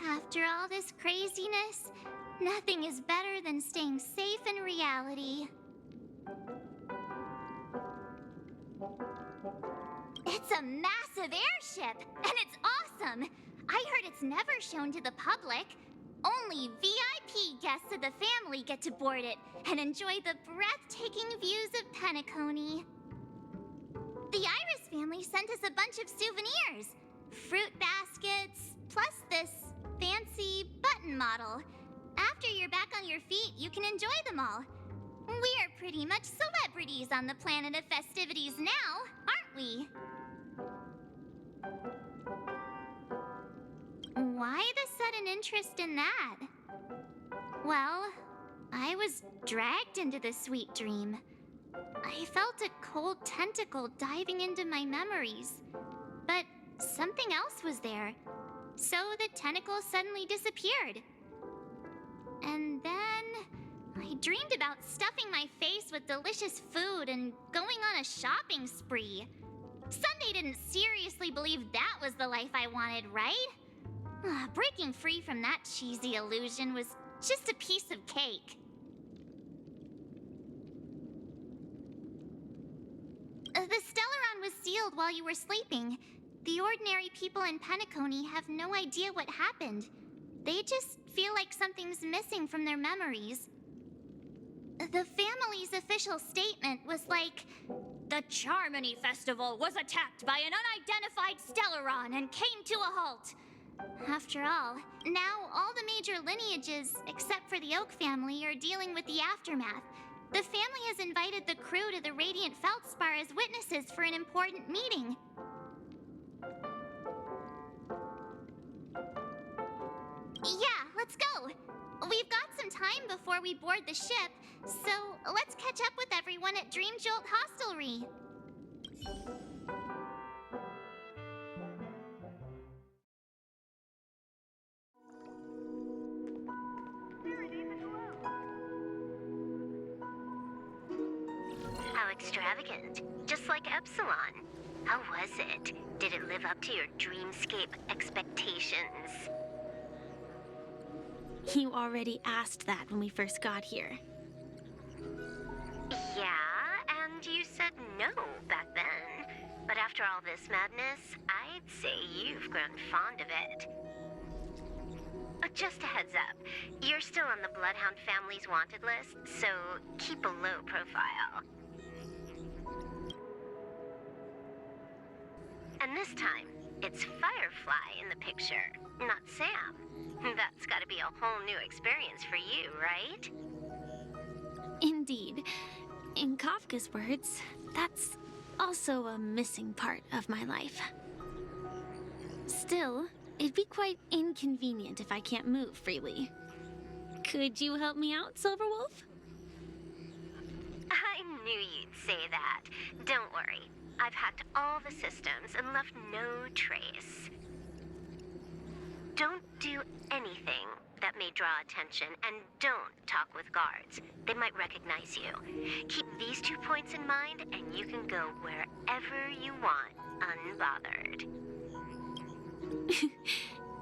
After all this craziness, nothing is better than staying safe in reality. It's a massive airship, and it's awesome! I heard it's never shown to the public. Only VIP guests of the family get to board it and enjoy the breathtaking views of Peniconie. The Iris family sent us a bunch of souvenirs. Fruit baskets, plus this fancy button model. After you're back on your feet, you can enjoy them all. We're pretty much celebrities on the planet of festivities now, aren't we? Why the sudden interest in that? Well, I was dragged into the sweet dream. I felt a cold tentacle diving into my memories. But something else was there. So the tentacle suddenly disappeared. And then I dreamed about stuffing my face with delicious food and going on a shopping spree. Sunday didn't seriously believe that was the life I wanted, right? Breaking free from that cheesy illusion was just a piece of cake. The Stellaron was sealed while you were sleeping. The ordinary people in Peniconie have no idea what happened. They just feel like something's missing from their memories. The family's official statement was like, "The Charmony Festival was attacked by an unidentified Stellaron and came to a halt." After all, now all the major lineages, except for the Oak family, are dealing with the aftermath. The family has invited the crew to the Radiant Feldspar as witnesses for an important meeting. Yeah, let's go. We've got some time before we board the ship, so let's catch up with everyone at Dream Jolt Hostelry. How extravagant. Just like Epsilon. How was it? Did it live up to your dreamscape expectations? You already asked that when we first got here. Yeah, and you said no back then. But after all this madness, I'd say you've grown fond of it. Just a heads up, you're still on the Bloodhound family's wanted list, so keep a low profile. And this time, it's Firefly in the picture, not Sam. That's gotta be a whole new experience for you, right? Indeed. In Kafka's words, that's also a missing part of my life. Still, it'd be quite inconvenient if I can't move freely. Could you help me out, Silverwolf? I knew you'd say that. Don't worry. I've hacked all the systems and left no trace. Don't do anything that may draw attention, and don't talk with guards. They might recognize you. Keep these 2 points in mind, and you can go wherever you want, unbothered.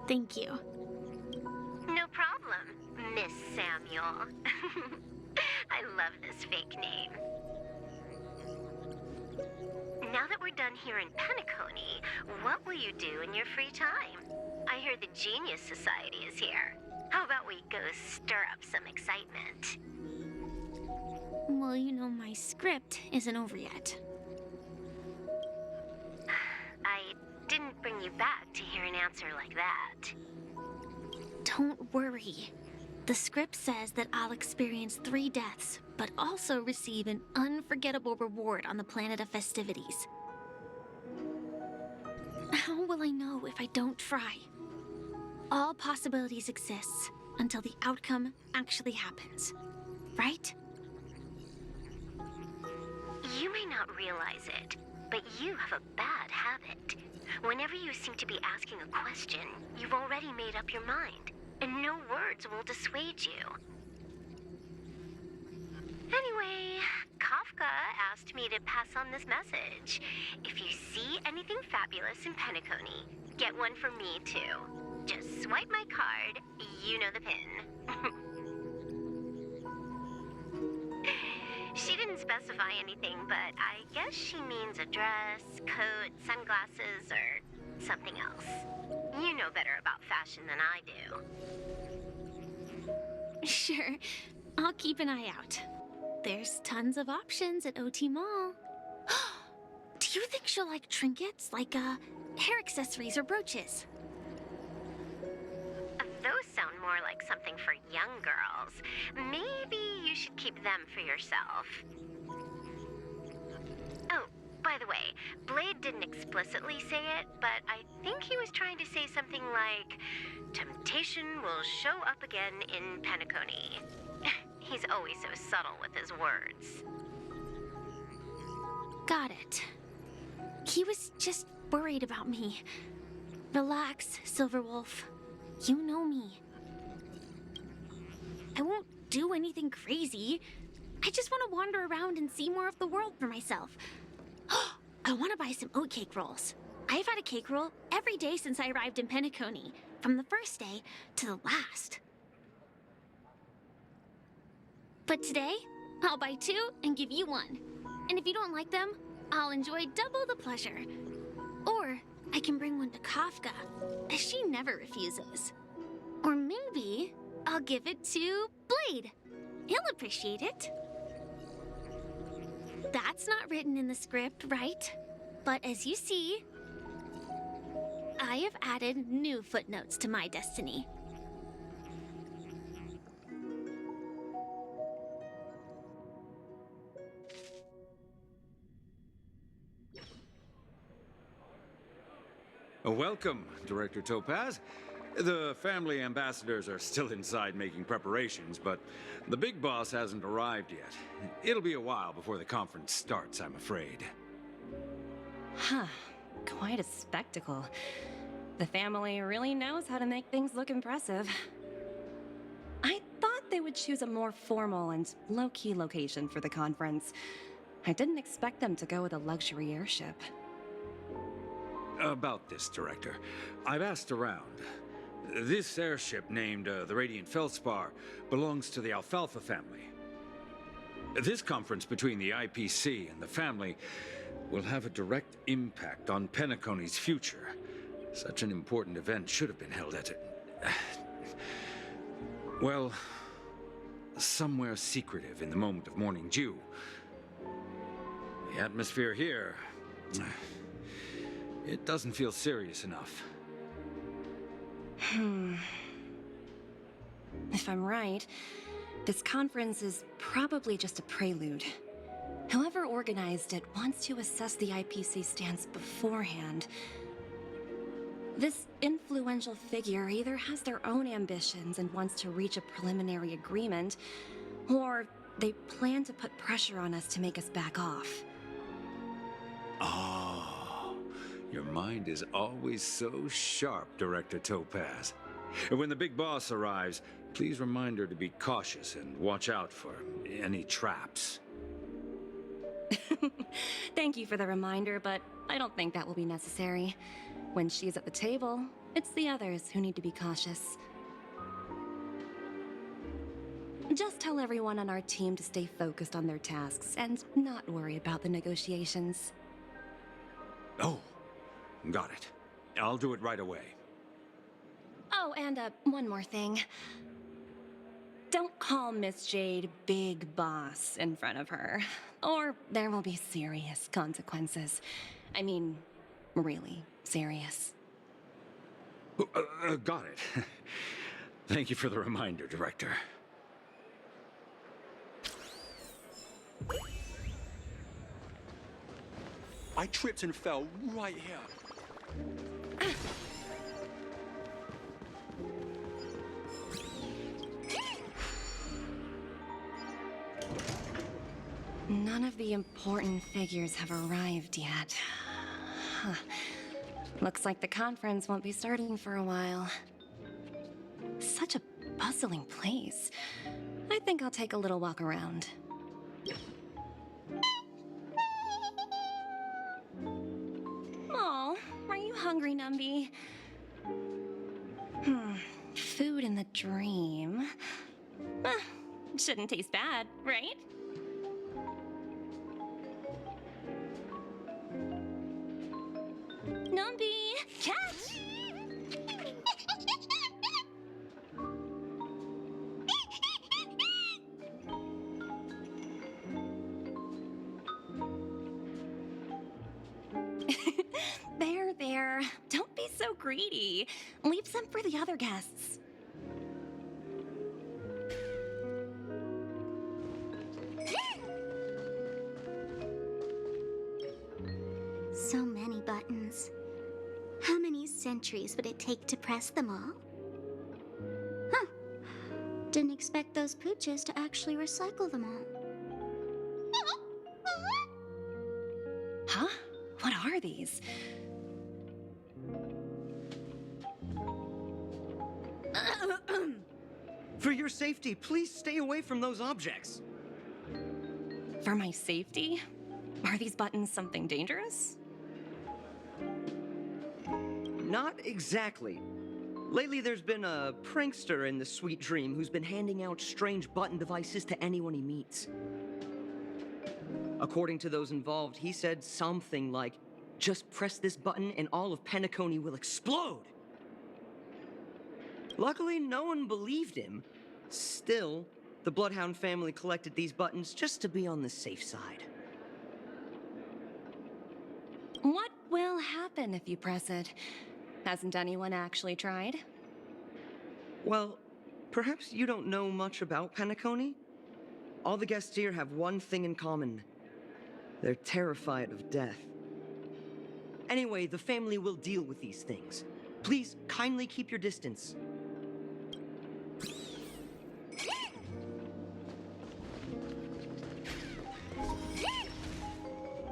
Thank you. No problem, Miss Samuel. I love this fake name. Now that we're done here in Peniconie, what will you do in your free time? I hear the Genius Society is here. How about we go stir up some excitement? Well, you know my script isn't over yet. I didn't bring you back to hear an answer like that. Don't worry. The script says that I'll experience 3 deaths, but also receive an unforgettable reward on the planet of festivities. How will I know if I don't try? All possibilities exist until the outcome actually happens, right? You may not realize it, but you have a bad habit. Whenever you seem to be asking a question, you've already made up your mind, and no words will dissuade you. Anyway, Kafka Rebecca asked me to pass on this message. If you see anything fabulous in Peniconia, get one for me too. Just swipe my card, you know the pin. She didn't specify anything, but I guess she means a dress, coat, sunglasses, or something else. You know better about fashion than I do. Sure, I'll keep an eye out. There's tons of options at OT Mall. Do you think she'll like trinkets, like hair accessories or brooches? Those sound more like something for young girls. Maybe you should keep them for yourself. Oh, by the way, Blade didn't explicitly say it, but I think he was trying to say something like, temptation will show up again in Peniconia. He's always so subtle with his words. Got it. He was just worried about me. Relax, Silverwolf. You know me. I won't do anything crazy. I just want to wander around and see more of the world for myself. I want to buy some oatcake rolls. I've had a cake roll every day since I arrived in Peniconia, from the first day to the last. But today, I'll buy 2 and give you 1. And if you don't like them, I'll enjoy double the pleasure. Or I can bring one to Kafka, as she never refuses. Or maybe I'll give it to Blade. He'll appreciate it. That's not written in the script, right? But as you see, I have added new footnotes to my destiny. Welcome, Director Topaz. The family ambassadors are still inside making preparations, but the big boss hasn't arrived yet. It'll be a while before the conference starts, I'm afraid. Huh. Quite a spectacle. The family really knows how to make things look impressive. I thought they would choose a more formal and low-key location for the conference. I didn't expect them to go with a luxury airship. About this, Director, I've asked around. This airship, named the Radiant Feldspar, belongs to the Alfalfa family. This conference between the IPC and the family will have a direct impact on Penaconi's future. Such an important event should have been held at well, somewhere secretive in the moment of morning dew. The atmosphere here, it doesn't feel serious enough. If I'm right, this conference is probably just a prelude. Whoever organized it wants to assess the IPC stance beforehand. This influential figure either has their own ambitions and wants to reach a preliminary agreement, or they plan to put pressure on us to make us back off. Oh, your mind is always so sharp, Director Topaz. And when the big boss arrives, please remind her to be cautious and watch out for any traps. Thank you for the reminder, but I don't think that will be necessary. When she's at the table, it's the others who need to be cautious. Just tell everyone on our team to stay focused on their tasks and not worry about the negotiations. Oh, got it. I'll do it right away. Oh, and one more thing. Don't call Miss Jade Big Boss in front of her, or there will be serious consequences. I mean, really serious. Got it. Thank you for the reminder, Director. I tripped and fell right here. None of the important figures have arrived yet. Huh. Looks like the conference won't be starting for a while. Such a bustling place. I think I'll take a little walk around. hungry, Numby. Food in the dream. Shouldn't taste bad, right? Numby, catch! There. Don't be so greedy. Leave some for the other guests. So many buttons. How many centuries would it take to press them all? Huh. Didn't expect those pooches to actually recycle them all. Huh? What are these? For your safety, please stay away from those objects. For my safety? Are these buttons something dangerous? Not exactly. Lately, there's been a prankster in the Sweet Dream who's been handing out strange button devices to anyone he meets. According to those involved, he said something like, "Just press this button and all of Peniconia will explode." Luckily, no one believed him. Still, the Bloodhound family collected these buttons just to be on the safe side. What will happen if you press it? Hasn't anyone actually tried? Well, perhaps you don't know much about Peniconia? All the guests here have one thing in common. They're terrified of death. Anyway, the family will deal with these things. Please kindly keep your distance.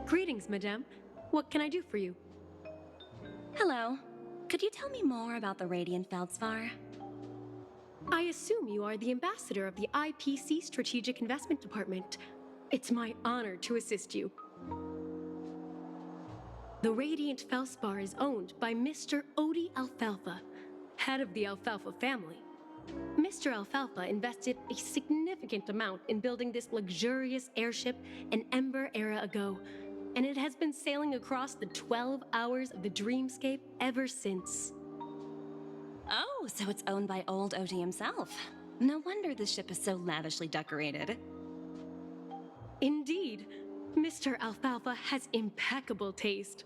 Greetings, madame. What can I do for you? Hello. Could you tell me more about the Radiant Feldspar? I assume you are the ambassador of the IPC Strategic Investment Department. It's my honor to assist you. The Radiant Feldspar is owned by Mr. Odie Alfalfa, head of the Alfalfa family. Mr. Alfalfa invested a significant amount in building this luxurious airship an Ember era ago, and it has been sailing across the 12 hours of the dreamscape ever since. Oh, so it's owned by old Odie himself. No wonder the ship is so lavishly decorated. Indeed, Mr. Alfalfa has impeccable taste.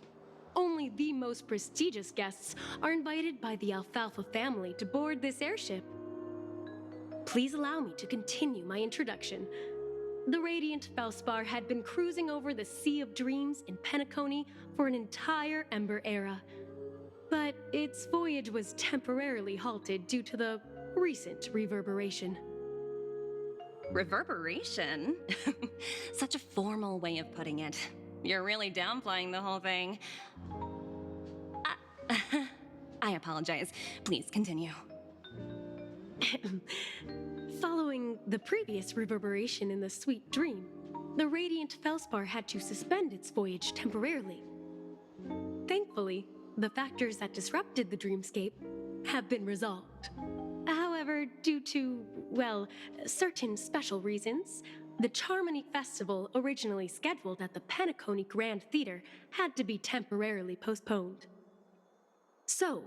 Only the most prestigious guests are invited by the Alfalfa family to board this airship. Please allow me to continue my introduction. The Radiant Feldspar had been cruising over the Sea of Dreams in Peniconia for an entire Ember era. But its voyage was temporarily halted due to the recent reverberation. Reverberation? Such a formal way of putting it. You're really downplaying the whole thing. I apologize. Please continue. Following the previous reverberation in the Sweet Dream, the Radiant Feldspar had to suspend its voyage temporarily. Thankfully, the factors that disrupted the dreamscape have been resolved. However, due to, well, certain special reasons, the Charmony Festival, originally scheduled at the Peniconia Grand Theater, had to be temporarily postponed. So,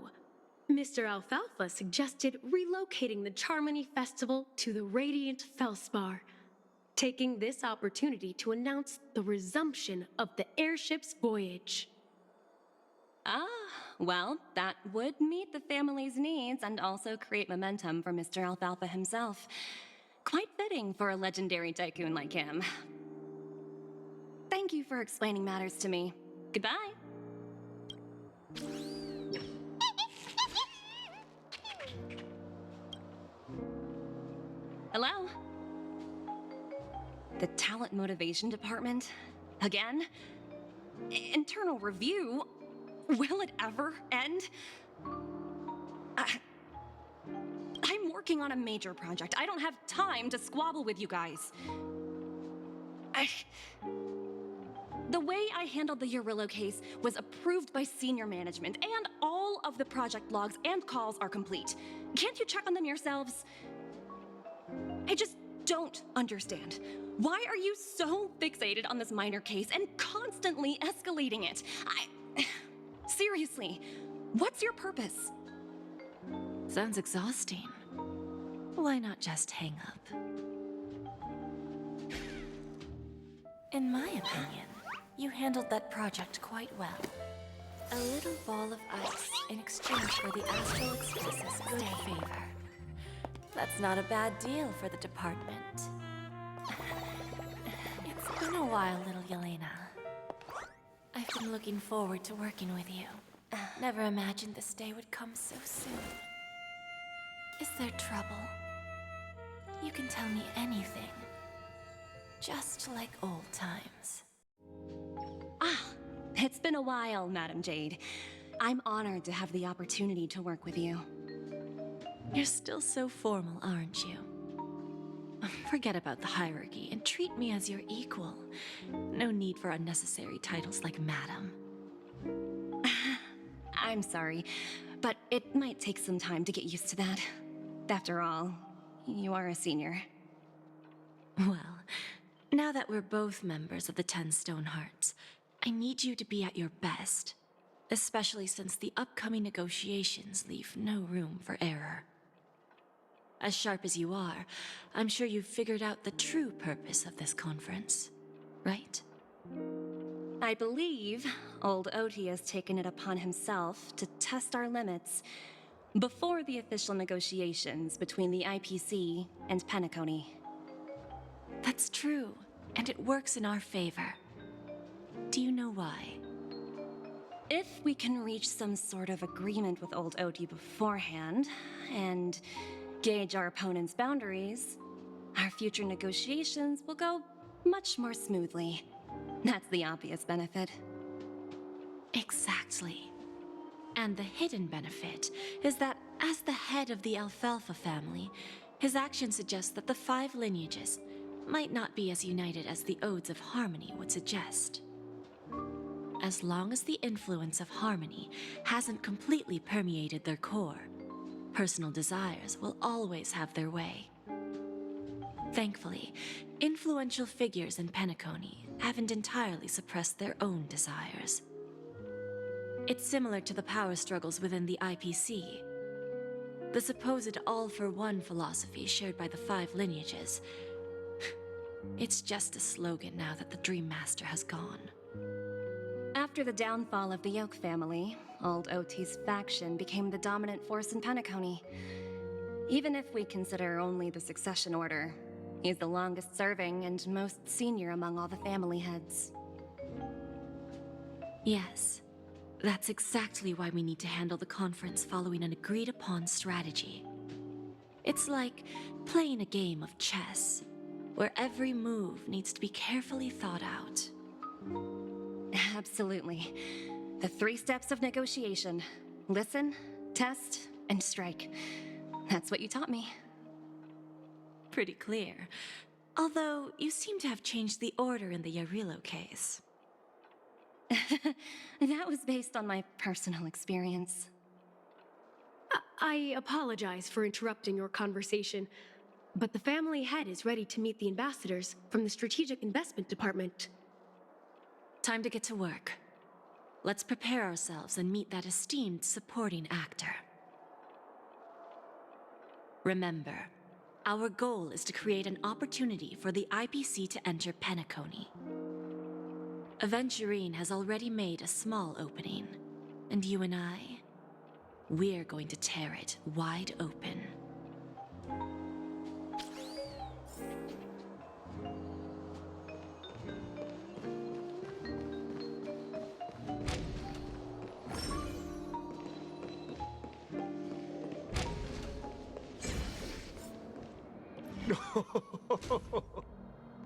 Mr. Alfalfa suggested relocating the Charmony Festival to the Radiant Feldspar, taking this opportunity to announce the resumption of the airship's voyage. Ah, well, that would meet the family's needs and also create momentum for Mr. Alfalfa himself. Quite fitting for a legendary tycoon like him. Thank you for explaining matters to me. Goodbye. Hello? The Talent Motivation Department? Again? Internal review? Will it ever end? I'm working on a major project. I don't have time to squabble with you guys. The way I handled the Urillo case was approved by senior management, and all of the project logs and calls are complete. Can't you check on them yourselves? I just don't understand. Why are you so fixated on this minor case and constantly escalating it? Seriously, what's your purpose? Sounds exhausting. Why not just hang up? In my opinion, you handled that project quite well. A little ball of ice in exchange for the Astral Express's good favor. That's not a bad deal for the department. It's been a while, little Yelena. I've been looking forward to working with you. Never imagined this day would come so soon. Is there trouble? You can tell me anything. Just like old times. It's been a while, Madam Jade. I'm honored to have the opportunity to work with you. You're still so formal, aren't you? Forget about the hierarchy and treat me as your equal. No need for unnecessary titles like Madam. I'm sorry, but it might take some time to get used to that. After all, you are a senior. Well, now that we're both members of the 10 Stone Hearts, I need you to be at your best, especially since the upcoming negotiations leave no room for error. As sharp as you are, I'm sure you've figured out the true purpose of this conference, right? I believe old Oti has taken it upon himself to test our limits before the official negotiations between the IPC and Peniconie. That's true, and it works in our favor. Do you know why? If we can reach some sort of agreement with old Oti beforehand, and gauge our opponent's boundaries, our future negotiations will go much more smoothly. That's the obvious benefit. Exactly. And the hidden benefit is that as the head of the Alfalfa family, his actions suggest that the 5 lineages might not be as united as the Odes of Harmony would suggest. As long as the influence of Harmony hasn't completely permeated their core, personal desires will always have their way. Thankfully, influential figures in Peniconie haven't entirely suppressed their own desires. It's similar to the power struggles within the IPC. The supposed all-for-one philosophy shared by the 5 lineages. It's just a slogan now that the Dream Master has gone. After the downfall of the Yoke family, old Oti's faction became the dominant force in Peniconie. Even if we consider only the succession order, he's the longest serving and most senior among all the family heads. Yes, that's exactly why we need to handle the conference following an agreed-upon strategy. It's like playing a game of chess, where every move needs to be carefully thought out. Absolutely. The 3 steps of negotiation. Listen, test, and strike. That's what you taught me. Pretty clear. Although, you seem to have changed the order in the Yarillo case. That was based on my personal experience. I apologize for interrupting your conversation, but the family head is ready to meet the ambassadors from the Strategic Investment Department. Time to get to work. Let's prepare ourselves and meet that esteemed supporting actor. Remember, our goal is to create an opportunity for the IPC to enter Peniconie. Aventurine has already made a small opening, and you and I, we're going to tear it wide open.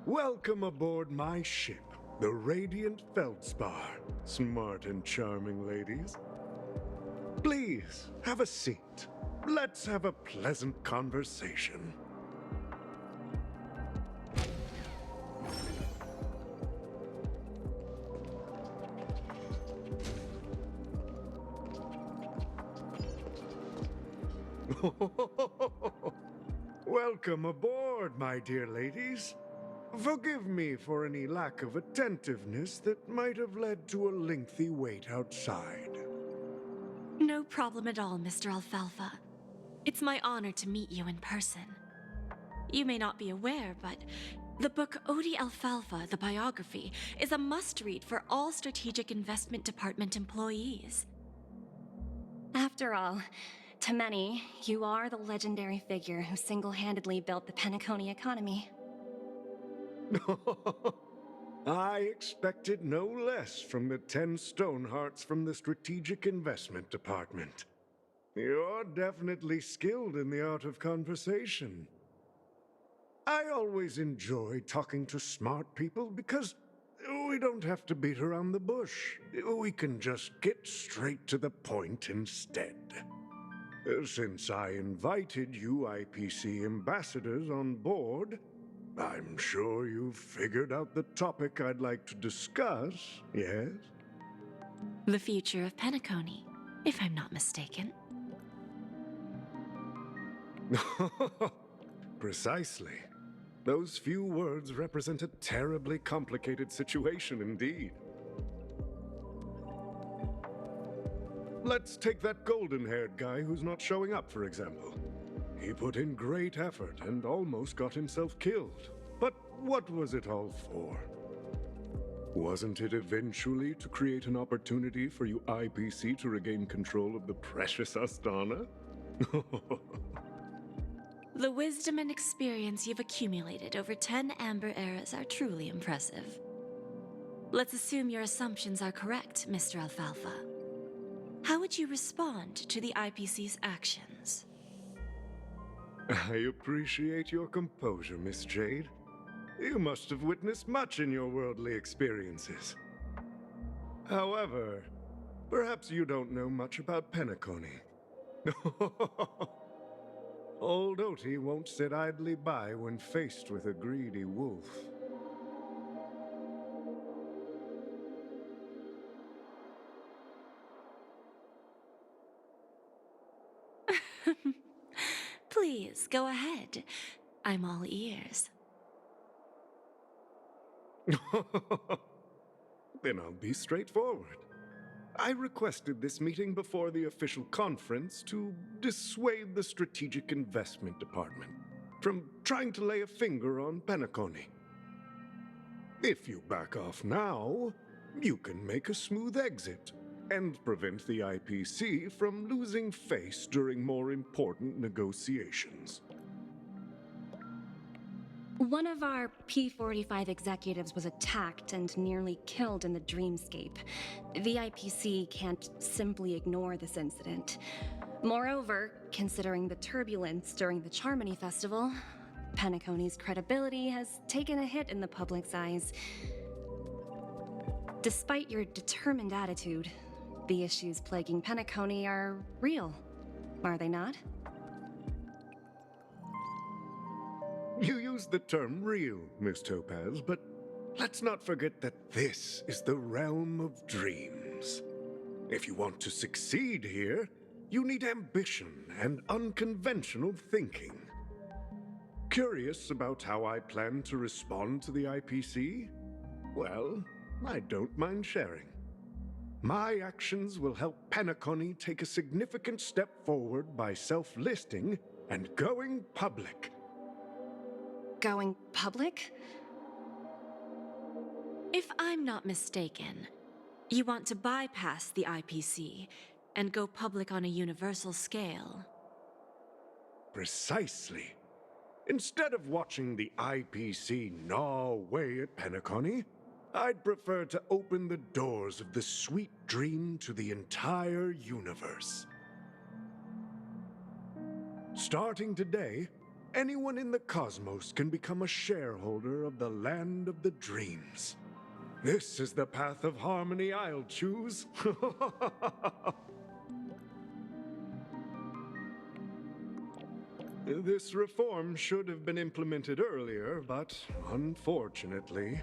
Welcome aboard my ship, the Radiant Feldspar. Smart and charming ladies. Please, have a seat. Let's have a pleasant conversation. Welcome aboard, my dear ladies. Forgive me for any lack of attentiveness that might have led to a lengthy wait outside. No problem at all, Mr. Alfalfa. It's my honor to meet you in person. You may not be aware, but the book Odie Alfalfa, the biography, is a must-read for all Strategic Investment Department employees. After all, to many, you are the legendary figure who single-handedly built the Peniconia economy. I expected no less from the 10 Stonehearts from the Strategic Investment Department. You're definitely skilled in the art of conversation. I always enjoy talking to smart people because we don't have to beat around the bush. We can just get straight to the point instead. Since I invited you IPC ambassadors on board, I'm sure you've figured out the topic I'd like to discuss, yes? The future of Peniconia, if I'm not mistaken. Precisely. Those few words represent a terribly complicated situation indeed. Let's take that golden-haired guy who's not showing up, for example. He put in great effort and almost got himself killed. But what was it all for? Wasn't it eventually to create an opportunity for you IPC to regain control of the precious Astana? The wisdom and experience you've accumulated over 10 Amber Eras are truly impressive. Let's assume your assumptions are correct, Mr. Alfalfa. How would you respond to the IPC's actions? I appreciate your composure, Miss Jade. You must have witnessed much in your worldly experiences. However, perhaps you don't know much about Peniconia. Old Oti won't sit idly by when faced with a greedy wolf. Please, go ahead. I'm all ears. Then I'll be straightforward. I requested this meeting before the official conference to dissuade the Strategic Investment Department from trying to lay a finger on Peniconia. If you back off now, you can make a smooth exit and prevent the IPC from losing face during more important negotiations. One of our P-45 executives was attacked and nearly killed in the dreamscape. The IPC can't simply ignore this incident. Moreover, considering the turbulence during the Charmony Festival, Peniconi's credibility has taken a hit in the public's eyes. Despite your determined attitude, the issues plaguing Peniconia are real, are they not? You use the term real, Miss Topaz, but let's not forget that this is the realm of dreams. If you want to succeed here, you need ambition and unconventional thinking. Curious about how I plan to respond to the IPC? Well, I don't mind sharing. My actions will help Peniconia take a significant step forward by self-listing and going public. Going public? If I'm not mistaken, you want to bypass the IPC and go public on a universal scale. Precisely. Instead of watching the IPC gnaw away at Peniconia, I'd prefer to open the doors of the sweet dream to the entire universe. Starting today, anyone in the cosmos can become a shareholder of the land of the dreams. This is the path of harmony I'll choose. This reform should have been implemented earlier, but unfortunately,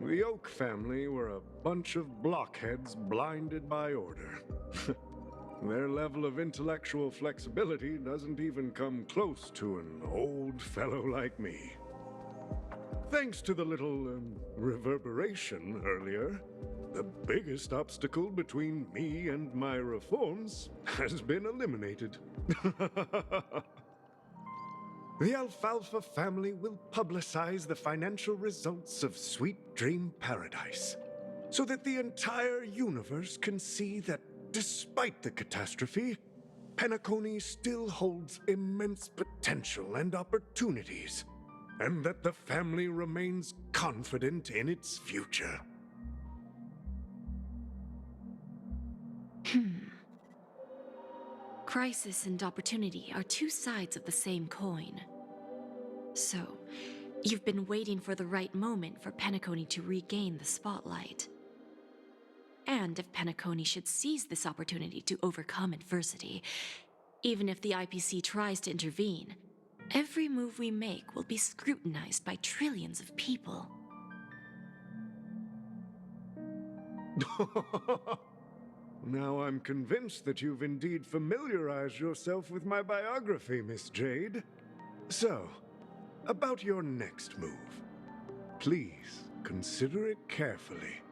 the Oak family were a bunch of blockheads blinded by order. Their level of intellectual flexibility doesn't even come close to an old fellow like me. Thanks to the little reverberation earlier, the biggest obstacle between me and my reforms has been eliminated. The Alfalfa family will publicize the financial results of Sweet Dream Paradise, so that the entire universe can see that despite the catastrophe, Peniconia still holds immense potential and opportunities, and that the family remains confident in its future. Crisis and opportunity are two sides of the same coin. So, you've been waiting for the right moment for Peniconia to regain the spotlight. And if Peniconia should seize this opportunity to overcome adversity, even if the IPC tries to intervene, every move we make will be scrutinized by trillions of people. Now I'm convinced that you've indeed familiarized yourself with my biography, Miss Jade. So, about your next move. Please consider it carefully.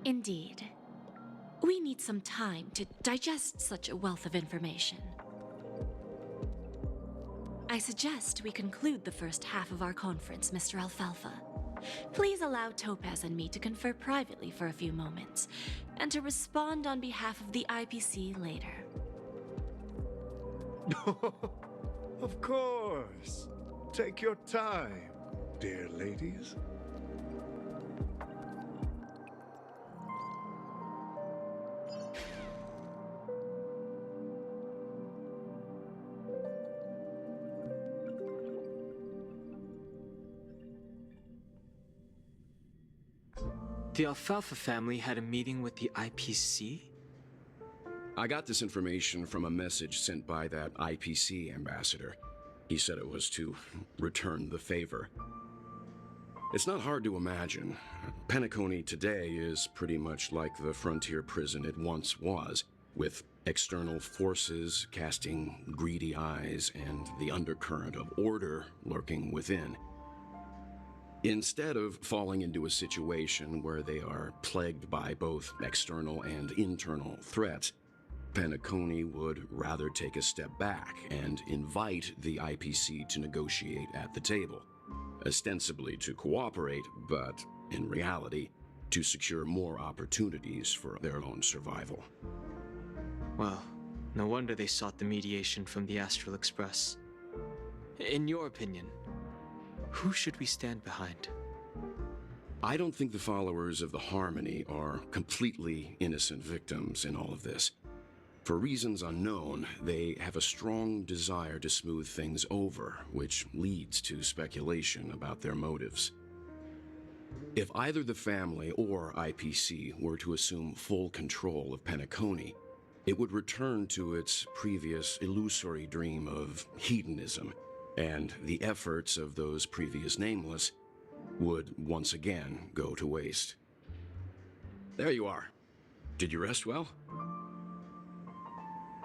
Indeed. We need some time to digest such a wealth of information. I suggest we conclude the first half of our conference, Mr. Alfalfa. Please allow Topaz and me to confer privately for a few moments, and to respond on behalf of the IPC later. Of course. Take your time, dear ladies. The Alfalfa family had a meeting with the IPC? I got this information from a message sent by that IPC ambassador. He said it was to return the favor. It's not hard to imagine. Peniconia today is pretty much like the frontier prison it once was, with external forces casting greedy eyes and the undercurrent of order lurking within. Instead of falling into a situation where they are plagued by both external and internal threats, Peniconia would rather take a step back and invite the IPC to negotiate at the table, ostensibly to cooperate, but in reality, to secure more opportunities for their own survival. Well, no wonder they sought the mediation from the Astral Express. In your opinion, who should we stand behind? I don't think the followers of the Harmony are completely innocent victims in all of this. For reasons unknown, they have a strong desire to smooth things over, which leads to speculation about their motives. If either the family or IPC were to assume full control of Peniconia, it would return to its previous illusory dream of hedonism, and the efforts of those previous nameless would once again go to waste. There you are. Did you rest well?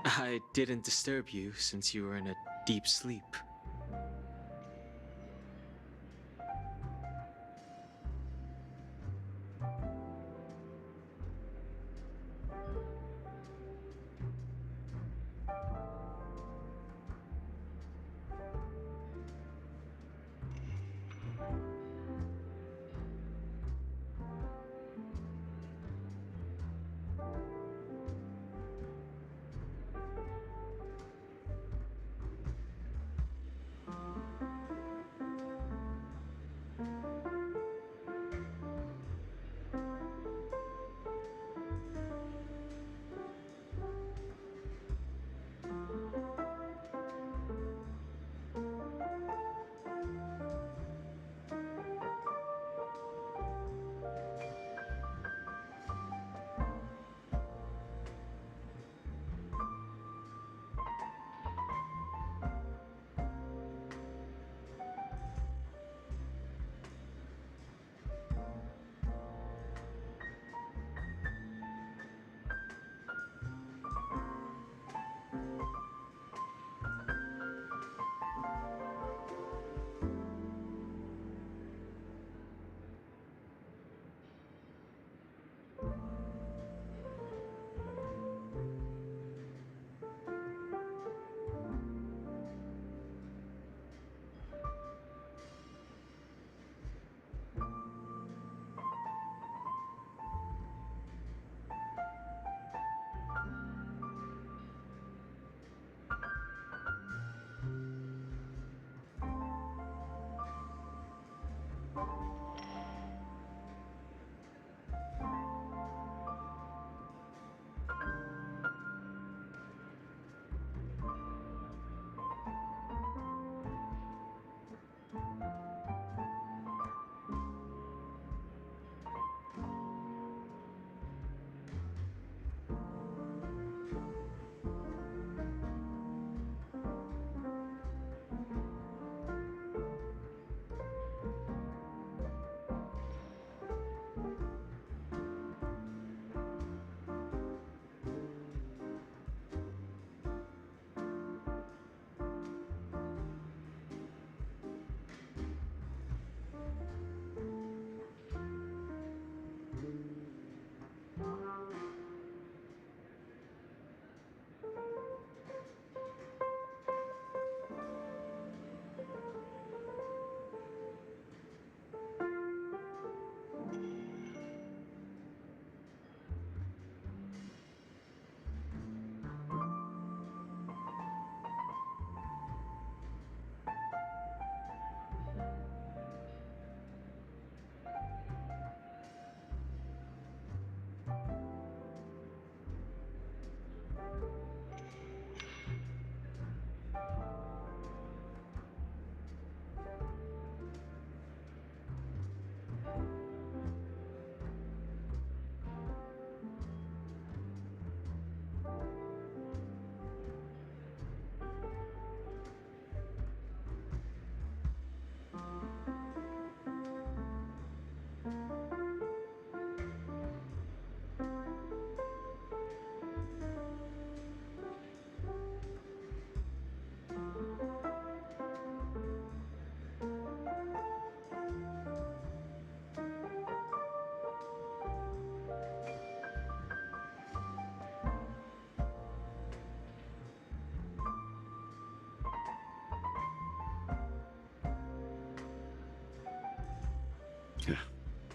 I didn't disturb you since you were in a deep sleep.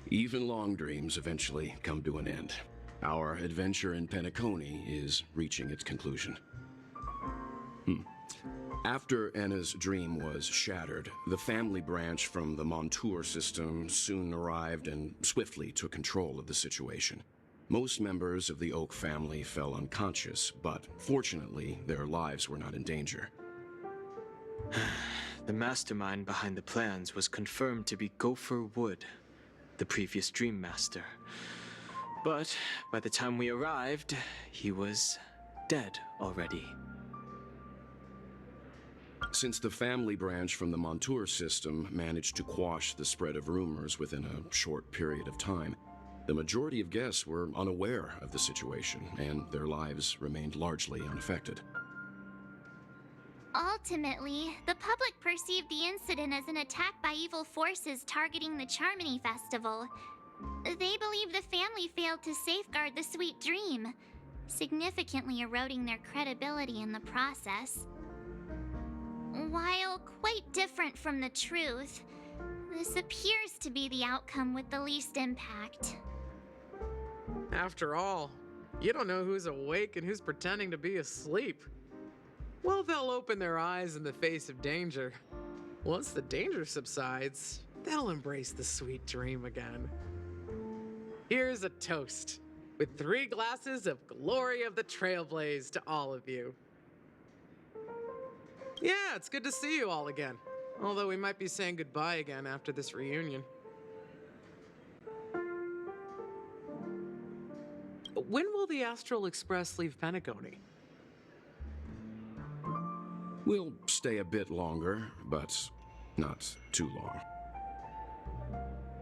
Even long dreams eventually come to an end. Our adventure in Peniconia is reaching its conclusion. After Anna's dream was shattered, the family branch from the Montour system soon arrived and swiftly took control of the situation. Most members of the Oak family fell unconscious, but fortunately, their lives were not in danger. The mastermind behind the plans was confirmed to be Gopher Wood, the previous Dream Master. But by the time we arrived, he was dead already. Since the family branch from the Montour system managed to quash the spread of rumors within a short period of time, the majority of guests were unaware of the situation, and their lives remained largely unaffected. Ultimately, the public perceived the incident as an attack by evil forces targeting the Charmony Festival. They believe the family failed to safeguard the sweet dream, significantly eroding their credibility in the process. While quite different from the truth, this appears to be the outcome with the least impact. After all, you don't know who's awake and who's pretending to be asleep. Well, they'll open their eyes in the face of danger. Once the danger subsides, they'll embrace the sweet dream again. Here's a toast, with 3 glasses of Glory of the Trailblaze to all of you. Yeah, it's good to see you all again. Although we might be saying goodbye again after this reunion. When will the Astral Express leave Peniconia? We'll stay a bit longer, but not too long.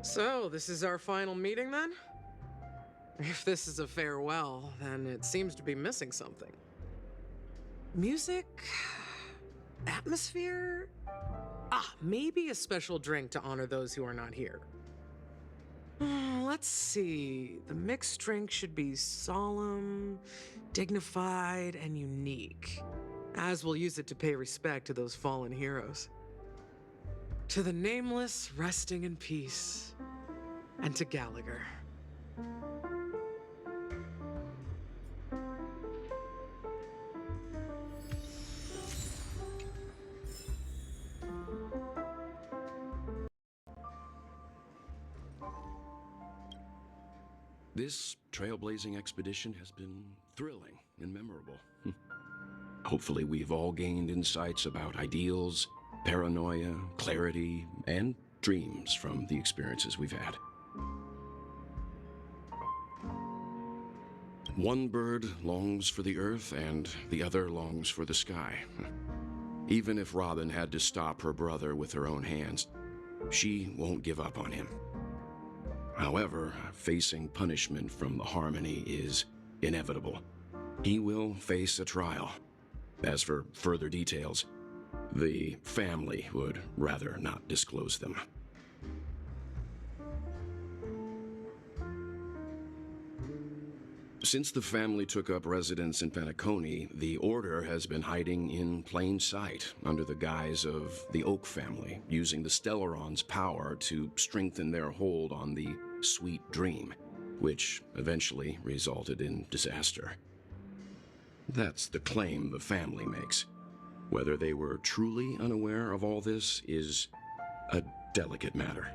So, this is our final meeting then? If this is a farewell, then it seems to be missing something. Music? Atmosphere? Maybe a special drink to honor those who are not here. Let's see. The mixed drink should be solemn, dignified, and unique, as we'll use it to pay respect to those fallen heroes. To the nameless resting in peace, and to Gallagher. This trailblazing expedition has been thrilling and memorable. Hopefully we've all gained insights about ideals, paranoia, clarity, and dreams from the experiences we've had. One bird longs for the earth and the other longs for the sky. Even if Robin had to stop her brother with her own hands, she won't give up on him. However, facing punishment from the Harmony is inevitable. He will face a trial. As for further details, the family would rather not disclose them. Since the family took up residence in Peniconia, the Order has been hiding in plain sight under the guise of the Oak family, using the Stellaron's power to strengthen their hold on the Sweet Dream, which eventually resulted in disaster. That's the claim the family makes. Whether they were truly unaware of all this is a delicate matter.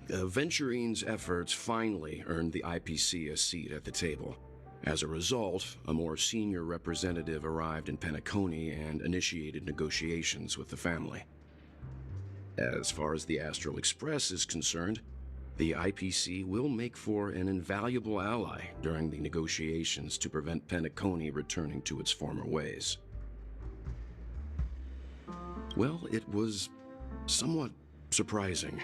Venturine's efforts finally earned the IPC a seat at the table. As a result, a more senior representative arrived in Peniconia and initiated negotiations with the family. As far as the Astral Express is concerned, the IPC will make for an invaluable ally during the negotiations to prevent Peniconia returning to its former ways. Well, it was somewhat surprising.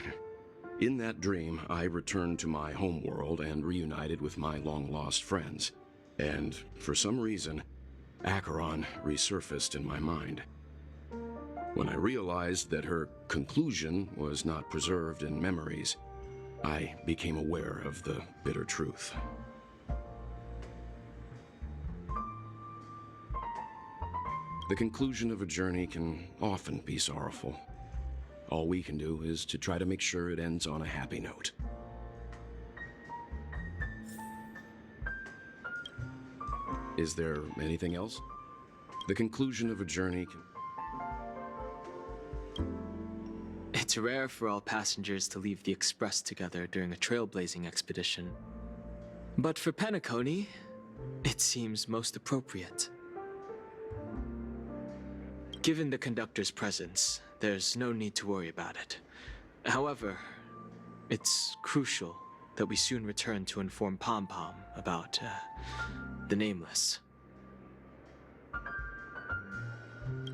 In that dream, I returned to my homeworld and reunited with my long-lost friends. And for some reason, Acheron resurfaced in my mind. When I realized that her conclusion was not preserved in memories, I became aware of the bitter truth. The conclusion of a journey can often be sorrowful. All we can do is to try to make sure it ends on a happy note. Is there anything else? The conclusion of a journey can... It's rare for all passengers to leave the Express together during a trailblazing expedition. But for Peniconie, it seems most appropriate. Given the conductor's presence, there's no need to worry about it. However, it's crucial that we soon return to inform Pom Pom about, the Nameless.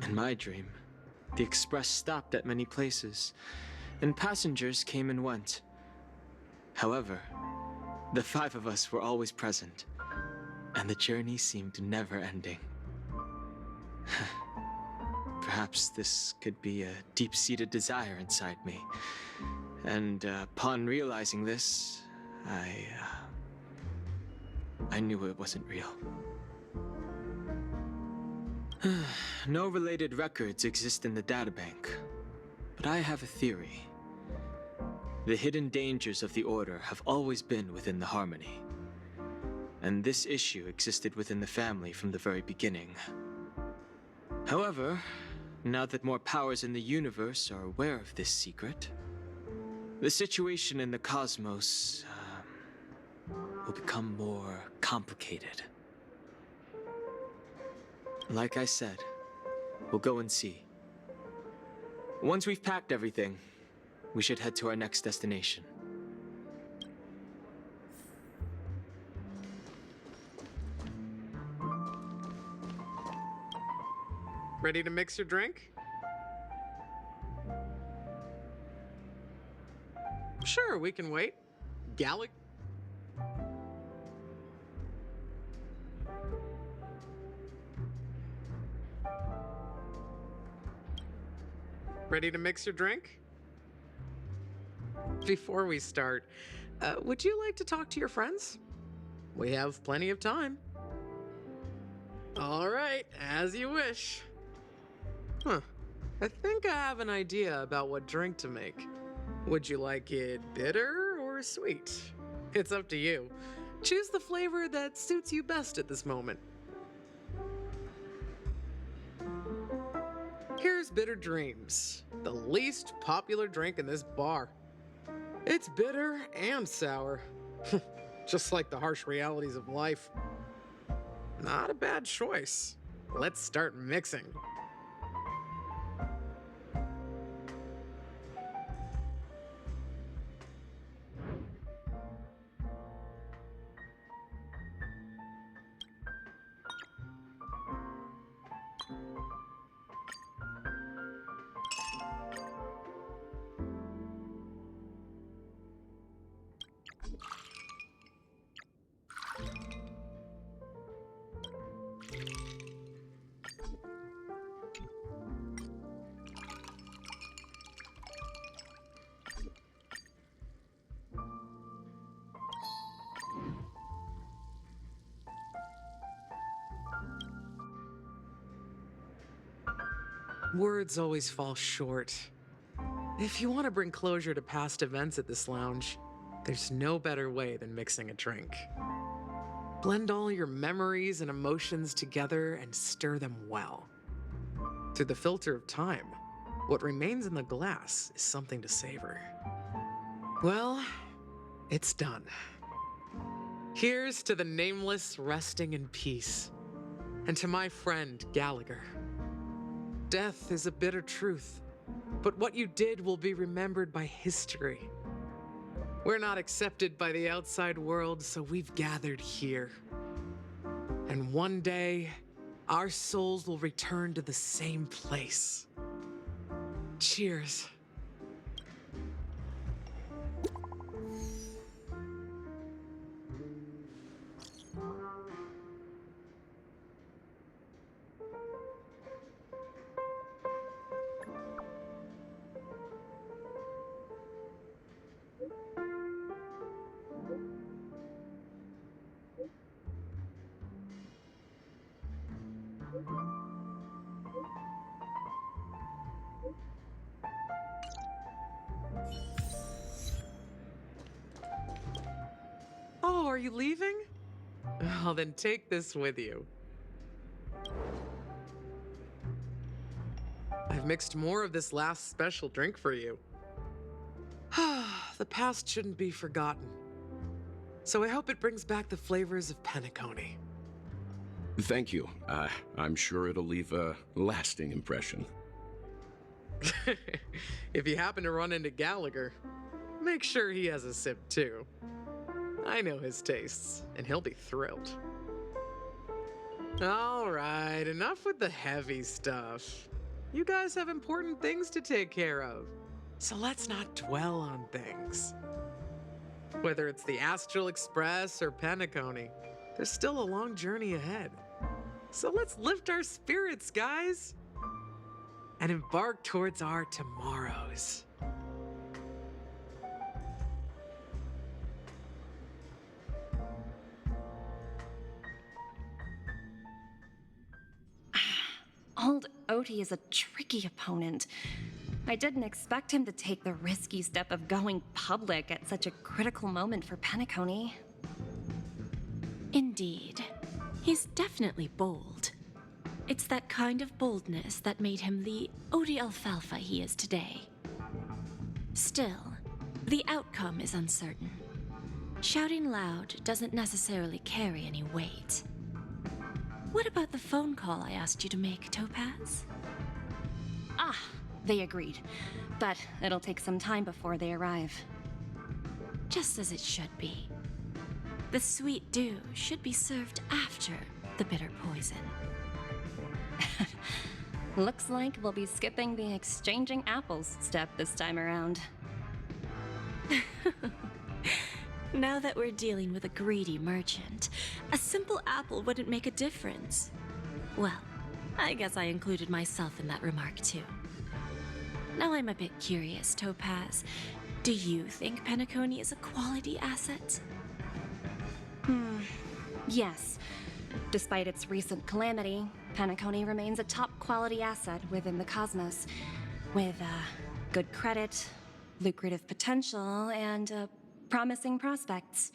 In my dream, the Express stopped at many places, and passengers came and went. However, the 5 of us were always present, and the journey seemed never-ending. Perhaps this could be a deep-seated desire inside me, and upon realizing this, I knew it wasn't real. No related records exist in the databank, but I have a theory. The hidden dangers of the Order have always been within the Harmony, and this issue existed within the family from the very beginning. However, now that more powers in the universe are aware of this secret, the situation in the cosmos will become more complicated. Like I said, we'll go and see. Once we've packed everything, we should head to our next destination. Ready to mix your drink? Sure, we can wait. Gallic. Ready to mix your drink? Before we start, would you like to talk to your friends? We have plenty of time. All right, as you wish. Huh. I think I have an idea about what drink to make. Would you like it bitter or sweet? It's up to you. Choose the flavor that suits you best at this moment. Here's Bitter Dreams, the least popular drink in this bar. It's bitter and sour, just like the harsh realities of life. Not a bad choice. Let's start mixing. Words always fall short. If you want to bring closure to past events at this lounge, there's no better way than mixing a drink. Blend all your memories and emotions together and stir them well. Through the filter of time, what remains in the glass is something to savor. Well, it's done. Here's to the Nameless resting in peace, and to my friend Gallagher. Death is a bitter truth, but what you did will be remembered by history. We're not accepted by the outside world, so we've gathered here. And one day, our souls will return to the same place. Cheers. you leaving? Well, then take this with you. I've mixed more of this last special drink for you. The past shouldn't be forgotten. So I hope it brings back the flavors of Peniconia. Thank you. I'm sure it'll leave a lasting impression. If you happen to run into Gallagher, make sure he has a sip too. I know his tastes, and he'll be thrilled. All right, enough with the heavy stuff. You guys have important things to take care of, so let's not dwell on things. Whether it's the Astral Express or Peniconia, there's still a long journey ahead. So let's lift our spirits, guys, and embark towards our tomorrows. Old Odie is a tricky opponent. I didn't expect him to take the risky step of going public at such a critical moment for Peniconia. Indeed. He's definitely bold. It's that kind of boldness that made him the Odie Alfalfa he is today. Still, the outcome is uncertain. Shouting loud doesn't necessarily carry any weight. What about the phone call I asked you to make, Topaz? Ah, they agreed. But it'll take some time before they arrive. Just as it should be. The sweet dew should be served after the bitter poison. Looks like we'll be skipping the exchanging apples step this time around. Now that we're dealing with a greedy merchant, a simple apple wouldn't make a difference. Well, I guess I included myself in that remark too. Now I'm a bit curious, Topaz. Do you think Peniconia is a quality asset? Yes. Despite its recent calamity, Peniconia remains a top-quality asset within the cosmos, with good credit, lucrative potential, and promising prospects.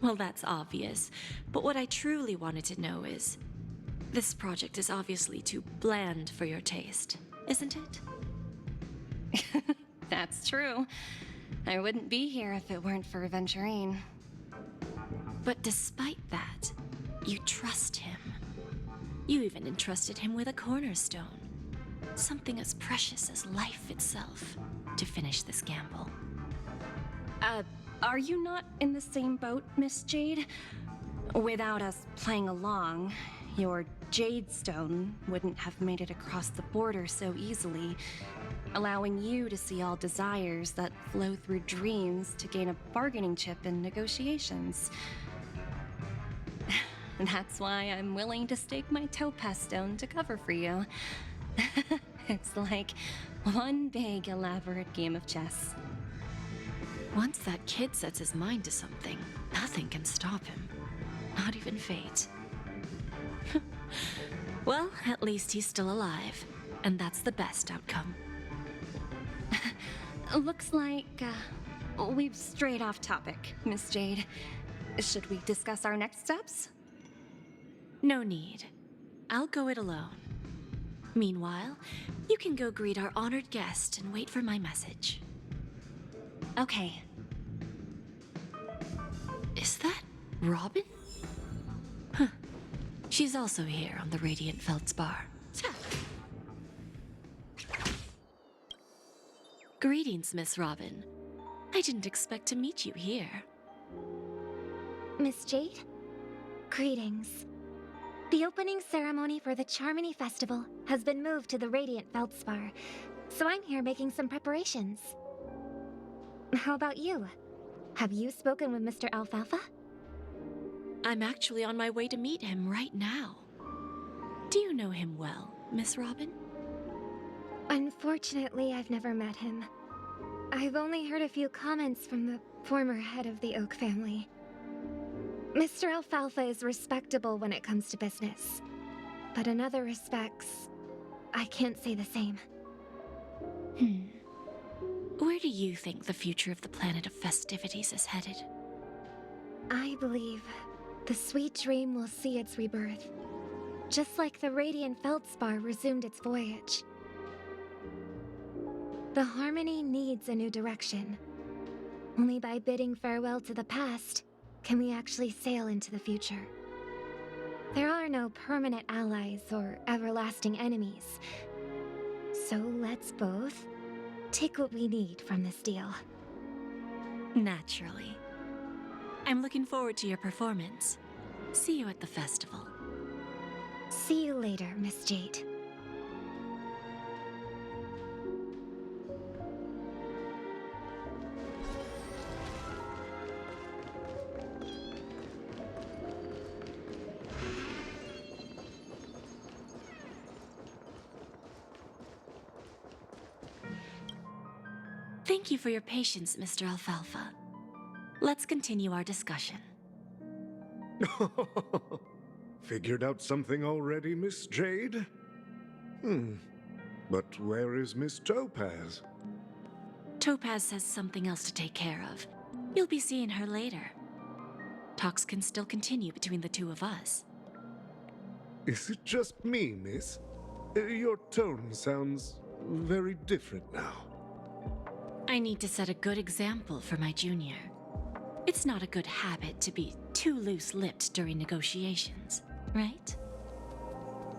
Well, that's obvious, but what I truly wanted to know is, this project is obviously too bland for your taste, isn't it? That's true. I wouldn't be here if it weren't for Venturine. But despite that, you trust him. You even entrusted him with a cornerstone. Something as precious as life itself, to finish this gamble. Are you not in the same boat, Miss Jade? Without us playing along, your Jade Stone wouldn't have made it across the border so easily, allowing you to see all desires that flow through dreams to gain a bargaining chip in negotiations. That's why I'm willing to stake my Topaz Stone to cover for you. It's like one big, elaborate game of chess. Once that kid sets his mind to something, nothing can stop him. Not even fate. Well, at least he's still alive, and that's the best outcome. Looks like we've strayed off topic, Miss Jade. Should we discuss our next steps? No need. I'll go it alone. Meanwhile, you can go greet our honored guest and wait for my message. Okay. Is that Robin? Huh. She's also here on the Radiant Feldspar. Greetings, Miss Robin. I didn't expect to meet you here. Miss Jade? Greetings. The opening ceremony for the Charmony Festival has been moved to the Radiant Feldspar, so I'm here making some preparations. How about you? Have you spoken with Mr. Alfalfa? I'm actually on my way to meet him right now. Do you know him well, Miss Robin? Unfortunately, I've never met him. I've only heard a few comments from the former head of the Oak family. Mr. Alfalfa is respectable when it comes to business, but in other respects, I can't say the same. Where do you think the future of the planet of festivities is headed? I believe the sweet dream will see its rebirth, just like the radiant feldspar resumed its voyage. The Harmony needs a new direction. Only by bidding farewell to the past can we actually sail into the future. There are no permanent allies or everlasting enemies. So let's both take what we need from this deal. Naturally. I'm looking forward to your performance. See you at the festival. See you later, Miss Jade. Thank you for your patience, Mr. Alfalfa. Let's continue our discussion. Figured out something already, Miss Jade? But where is Miss Topaz? Topaz has something else to take care of. You'll be seeing her later. Talks can still continue between the two of us. Is it just me, miss? Your tone sounds very different now. I need to set a good example for my junior. It's not a good habit to be too loose-lipped during negotiations, right?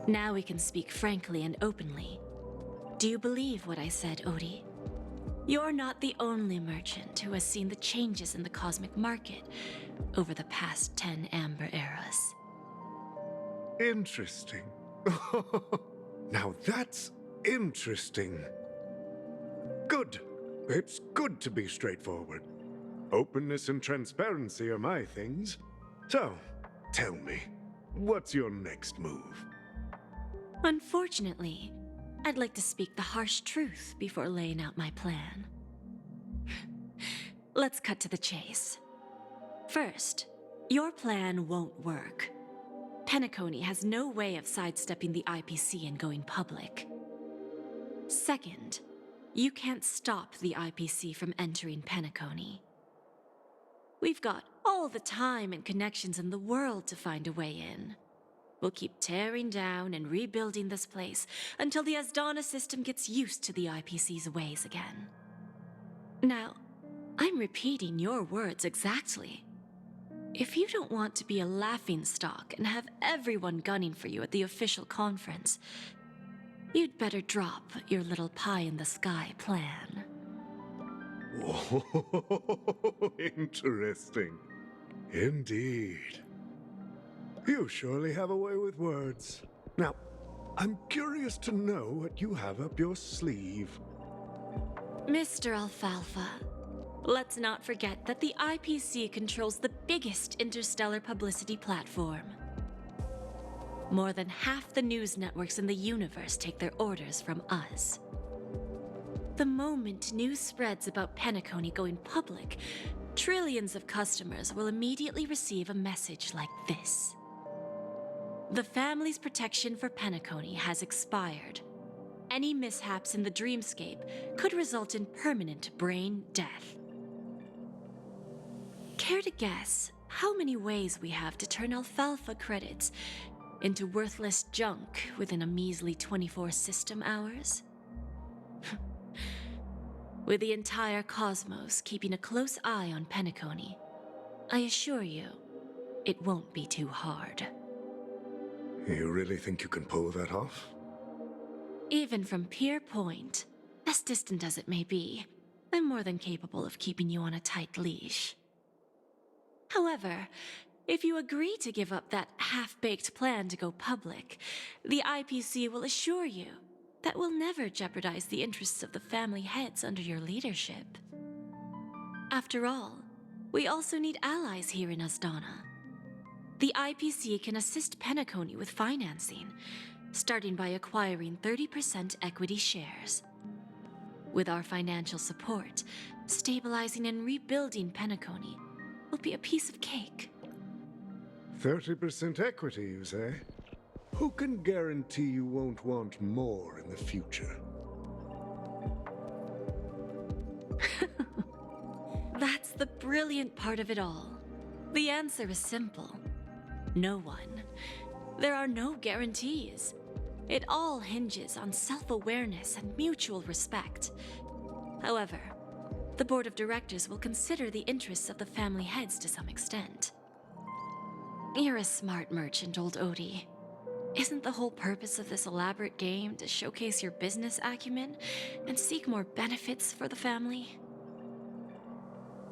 Now we can speak frankly and openly. Do you believe what I said, Odie? You're not the only merchant who has seen the changes in the cosmic market over the past 10 Amber Eras. Interesting. Now that's interesting. Good. It's good to be straightforward. Openness and transparency are my things. So, tell me, what's your next move? Unfortunately, I'd like to speak the harsh truth before laying out my plan. Let's cut to the chase. First, your plan won't work. Peniconia has no way of sidestepping the IPC and going public. Second, you can't stop the IPC from entering Peniconia. We've got all the time and connections in the world to find a way in. We'll keep tearing down and rebuilding this place until the Asdana system gets used to the IPC's ways again. Now, I'm repeating your words exactly. If you don't want to be a laughingstock and have everyone gunning for you at the official conference, you'd better drop your little pie-in-the-sky plan. Whoa, interesting. Indeed. You surely have a way with words. Now, I'm curious to know what you have up your sleeve. Mr. Alfalfa, let's not forget that the IPC controls the biggest interstellar publicity platform. More than half the news networks in the universe take their orders from us. The moment news spreads about Peniconia going public, trillions of customers will immediately receive a message like this. The family's protection for Peniconia has expired. Any mishaps in the dreamscape could result in permanent brain death. Care to guess how many ways we have to turn Alfalfa credits into worthless junk within a measly 24 system hours? With the entire cosmos keeping a close eye on Peniconia, I assure you, it won't be too hard. You really think you can pull that off? Even from Pier Point, as distant as it may be, I'm more than capable of keeping you on a tight leash. However, if you agree to give up that half-baked plan to go public, the IPC will assure you that we'll never jeopardize the interests of the family heads under your leadership. After all, we also need allies here in Asdana. The IPC can assist Peniconia with financing, starting by acquiring 30% equity shares. With our financial support, stabilizing and rebuilding Peniconia will be a piece of cake. 30% equity, you say? Who can guarantee you won't want more in the future? That's the brilliant part of it all. The answer is simple. No one. There are no guarantees. It all hinges on self-awareness and mutual respect. However, the board of directors will consider the interests of the family heads to some extent. You're a smart merchant, old Odie. Isn't the whole purpose of this elaborate game to showcase your business acumen and seek more benefits for the family?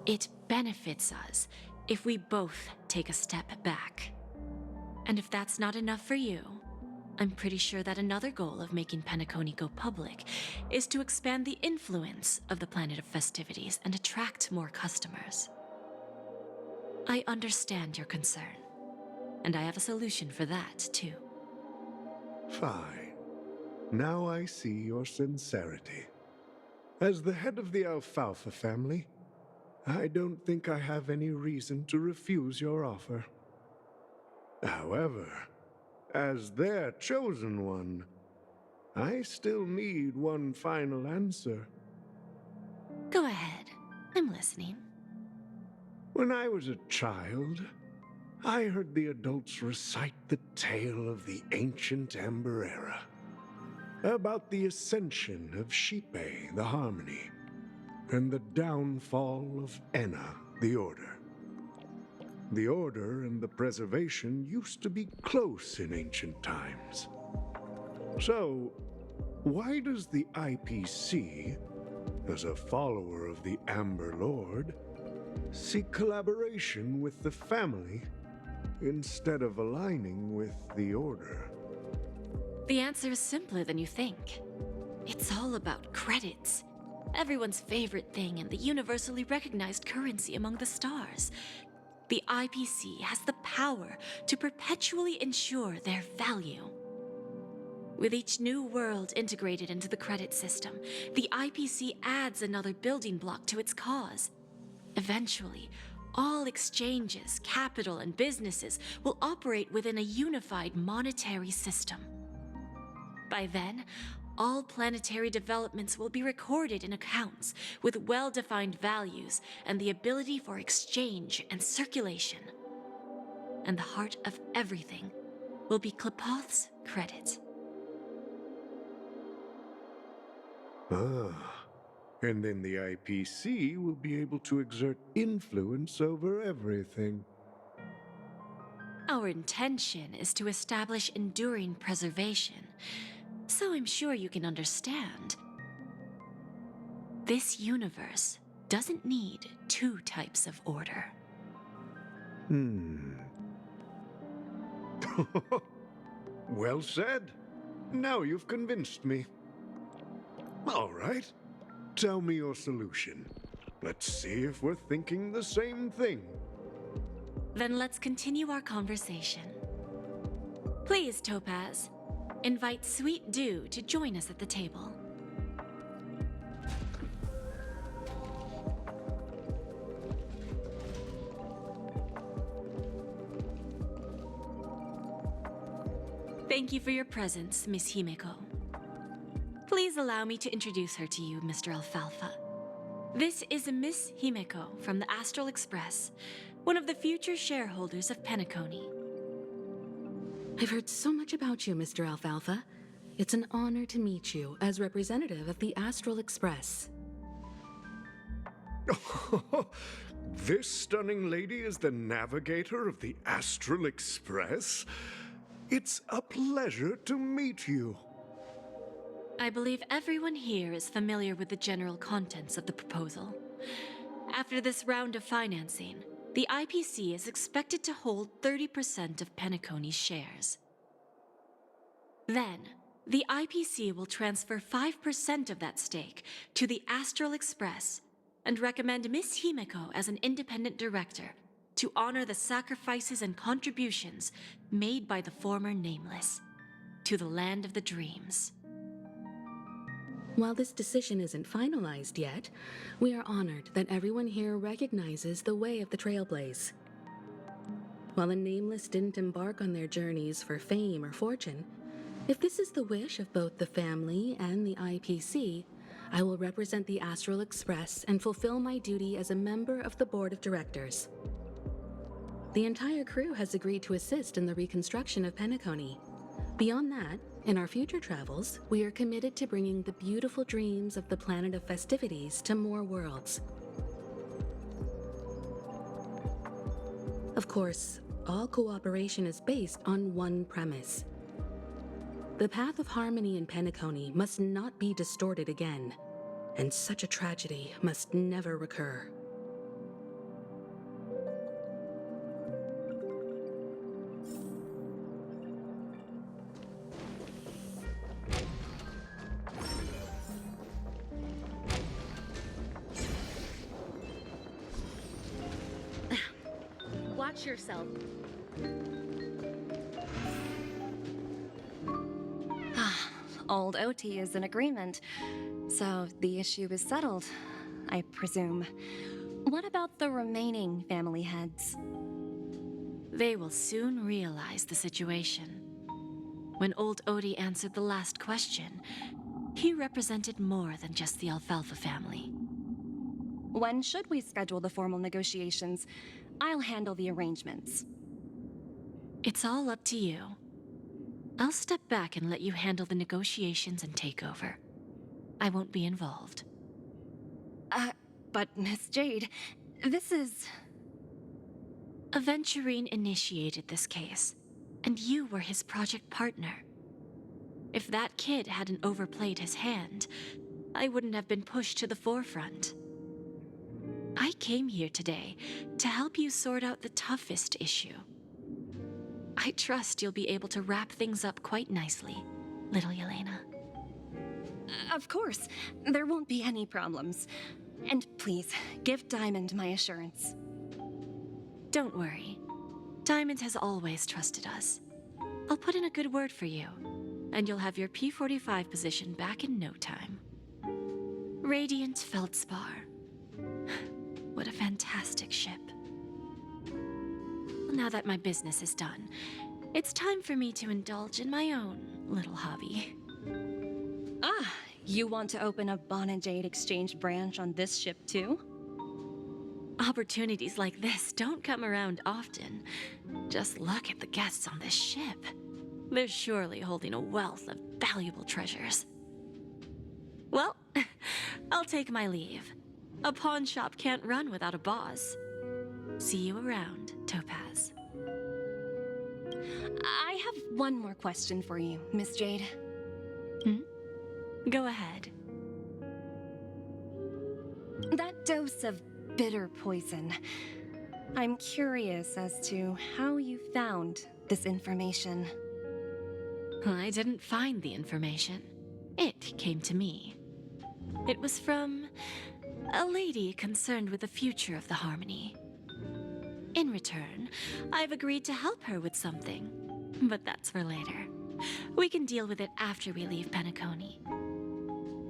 It benefits us if we both take a step back. And if that's not enough for you, I'm pretty sure that another goal of making Peniconia go public is to expand the influence of the Planet of Festivities and attract more customers. I understand your concern, and I have a solution for that, too. Fine. Now I see your sincerity. As the head of the Alfalfa family, I don't think I have any reason to refuse your offer. However, as their chosen one, I still need one final answer. Go ahead. I'm listening. When I was a child, I heard the adults recite the tale of the ancient Amber Era, about the ascension of Shipe, the Harmony, and the downfall of Enna, the Order. The Order and the Preservation used to be close in ancient times. So, why does the IPC, as a follower of the Amber Lord, seek collaboration with the family instead of aligning with the Order? The answer is simpler than you think. It's all about credits. Everyone's favorite thing and the universally recognized currency among the stars. The IPC has the power to perpetually ensure their value. With each new world integrated into the credit system, the IPC adds another building block to its cause. Eventually, all exchanges, capital, and businesses will operate within a unified monetary system. By then, all planetary developments will be recorded in accounts with well-defined values and the ability for exchange and circulation. And the heart of everything will be Klepoth's credit. And then the IPC will be able to exert influence over everything. Our intention is to establish enduring preservation, so I'm sure you can understand. This universe doesn't need two types of order. Well said. Now you've convinced me. All right. Tell me your solution. Let's see if we're thinking the same thing. Then let's continue our conversation. Please, Topaz, invite Sweet Dew to join us at the table. Thank you for your presence, Miss Himeko. Please allow me to introduce her to you, Mr. Alfalfa. This is Miss Himeko from the Astral Express, one of the future shareholders of Peniconia. I've heard so much about you, Mr. Alfalfa. It's an honor to meet you as representative of the Astral Express. This stunning lady is the navigator of the Astral Express? It's a pleasure to meet you. I believe everyone here is familiar with the general contents of the proposal. After this round of financing, the IPC is expected to hold 30% of Peniconi's shares. Then, the IPC will transfer 5% of that stake to the Astral Express and recommend Miss Himeko as an independent director to honor the sacrifices and contributions made by the former Nameless to the land of the dreams. While this decision isn't finalized yet, we are honored that everyone here recognizes the way of the Trailblaze. While the Nameless didn't embark on their journeys for fame or fortune, if this is the wish of both the family and the IPC, I will represent the Astral Express and fulfill my duty as a member of the board of directors. the entire crew has agreed to assist in the reconstruction of Peniconia. Beyond that, in our future travels, we are committed to bringing the beautiful dreams of the planet of festivities to more worlds. Of course, all cooperation is based on one premise. The path of harmony in Peniconia must not be distorted again, and such a tragedy must never recur. Watch yourself. Old OT is in agreement, so the issue is settled, I presume. What about the remaining family heads? They will soon realize the situation. When old Odie answered the last question, he represented more than just the Alfalfa family. When should we schedule the formal negotiations? I'll handle the arrangements. It's all up to you. I'll step back and let you handle the negotiations and takeover. I won't be involved. But Miss Jade, this is... Aventurine initiated this case, and you were his project partner. If that kid hadn't overplayed his hand, I wouldn't have been pushed to the forefront. I came here today to help you sort out the toughest issue. I trust you'll be able to wrap things up quite nicely, little Yelena. Of course, there won't be any problems. And please, give Diamond my assurance. Don't worry. Diamond has always trusted us. I'll put in a good word for you, and you'll have your P-45 position back in no time. Radiant Feldspar. What a fantastic ship. Now that my business is done, it's time for me to indulge in my own little hobby. You want to open a Bon and Jade exchange branch on this ship too? Opportunities like this don't come around often. Just look at the guests on this ship. They're surely holding a wealth of valuable treasures. Well, I'll take my leave. A pawn shop can't run without a boss. See you around, Topaz. I have one more question for you, Miss Jade. Go ahead. That dose of bitter poison. I'm curious as to how you found this information. I didn't find the information. It came to me. It was from a lady concerned with the future of the Harmony. In return, I've agreed to help her with something. But that's for later. We can deal with it after we leave Peniconia.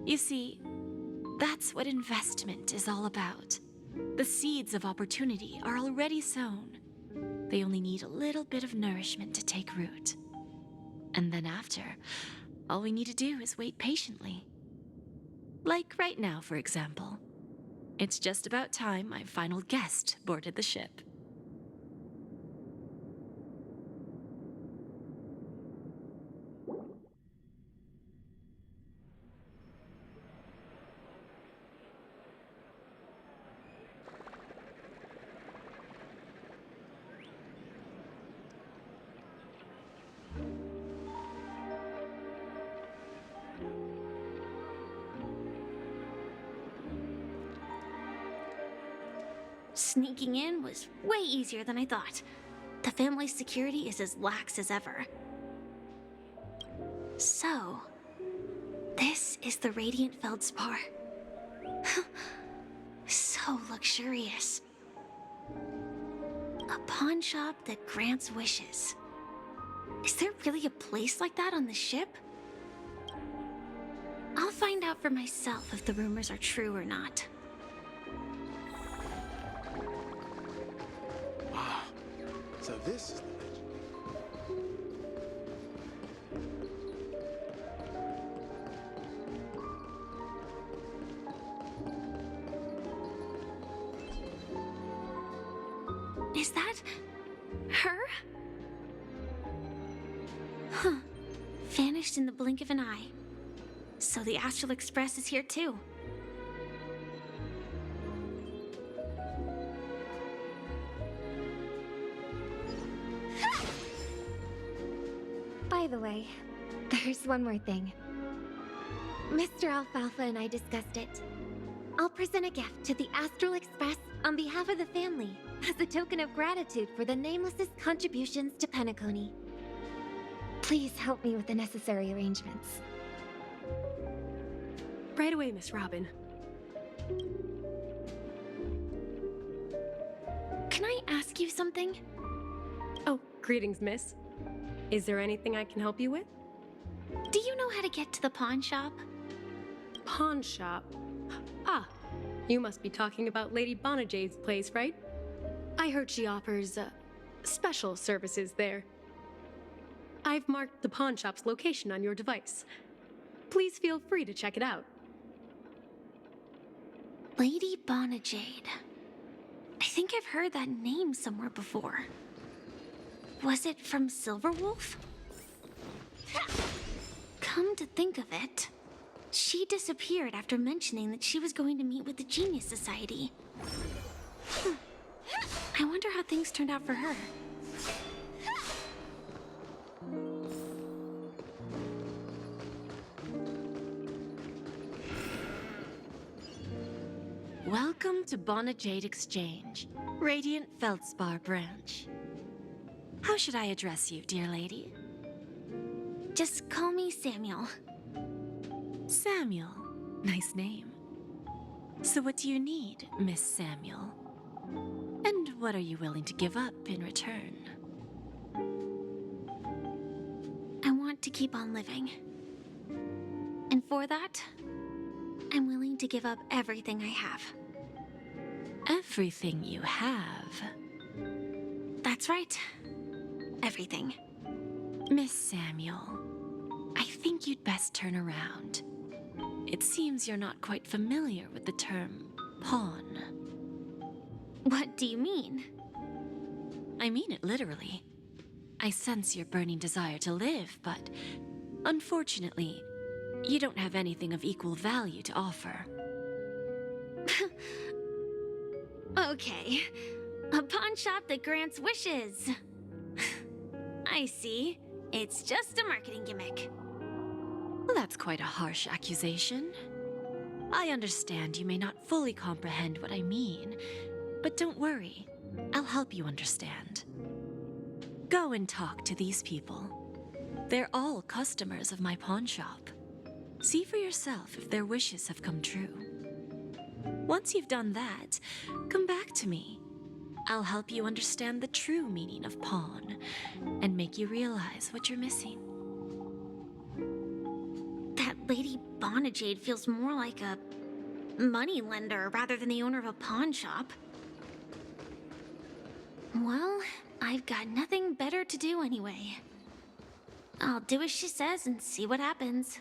You see, that's what investment is all about. The seeds of opportunity are already sown. They only need a little bit of nourishment to take root. And then after, all we need to do is wait patiently. Like right now, for example. It's just about time my final guest boarded the ship. Sneaking in was way easier than I thought. The family's security is as lax as ever. So, this is the Radiant Feldspar. So luxurious. A pawn shop that grants wishes. Is there really a place like that on the ship? I'll find out for myself if the rumors are true or not. So this is the legend. Is that Huh. Vanished in the blink of an eye. So the Astral Express is here too. By the way, there's one more thing. Mr. Alfalfa and I discussed it. I'll present a gift to the Astral Express on behalf of the family as a token of gratitude for the Nameless's contributions to Peniconie. Please help me with the necessary arrangements. Right away, Miss Robin. Can I ask you something? Oh, greetings, miss. Is there anything I can help you with? Do you know how to get to the pawn shop? Pawn shop? Ah, you must be talking about Lady Bonajade's place, right? I heard she offers, special services there. I've marked the pawn shop's location on your device. Please feel free to check it out. Lady Bonajade. I think I've heard that name somewhere before. Was it from Silverwolf? Come to think of it, she disappeared after mentioning that she was going to meet with the Genius Society. I wonder how things turned out for her. Welcome to Bonajade Exchange, Radiant Feldspar branch. How should I address you, dear lady? Just call me Samuel. Samuel. Nice name. So what do you need, Miss Samuel? And what are you willing to give up in return? I want to keep on living. And for that, I'm willing to give up everything I have. Everything you have? That's right. Everything. Miss Samuel, I think you'd best turn around. It seems you're not quite familiar with the term pawn. What do you mean? I mean it literally. I sense your burning desire to live, but unfortunately, you don't have anything of equal value to offer. Okay. A pawn shop that grants wishes. I see. It's just a marketing gimmick. Well, that's quite a harsh accusation. I understand you may not fully comprehend what I mean, but don't worry. I'll help you understand. Go and talk to these people. They're all customers of my pawn shop. See for yourself if their wishes have come true. Once you've done that, come back to me. I'll help you understand the true meaning of pawn and make you realize what you're missing. That Lady Bonajade feels more like a money lender rather than the owner of a pawn shop. Well, I've got nothing better to do anyway. I'll do as she says and see what happens.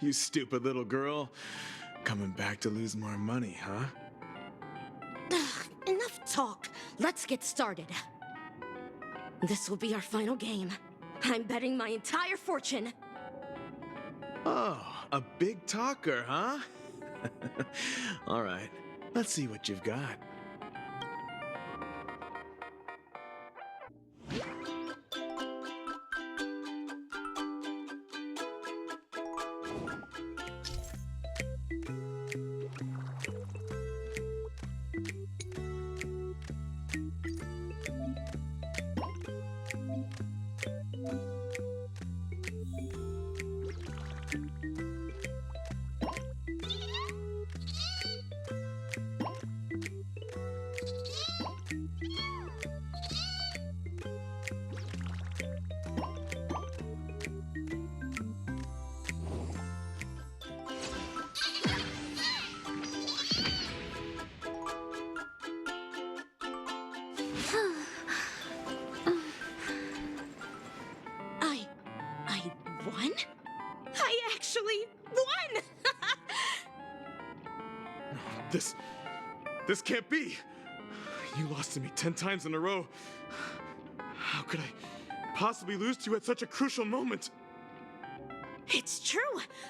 You stupid little girl. Coming back to lose more money, huh? Ugh, enough talk. Let's get started. This will be our final game. I'm betting my entire fortune. Oh, a big talker, huh? All right, let's see what you've got. This can't be! You lost to me 10 times in a row. How could I possibly lose to you at such a crucial moment? It's true!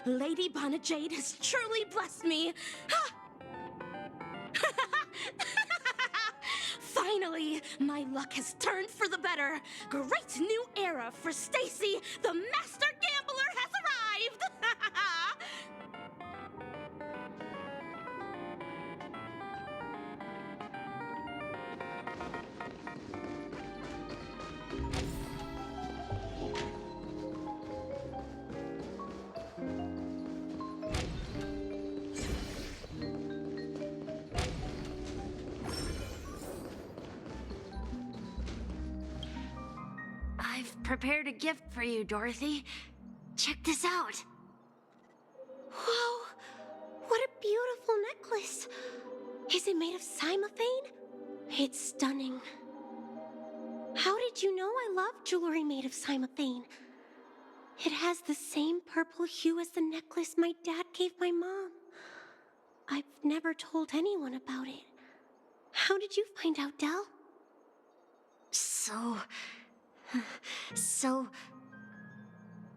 Lady Bonajade has truly blessed me! Finally, my luck has turned for the better. Great new era for Stacy. The master gambler has arrived. I've prepared a gift for you, Dorothy. Check this out. Whoa! What a beautiful necklace. Is it made of cymophane? It's stunning. How did you know I love jewelry made of cymophane? It has the same purple hue as the necklace my dad gave my mom. I've never told anyone about it. How did you find out, Del?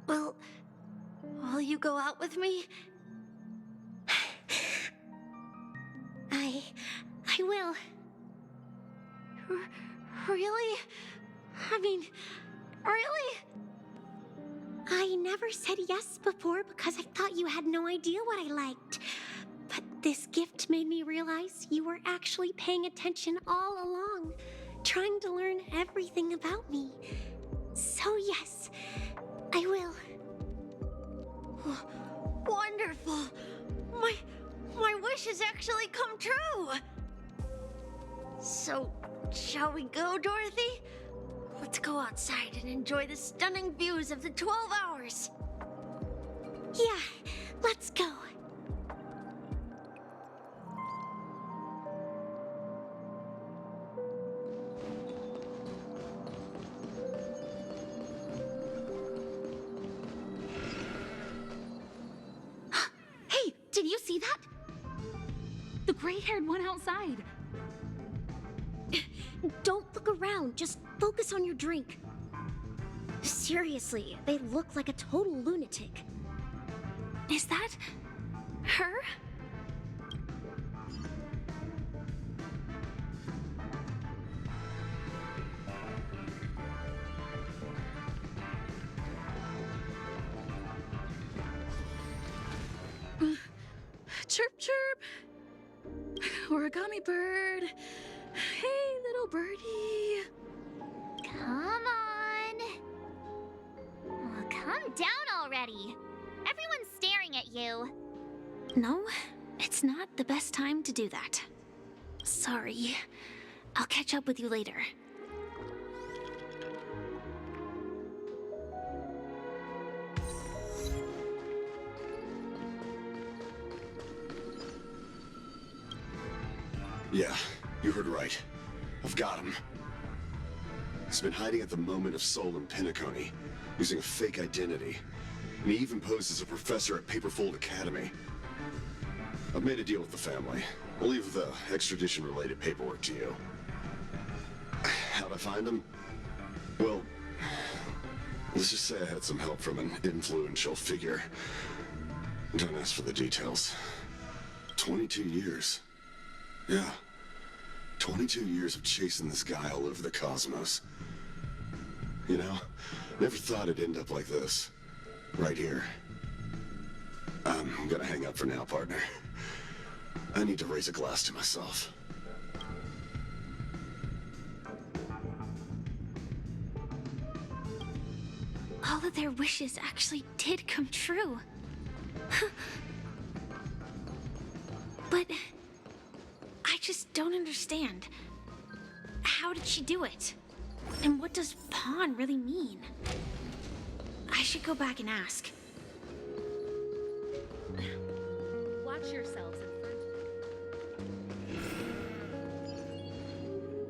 Well, will you go out with me? I will. Really? I mean, really? I never said yes before because I thought you had no idea what I liked. But this gift made me realize you were actually paying attention all along, trying to learn everything about me. So yes, I will. Wonderful! My wish has actually come true! So, shall we go, Dorothy? Let's go outside and enjoy the stunning views of the 12 hours. Yeah, let's go. Hey, did you see that? The gray-haired one outside. Don't look around, just focus on your drink. Seriously, they look like a total lunatic. Is that her? Chirp, chirp. Origami bird. Hey, little birdie. Come on. Oh, calm down already. Everyone's staring at you. No, it's not the best time to do that. Sorry. I'll catch up with you later. Yeah, you heard right. I've got him. He's been hiding at the moment of soul in Peniconia, using a fake identity. And he even posed as a professor at Paperfold Academy. I've made a deal with the family. I'll leave the extradition-related paperwork to you. How'd I find him? Well, let's just say I had some help from an influential figure. Don't ask for the details. 22 years. Yeah. 22 years of chasing this guy all over the cosmos. You know, never thought it'd end up like this. Right here. I'm gonna hang up for now, partner. I need to raise a glass to myself. All of their wishes actually did come true. But I just don't understand. How did she do it? And what does pawn really mean? I should go back and ask. Watch yourselves in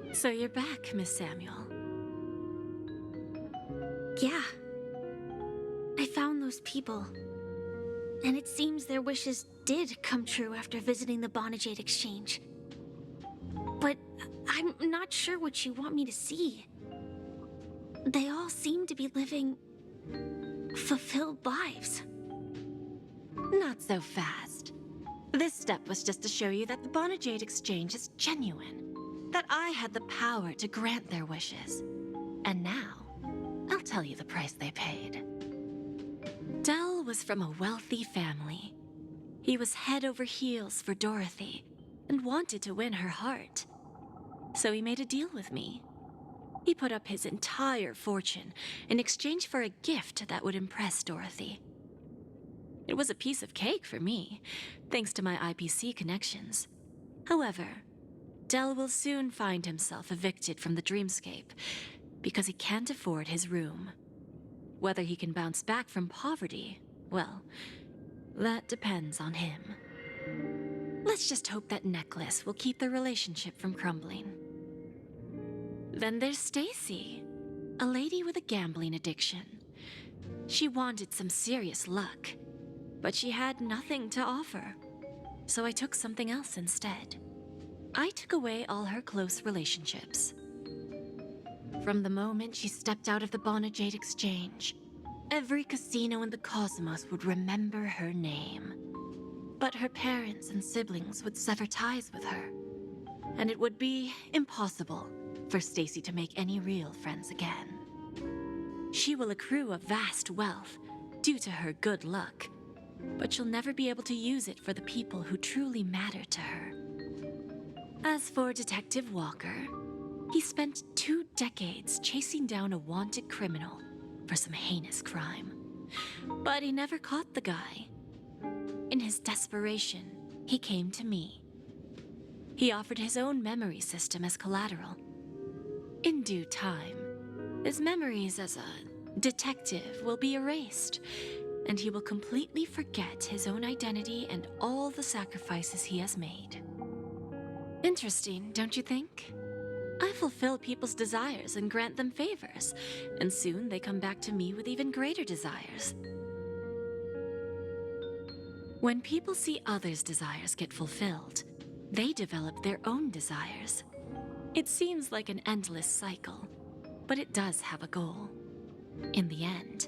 front. So you're back, Miss Samuel. Yeah. I found those people. And it seems their wishes did come true after visiting the Bonajade Exchange. But I'm not sure what you want me to see. They all seem to be living fulfilled lives. Not so fast. This step was just to show you that the Bonajade Exchange is genuine. That I had the power to grant their wishes. And now, I'll tell you the price they paid. Dell was from a wealthy family. He was head over heels for Dorothy and wanted to win her heart. So he made a deal with me. He put up his entire fortune in exchange for a gift that would impress Dorothy. It was a piece of cake for me, thanks to my IPC connections. However, Dell will soon find himself evicted from the dreamscape because he can't afford his room. Whether he can bounce back from poverty, well, that depends on him. Let's just hope that necklace will keep their relationship from crumbling. Then there's Stacy, a lady with a gambling addiction. She wanted some serious luck, but she had nothing to offer. So I took something else instead. I took away all her close relationships. From the moment she stepped out of the Bonajade Exchange, every casino in the cosmos would remember her name. But her parents and siblings would sever ties with her, and it would be impossible for Stacy to make any real friends again. She will accrue a vast wealth due to her good luck, but she'll never be able to use it for the people who truly matter to her. As for Detective Walker, he spent 2 decades chasing down a wanted criminal for some heinous crime. But he never caught the guy. In his desperation, he came to me. He offered his own memory system as collateral. In due time, his memories as a detective will be erased, and he will completely forget his own identity and all the sacrifices he has made. Interesting, don't you think? I fulfill people's desires and grant them favors, and soon they come back to me with even greater desires. When people see others' desires get fulfilled, they develop their own desires. It seems like an endless cycle, but it does have a goal. In the end,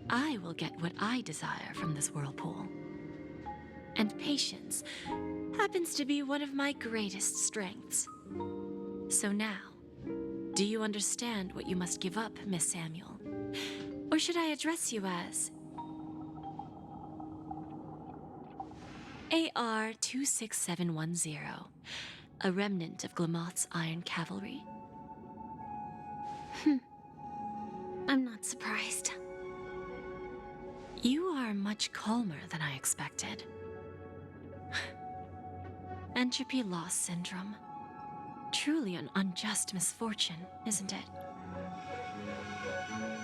I will get what I desire from this whirlpool. And patience happens to be one of my greatest strengths. So now, do you understand what you must give up, Miss Samuel? Or should I address you as AR 26710, a remnant of Glamoth's Iron Cavalry? I'm not surprised. You are much calmer than I expected. Entropy loss syndrome. Truly an unjust misfortune, isn't it?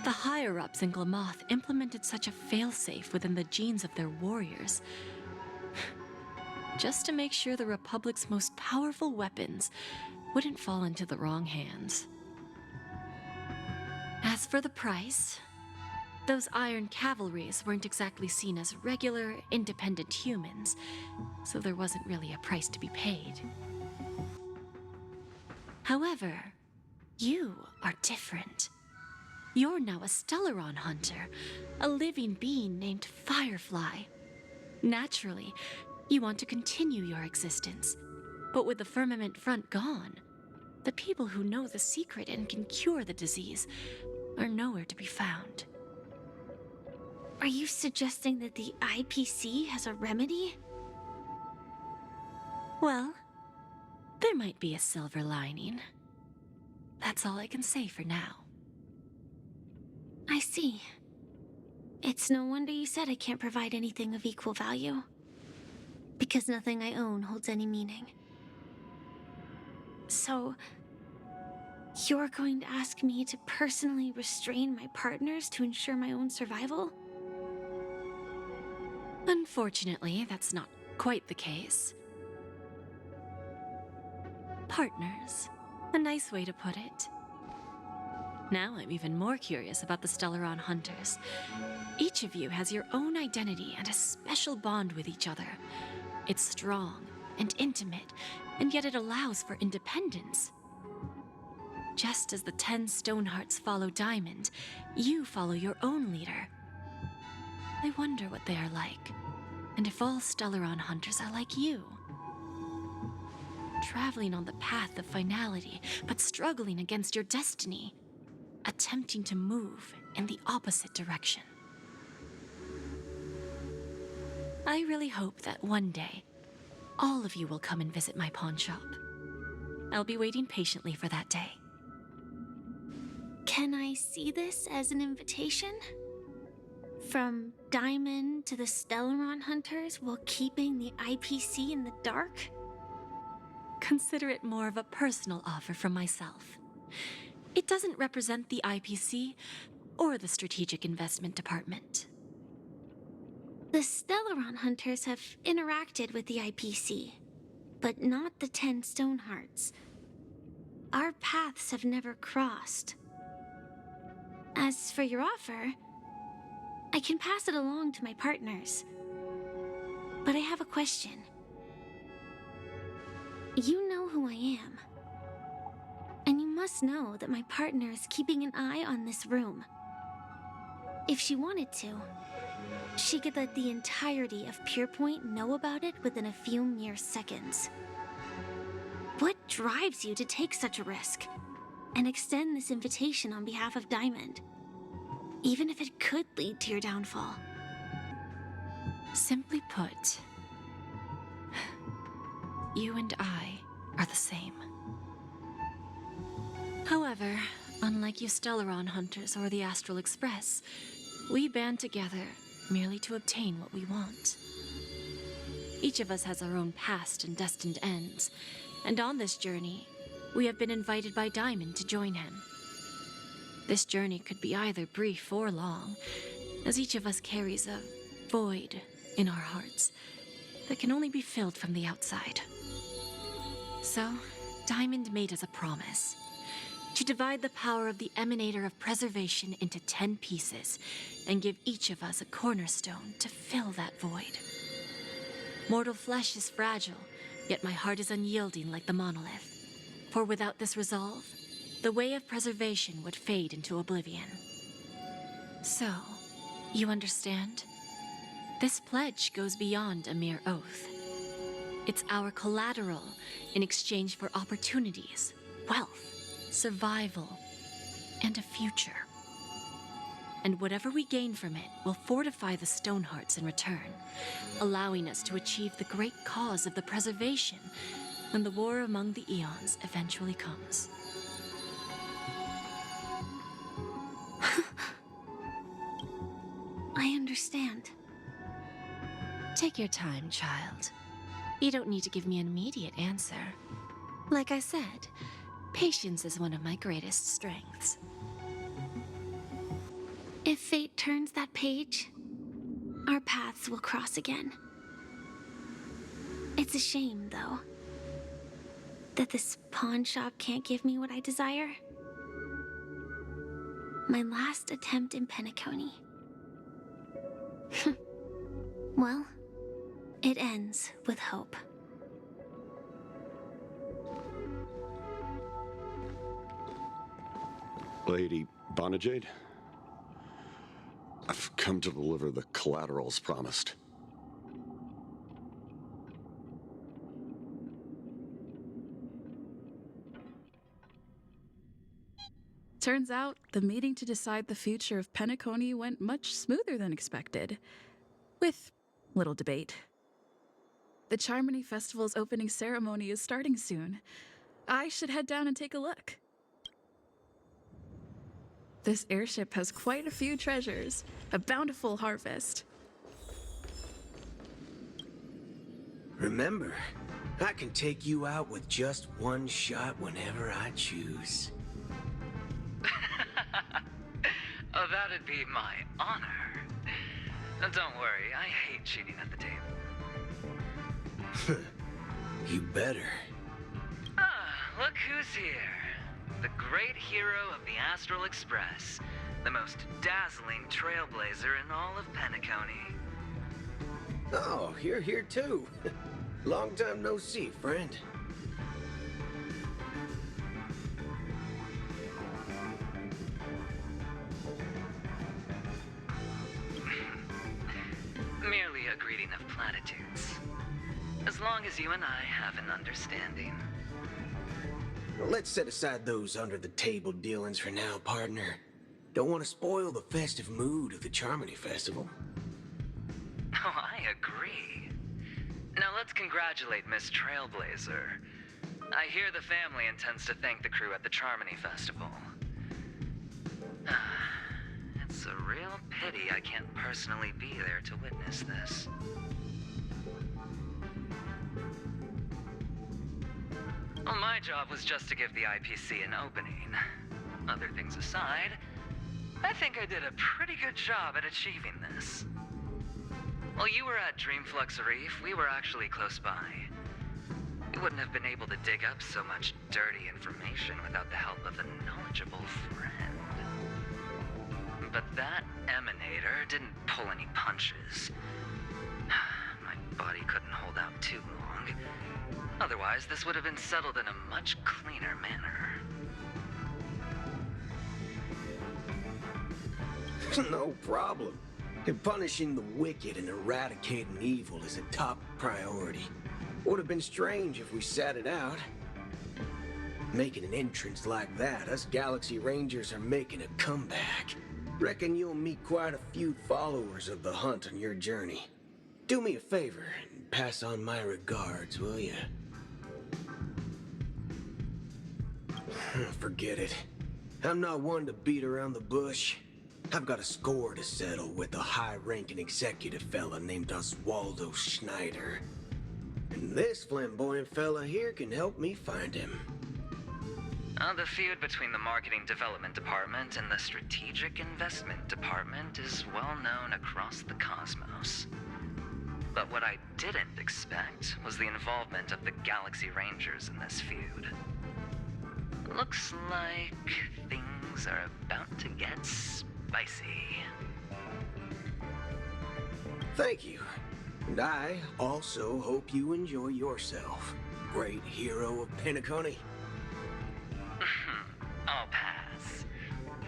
The higher-ups in Glamoth implemented such a failsafe within the genes of their warriors, just to make sure the Republic's most powerful weapons wouldn't fall into the wrong hands. As for the price, those Iron Cavalries weren't exactly seen as regular, independent humans, so there wasn't really a price to be paid. However, you are different. You're now a Stellaron hunter, a living being named Firefly. Naturally, you want to continue your existence, but with the firmament front gone, the people who know the secret and can cure the disease are nowhere to be found. Are you suggesting that the IPC has a remedy? Well, there might be a silver lining. That's all I can say for now. I see. It's no wonder you said I can't provide anything of equal value. Because nothing I own holds any meaning. So, you're going to ask me to personally restrain my partners to ensure my own survival? Unfortunately, that's not quite the case. Partners. A nice way to put it. Now I'm even more curious about the Stellaron hunters. Each of you has your own identity and a special bond with each other. It's strong and intimate, and yet it allows for independence. Just as the 10 Stonehearts follow Diamond, you follow your own leader. I wonder what they are like, and if all Stellaron hunters are like you. Traveling on the path of finality, but struggling against your destiny. Attempting to move in the opposite direction. I really hope that one day, all of you will come and visit my pawn shop. I'll be waiting patiently for that day. Can I see this as an invitation? From Diamond to the Stellaron hunters while keeping the IPC in the dark? Consider it more of a personal offer from myself. It doesn't represent the IPC or the Strategic Investment Department. The Stellaron hunters have interacted with the IPC, but not the 10 Stonehearts. Our paths have never crossed. As for your offer, I can pass it along to my partners. But I have a question. You know who I am. And you must know that my partner is keeping an eye on this room. If she wanted to, she could let the entirety of Pierpoint know about it within a few mere seconds. What drives you to take such a risk and extend this invitation on behalf of Diamond, even if it could lead to your downfall? Simply put, you and I are the same. However, unlike you Stellaron hunters or the Astral Express, we band together merely to obtain what we want. Each of us has our own past and destined ends, and on this journey, we have been invited by Diamond to join him. This journey could be either brief or long, as each of us carries a void in our hearts that can only be filled from the outside. So, Diamond made us a promise. To divide the power of the Emanator of Preservation into 10 pieces, and give each of us a cornerstone to fill that void. Mortal flesh is fragile, yet my heart is unyielding like the monolith. For without this resolve, the way of preservation would fade into oblivion. So, you understand? This pledge goes beyond a mere oath. It's our collateral in exchange for opportunities, wealth, survival, and a future. And whatever we gain from it will fortify the Stonehearts in return, allowing us to achieve the great cause of the preservation when the war among the eons eventually comes. I understand. Take your time, child. You don't need to give me an immediate answer. Like I said, patience is one of my greatest strengths. If fate turns that page, our paths will cross again. It's a shame, though, that this pawn shop can't give me what I desire. My last attempt in Peniconia. Well, it ends with hope. Lady Bonajade, I've come to deliver the collaterals promised. Turns out, the meeting to decide the future of Peniconia went much smoother than expected. With little debate. The Charmony Festival's opening ceremony is starting soon. I should head down and take a look. This airship has quite a few treasures. A bountiful harvest. Remember, I can take you out with just one shot whenever I choose. Oh, that'd be my honor. Don't worry, I hate cheating at the table. You better. Ah, look who's here. the great hero of the Astral Express, the most dazzling trailblazer in all of Peniconia. Oh, you're here too. Long time no see, friend. Merely a greeting of platitudes. As long as you and I have an understanding. Well, let's set aside those under-the-table dealings for now, partner. Don't want to spoil the festive mood of the Charmony Festival. Oh, I agree. Now let's congratulate Miss Trailblazer. I hear the family intends to thank the crew at the Charmony Festival. It's a real pity I can't personally be there to witness this. Well, my job was just to give the IPC an opening. Other things aside, I think I did a pretty good job at achieving this. While you were at Dreamflux Reef, we were actually close by. We wouldn't have been able to dig up so much dirty information without the help of a knowledgeable friend. But that emanator didn't pull any punches. My body couldn't hold out too long. Otherwise, this would have been settled in a much cleaner manner. No problem. And punishing the wicked and eradicating evil is a top priority. Would have been strange if we sat it out. Making an entrance like that, us Galaxy Rangers are making a comeback. Reckon you'll meet quite a few followers of the hunt on your journey. Do me a favor and pass on my regards, will you? Forget it. I'm not one to beat around the bush. I've got a score to settle with a high-ranking executive fella named Oswaldo Schneider. And this flamboyant fella here can help me find him. The feud between the Marketing Development Department and the Strategic Investment Department is well known across the cosmos. But what I didn't expect was the involvement of the Galaxy Rangers in this feud. Looks like things are about to get spicy. Thank you. And I also hope you enjoy yourself, great hero of Peniconia. I'll pass.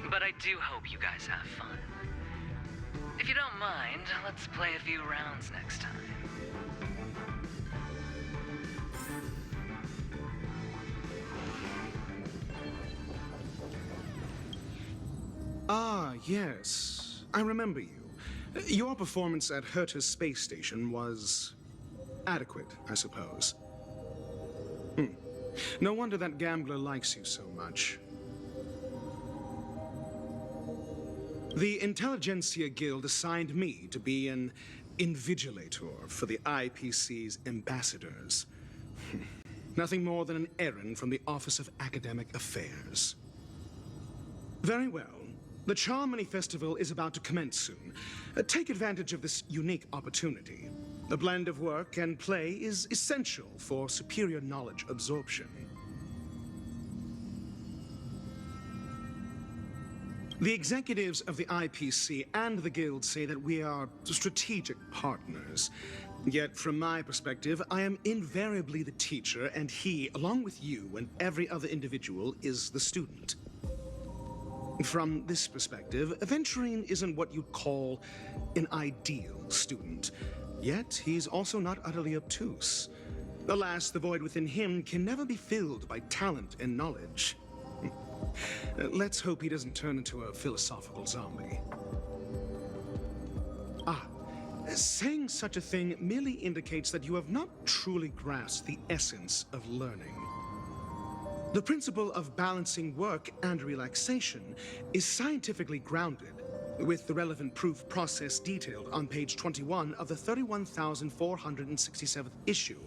But I do hope you guys have fun. If you don't mind, let's play a few rounds next time. Ah, yes. I remember you. Your performance at Herta's space station was adequate, I suppose. No wonder that gambler likes you so much. The Intelligentsia Guild assigned me to be an invigilator for the IPC's ambassadors. Nothing more than an errand from the Office of Academic Affairs. Very well. The Charmony Festival is about to commence soon. Take advantage of this unique opportunity. A blend of work and play is essential for superior knowledge absorption. The executives of the IPC and the Guild say that we are strategic partners. Yet, from my perspective, I am invariably the teacher, and he, along with you and every other individual, is the student. From this perspective, Aventurine isn't what you'd call an ideal student. Yet, he's also not utterly obtuse. Alas, the void within him can never be filled by talent and knowledge. Let's hope he doesn't turn into a philosophical zombie. Saying such a thing merely indicates that you have not truly grasped the essence of learning. The principle of balancing work and relaxation is scientifically grounded, with the relevant proof process detailed on page 21 of the 31,467th issue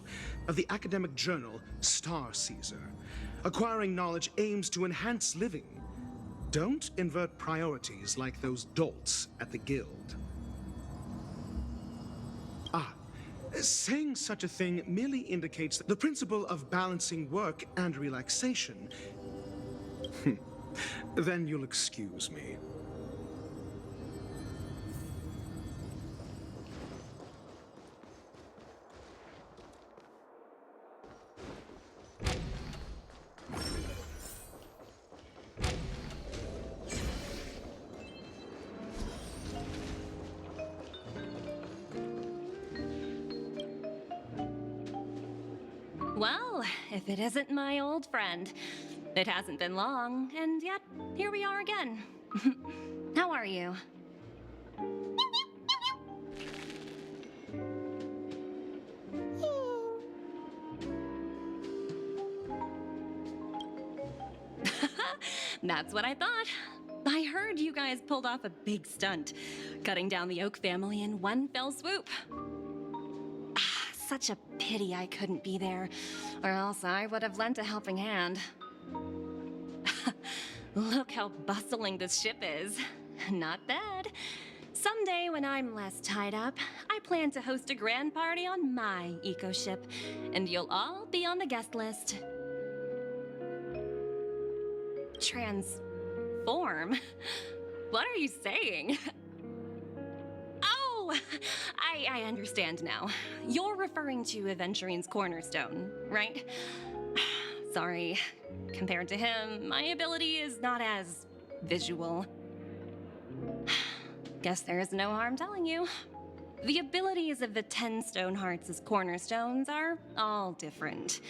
of the academic journal Star Caesar. Acquiring knowledge aims to enhance living. Don't invert priorities like those dolts at the Guild. Saying such a thing merely indicates that the principle of balancing work and relaxation Then you'll excuse me. Well, if it isn't my old friend. It hasn't been long, and yet, here we are again. How are you? That's what I thought. I heard you guys pulled off a big stunt, cutting down the Oak family in one fell swoop. Such a pity I couldn't be there, or else I would have lent a helping hand. Look how bustling this ship is. Not bad. Someday when I'm less tied up, I plan to host a grand party on my eco-ship, and you'll all be on the guest list. Transform? What are you saying? Oh, I understand now. You're referring to Aventurine's cornerstone, right? Sorry. Compared to him, my ability is not as visual. Guess there's no harm telling you. The abilities of the 10 Stonehearts' cornerstones are all different.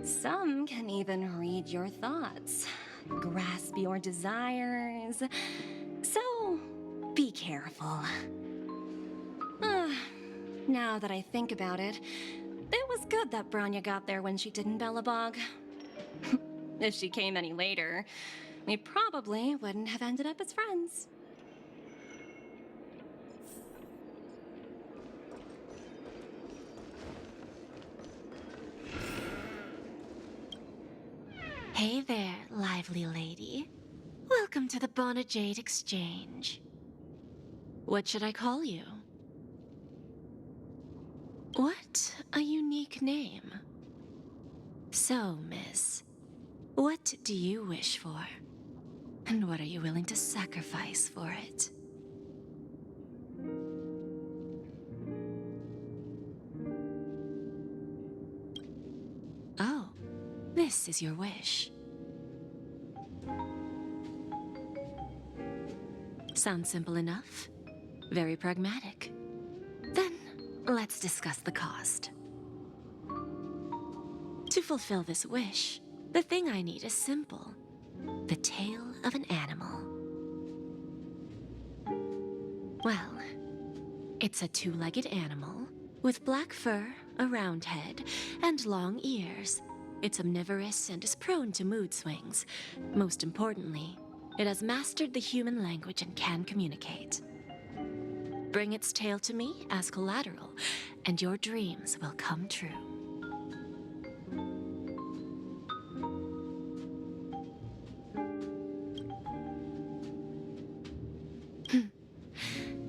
Some can even read your thoughts, grasp your desires. So, be careful. Now that I think about it, it was good that Branya got there when she did in Bellabog. If she came any later, we probably wouldn't have ended up as friends. Hey there, lively lady. Welcome to the Bonajade Exchange. What should I call you? What a unique name. So, miss, what do you wish for? And what are you willing to sacrifice for it? Oh, this is your wish. Sounds simple enough. Very pragmatic. Then, let's discuss the cost. To fulfill this wish, the thing I need is simple. The tail of an animal. Well, it's a two-legged animal with black fur, a round head, and long ears. It's omnivorous and is prone to mood swings. Most importantly, it has mastered the human language and can communicate. Bring its tail to me as collateral, and your dreams will come true.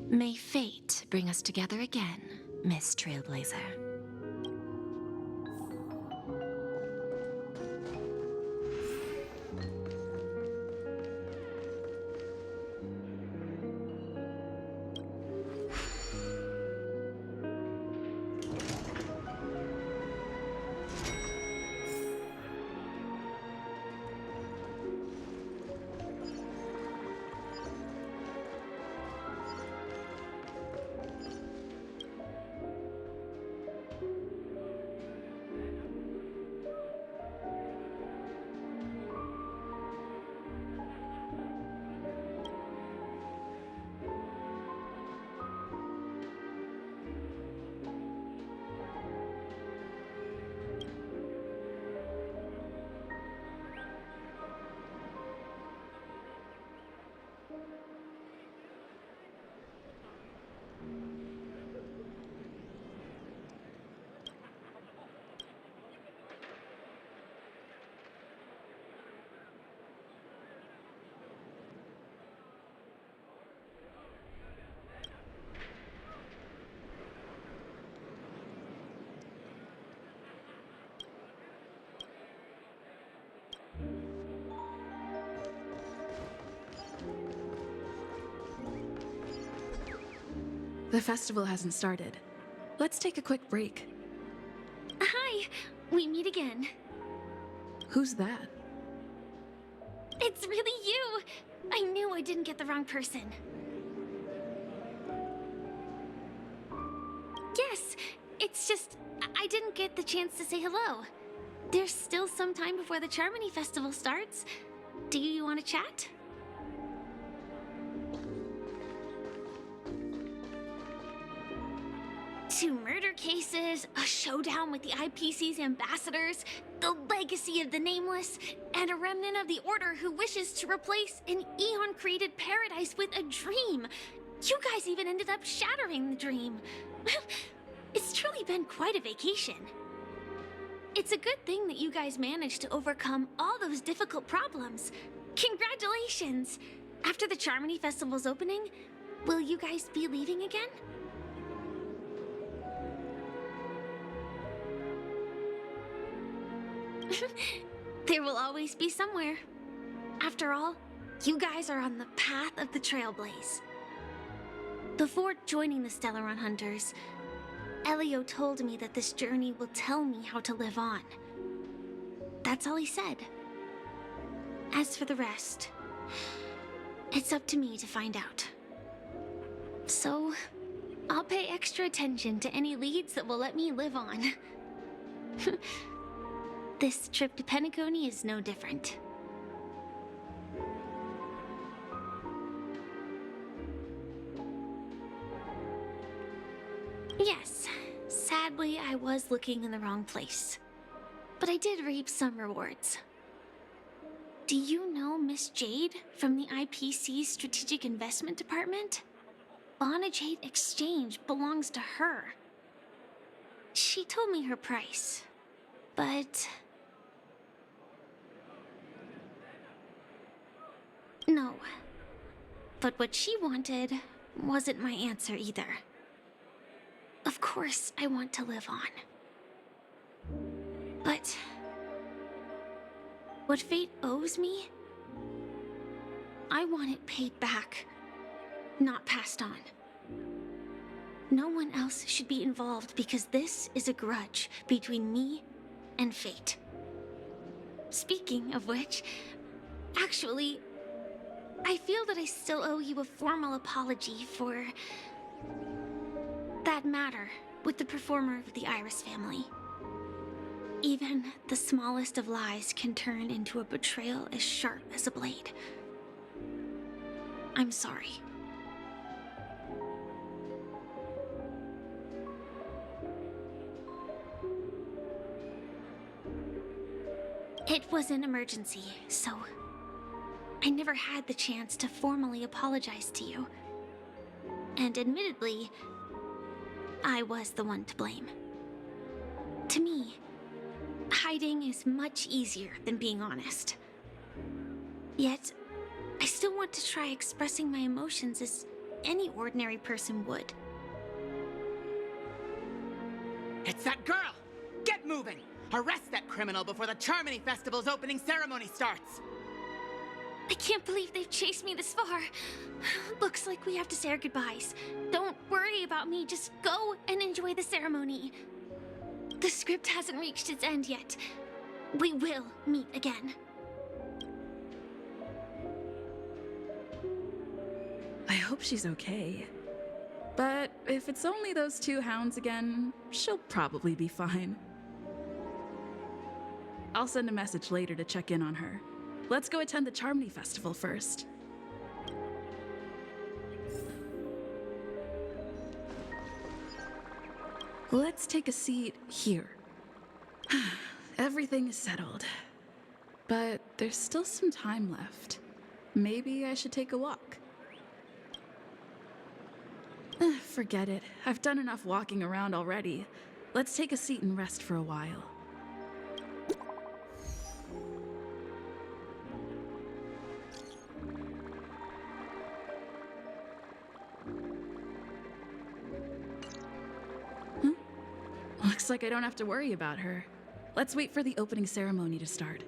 May fate bring us together again, Miss Trailblazer. The festival hasn't started. Let's take a quick break. Hi, we meet again. Who's that? It's really you! I knew I didn't get the wrong person. Yes, it's just I didn't get the chance to say hello. There's still some time before the Charmony Festival starts. Do you want to chat? Two murder cases, a showdown with the IPC's ambassadors, the legacy of the Nameless, and a remnant of the Order who wishes to replace an Eon-created paradise with a dream. You guys even ended up shattering the dream. It's truly been quite a vacation. It's a good thing that you guys managed to overcome all those difficult problems. Congratulations! After the Charmony Festival's opening, will you guys be leaving again? There will always be somewhere. After all, you guys are on the path of the Trailblaze. Before joining the Stellaron Hunters, Elio told me that this journey will tell me how to live on. That's all he said. As for the rest, it's up to me to find out. So, I'll pay extra attention to any leads that will let me live on. This trip to Peniconia is no different. Yes, sadly I was looking in the wrong place. But I did reap some rewards. Do you know Miss Jade from the IPC's Strategic Investment Department? Bonajade Exchange belongs to her. She told me her price, but... No. But what she wanted wasn't my answer either. Of course, I want to live on. But... what fate owes me? I want it paid back, not passed on. No one else should be involved because this is a grudge between me and fate. Speaking of which, actually, I feel that I still owe you a formal apology for that matter with the performer of the Iris family. Even the smallest of lies can turn into a betrayal as sharp as a blade. I'm sorry. It was an emergency, so I never had the chance to formally apologize to you. And admittedly, I was the one to blame. To me, hiding is much easier than being honest. Yet, I still want to try expressing my emotions as any ordinary person would. It's that girl! Get moving! Arrest that criminal before the Charmony Festival's opening ceremony starts! I can't believe they've chased me this far. Looks like we have to say our goodbyes. Don't worry about me, just go and enjoy the ceremony. The script hasn't reached its end yet. We will meet again. I hope she's okay. But if it's only those two hounds again, she'll probably be fine. I'll send a message later to check in on her. Let's go attend the Charmony Festival first. Let's take a seat here. Everything is settled. But there's still some time left. Maybe I should take a walk. Forget it. I've done enough walking around already. Let's take a seat and rest for a while. Looks like I don't have to worry about her. Let's wait for the opening ceremony to start.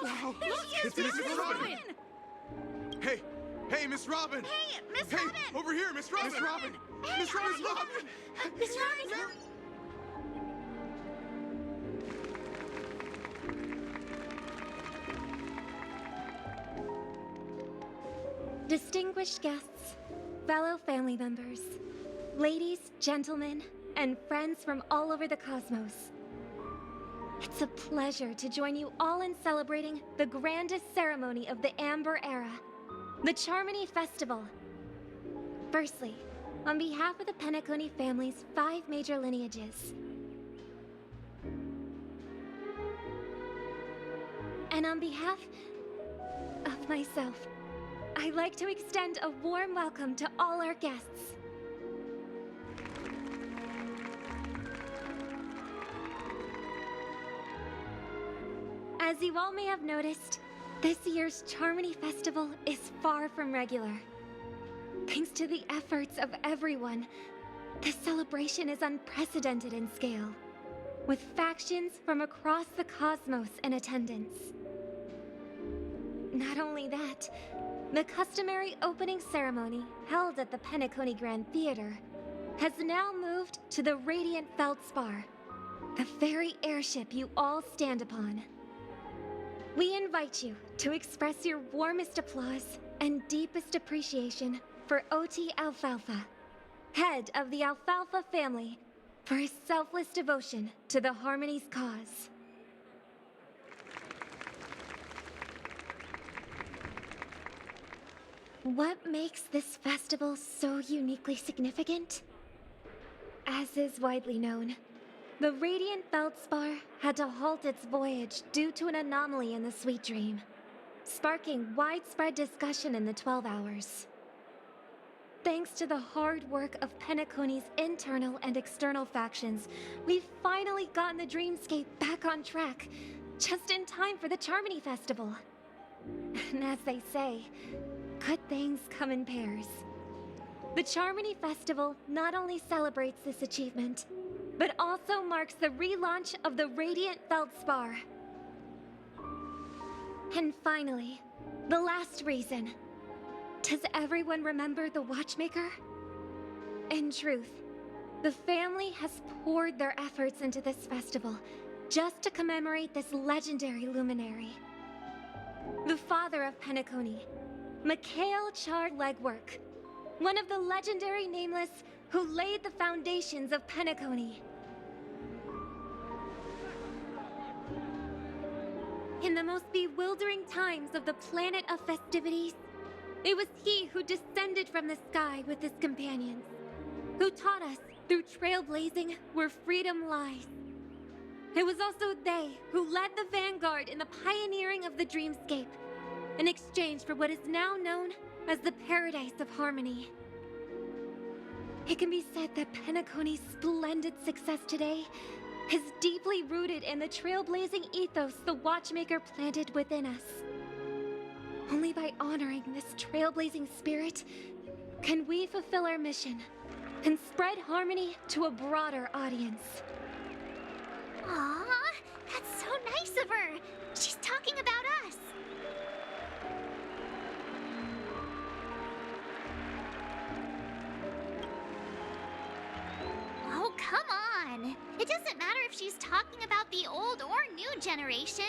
Wow! It's Miss Robin! Hey, Hey, Miss Robin! Hey, Miss Hey, Robin! over here, Miss Robin! Miss Robin! Hey, Miss Robin! Miss Robin! Miss Robin! Distinguished guests, fellow family members, ladies, gentlemen, and friends from all over the cosmos. It's a pleasure to join you all in celebrating the grandest ceremony of the Amber Era, the Charmony Festival. Firstly, on behalf of the Peniconia family's 5 major lineages, and on behalf of myself, I'd like to extend a warm welcome to all our guests. As you all may have noticed, this year's Charmony Festival is far from regular. Thanks to the efforts of everyone, this celebration is unprecedented in scale, with factions from across the cosmos in attendance. Not only that, the customary opening ceremony held at the Peniconia Grand Theater has now moved to the Radiant Feldspar, the very airship you all stand upon. We invite you to express your warmest applause and deepest appreciation for OT Alfalfa, head of the Alfalfa family, for his selfless devotion to the Harmony's cause. What makes this festival so uniquely significant? As is widely known, the Radiant Feldspar had to halt its voyage due to an anomaly in the Sweet Dream, sparking widespread discussion in the 12 Hours. Thanks to the hard work of Penaconi's internal and external factions, we've finally gotten the Dreamscape back on track, just in time for the Charmony Festival. And as they say, good things come in pairs. The Charmony Festival not only celebrates this achievement, but also marks the relaunch of the Radiant Feldspar. And finally, the last reason. Does everyone remember the Watchmaker? In truth, the family has poured their efforts into this festival just to commemorate this legendary luminary. The father of Peniconia, Mikhail Chard Legwork, one of the legendary Nameless who laid the foundations of Peniconia. In the most bewildering times of the planet of festivities, it was he who descended from the sky with his companions, who taught us through trailblazing where freedom lies. It was also they who led the vanguard in the pioneering of the Dreamscape, in exchange for what is now known as the Paradise of Harmony. It can be said that Penaconi's splendid success today is deeply rooted in the trailblazing ethos the Watchmaker planted within us. Only by honoring this trailblazing spirit can we fulfill our mission and spread harmony to a broader audience. Aw, that's so nice of her. She's talking about us. Oh, come on. It doesn't matter if she's talking about the old or new generation.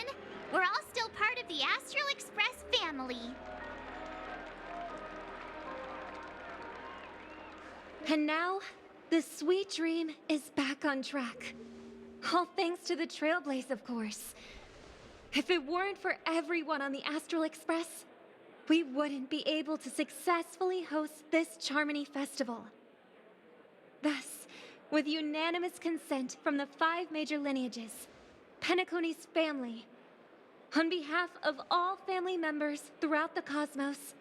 We're all still part of the Astral Express family. And now, the Sweet Dream is back on track. All thanks to the Trailblaze, of course. If it weren't for everyone on the Astral Express, we wouldn't be able to successfully host this Charmony Festival. Thus, with unanimous consent from the 5 major lineages, Penaconi's family, on behalf of all family members throughout the cosmos,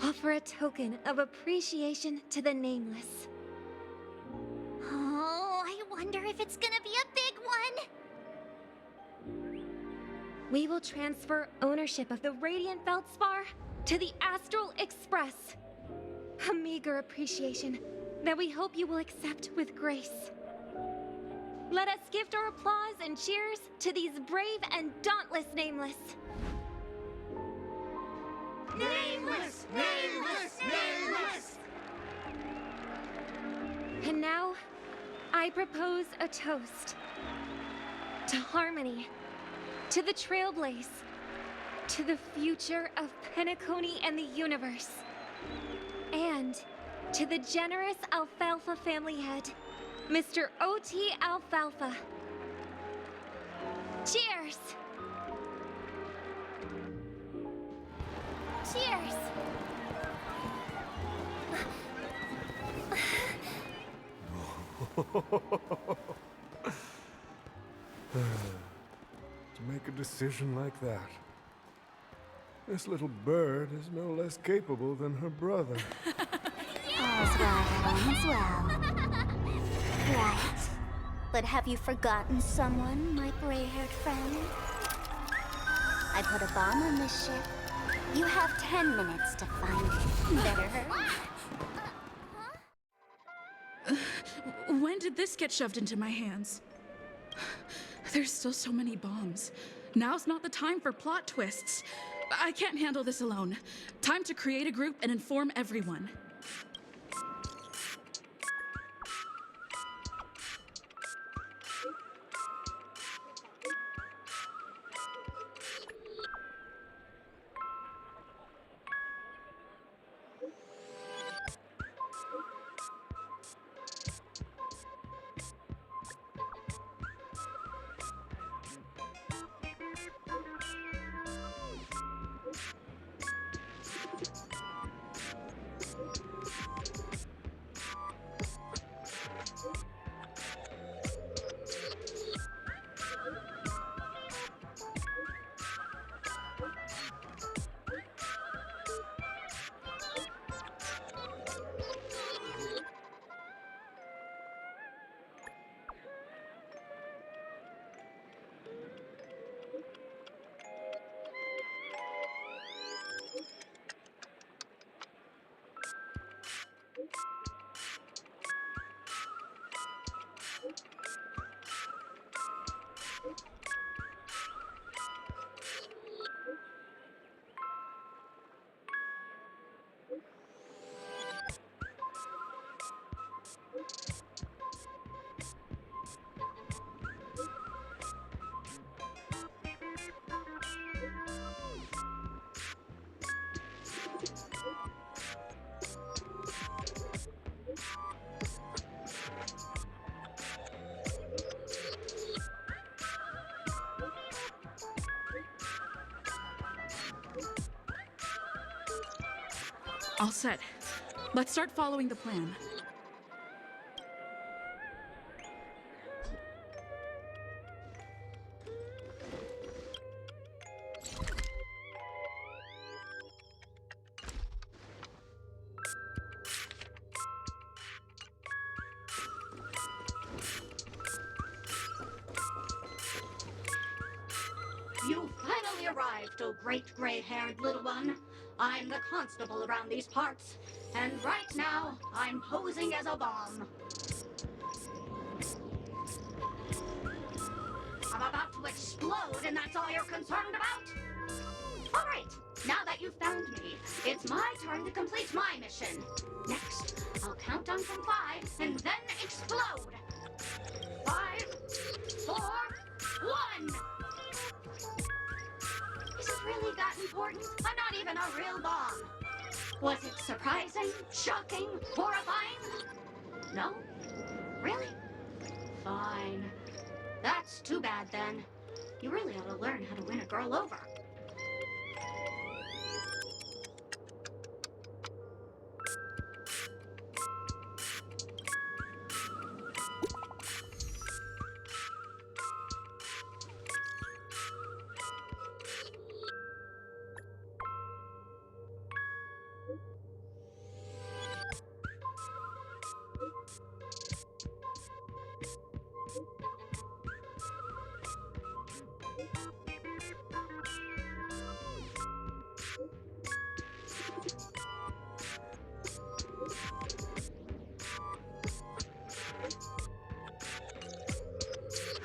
offer a token of appreciation to the Nameless. Oh, I wonder if it's gonna be a big one. We will transfer ownership of the Radiant Feldspar to the Astral Express. A meager appreciation that we hope you will accept with grace. Let us gift our applause and cheers to these brave and dauntless Nameless. Nameless! Nameless! Nameless! And now, I propose a toast. To harmony. To the Trailblaze. To the future of Peniconia and the universe. And to the generous Alfalfa family head, Mr. O.T. Alfalfa. Cheers! Cheers! To make a decision like that. This little bird is no less capable than her brother. All's well that ends well. Right. But have you forgotten someone, my gray-haired friend? I put a bomb on this ship. You have 10 minutes to find it. Better hurry. When did this get shoved into my hands? There's still so many bombs. Now's not the time for plot twists. I can't handle this alone. Time to create a group and inform everyone. All set. Let's start following the plan. You finally arrived, oh great gray-haired little one. I'm the constable around these parts, and right now, I'm posing as a bomb. I'm about to explode, and that's all you're concerned about? All right, now that you've found me, it's my turn to complete my mission. Next, I'll count down from 5, and then explode. 5, 4, 1! Is it really that important? I'm not even a real bomb. Was it surprising, shocking, horrifying? No? Really? Fine. That's too bad then. You really ought to learn how to win a girl over.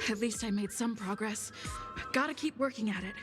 At least I made some progress. Gotta keep working at it.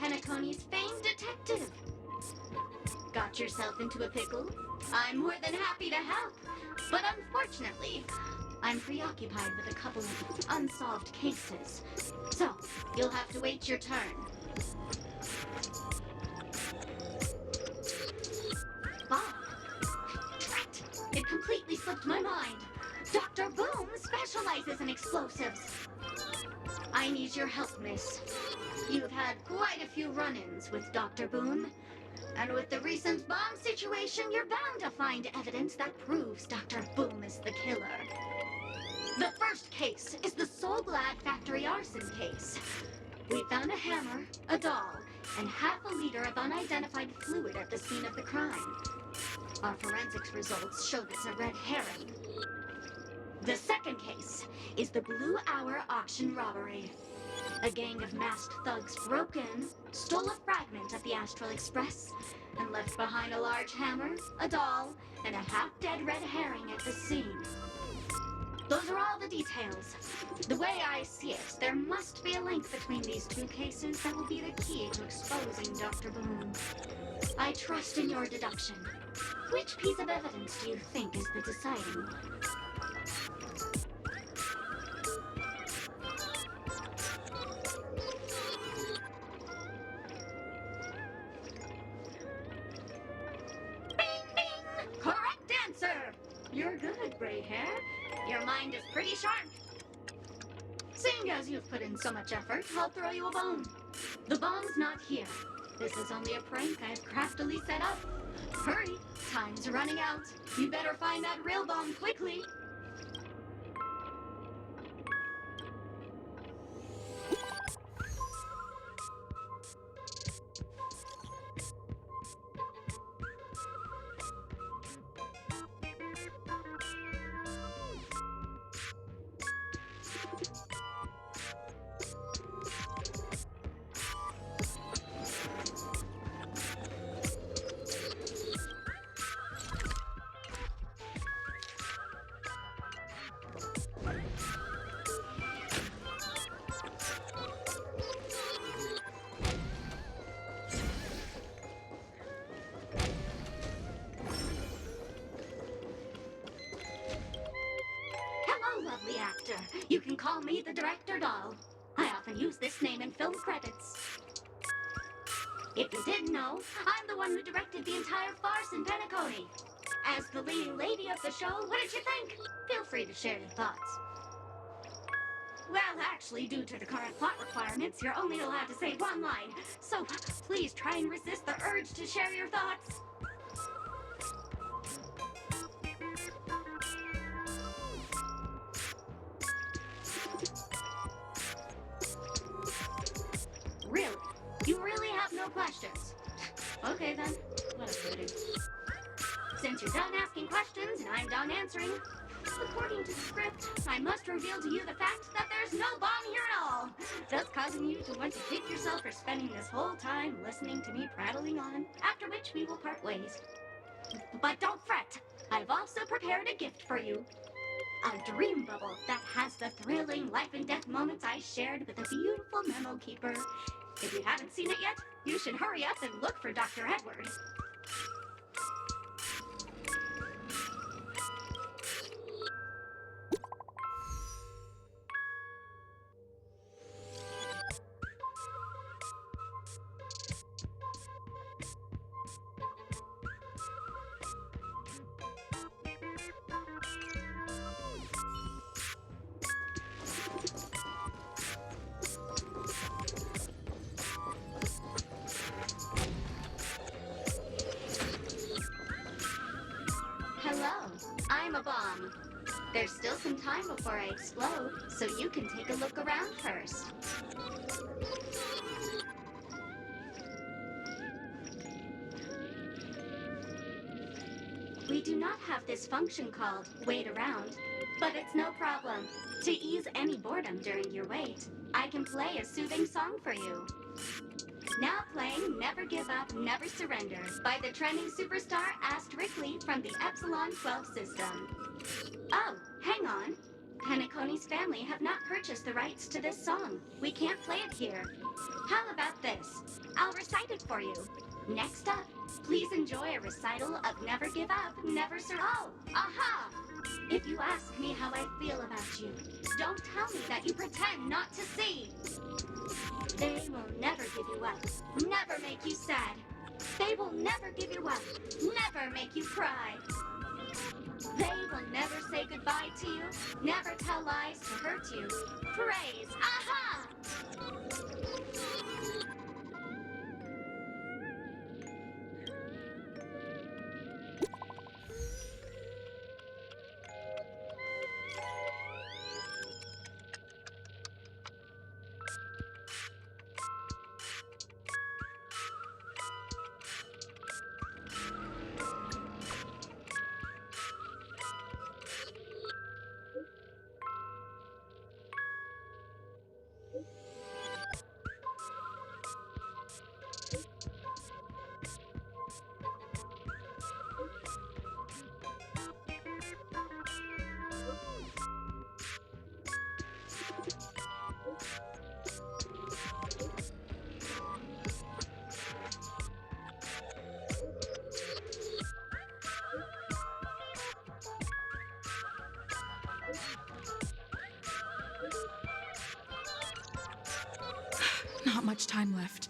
Penaconi's famed detective. Got yourself into a pickle? I'm more than happy to help. But unfortunately, I'm preoccupied with a couple of unsolved cases. So, you'll have to wait your turn. Bob. Drat! It completely slipped my mind. Dr. Boom specializes in explosives. I need your help, miss. You've had quite a few run-ins with Dr. Boom. And with the recent bomb situation, you're bound to find evidence that proves Dr. Boom is the killer. The first case is the Soul Glad factory arson case. We found a hammer, a doll, and half a liter of unidentified fluid at the scene of the crime. Our forensics results showed it's a red herring. The second case is the Blue Hour auction robbery. A gang of masked thugs broke in, stole a fragment of the Astral Express, and left behind a large hammer, a doll, and a half-dead red herring at the scene. Those are all the details. The way I see it, there must be a link between these two cases that will be the key to exposing Dr. Boom. I trust in your deduction. Which piece of evidence do you think is the deciding one? Correct answer! You're good, gray hair. Your mind is pretty sharp. Seeing as you've put in so much effort, I'll throw you a bone. The bomb's not here. This is only a prank I've craftily set up. Hurry, time's running out. You better find that real bomb quickly. Lovely actor. You can call me the Director Doll. I often use this name in film credits. If you didn't know, I'm the one who directed the entire farce in Penicotti. As the leading lady of the show, what did you think? Feel free to share your thoughts. Well, actually, due to the current plot requirements, you're only allowed to say one line. So please try and resist the urge to share your thoughts. Really? You really have no questions? Okay then, what a pity. Since you're done asking questions and I'm done answering, according to the script, I must reveal to you the fact that there's no bomb here at all, thus causing you to want to kick yourself for spending this whole time listening to me prattling on, after which we will part ways. But don't fret, I've also prepared a gift for you. A dream bubble that has the thrilling life and death moments I shared with a beautiful memo keeper. If you haven't seen it yet, you should hurry up and look for Dr. Edward. Hello, I'm a bomb. There's still some time before I explode, so you can take a look around first. We do not have this function called wait around, but it's no problem. To ease any boredom during your wait, I can play a soothing song for you. Now playing Never Give Up, Never Surrender by the trending superstar Ast Rickley from the Epsilon 12 system. Oh, hang on. Penicone's family have not purchased the rights to this song. We can't play it here. How about this? I'll recite it for you. Next up, please enjoy a recital of Never Give Up, Never Surrender. Oh, aha! If you ask me how I feel about you, don't tell me that you pretend not to see. They will never give you up, never make you sad. They will never give you up, never make you cry. They will never say goodbye to you, never tell lies to hurt you. Praise, aha! Not much time left.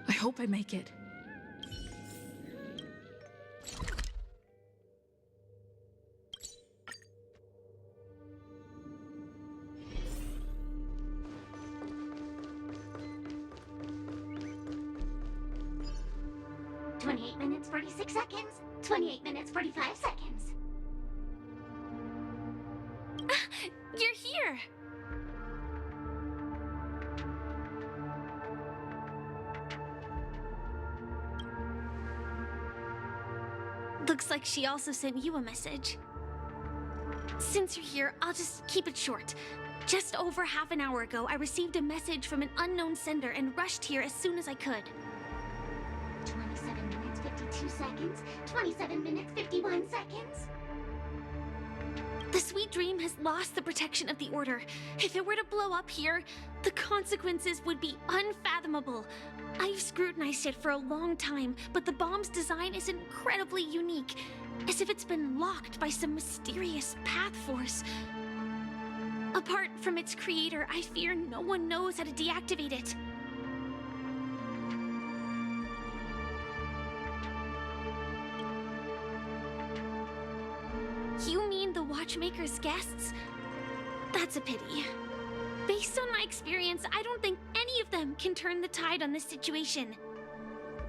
I hope I make it. "28 minutes, 46 seconds. 28 minutes, 45 seconds. You're here! Looks like she also sent you a message. Since you're here, I'll just keep it short. Just over half an hour ago, I received a message from an unknown sender and rushed here as soon as I could. 27 minutes, 52 seconds. 27 minutes, 51 seconds. The Sweet Dream has lost the protection of the Order. If it were to blow up here, the consequences would be unfathomable. I've scrutinized it for a long time, but the bomb's design is incredibly unique, as if it's been locked by some mysterious path force. Apart from its creator, I fear no one knows how to deactivate it. You mean the Watchmaker's guests? That's a pity. Based on my experience, I don't think any of them can turn the tide on this situation.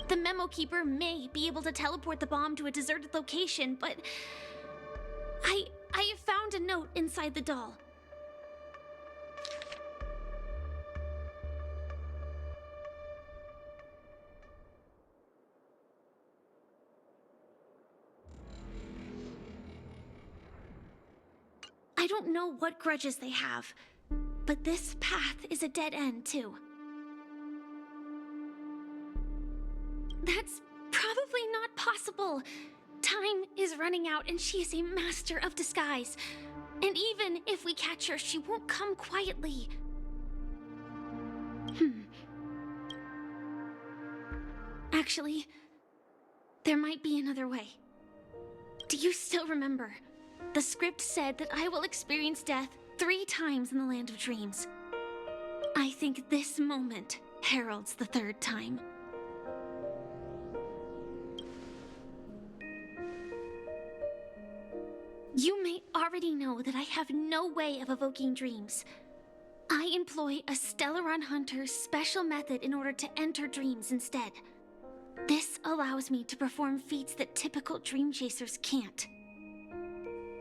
The Memo Keeper may be able to teleport the bomb to a deserted location, but I have found a note inside the doll. I don't know what grudges they have, but this path is a dead end, too. That's probably not possible. Time is running out, and she is a master of disguise. And even if we catch her, she won't come quietly. Actually, there might be another way. Do you still remember? The script said that I will experience death 3 times in the Land of Dreams. I think this moment heralds the 3rd time. You may already know that I have no way of evoking dreams. I employ a Stellaron Hunter's special method in order to enter dreams instead. This allows me to perform feats that typical dream chasers can't.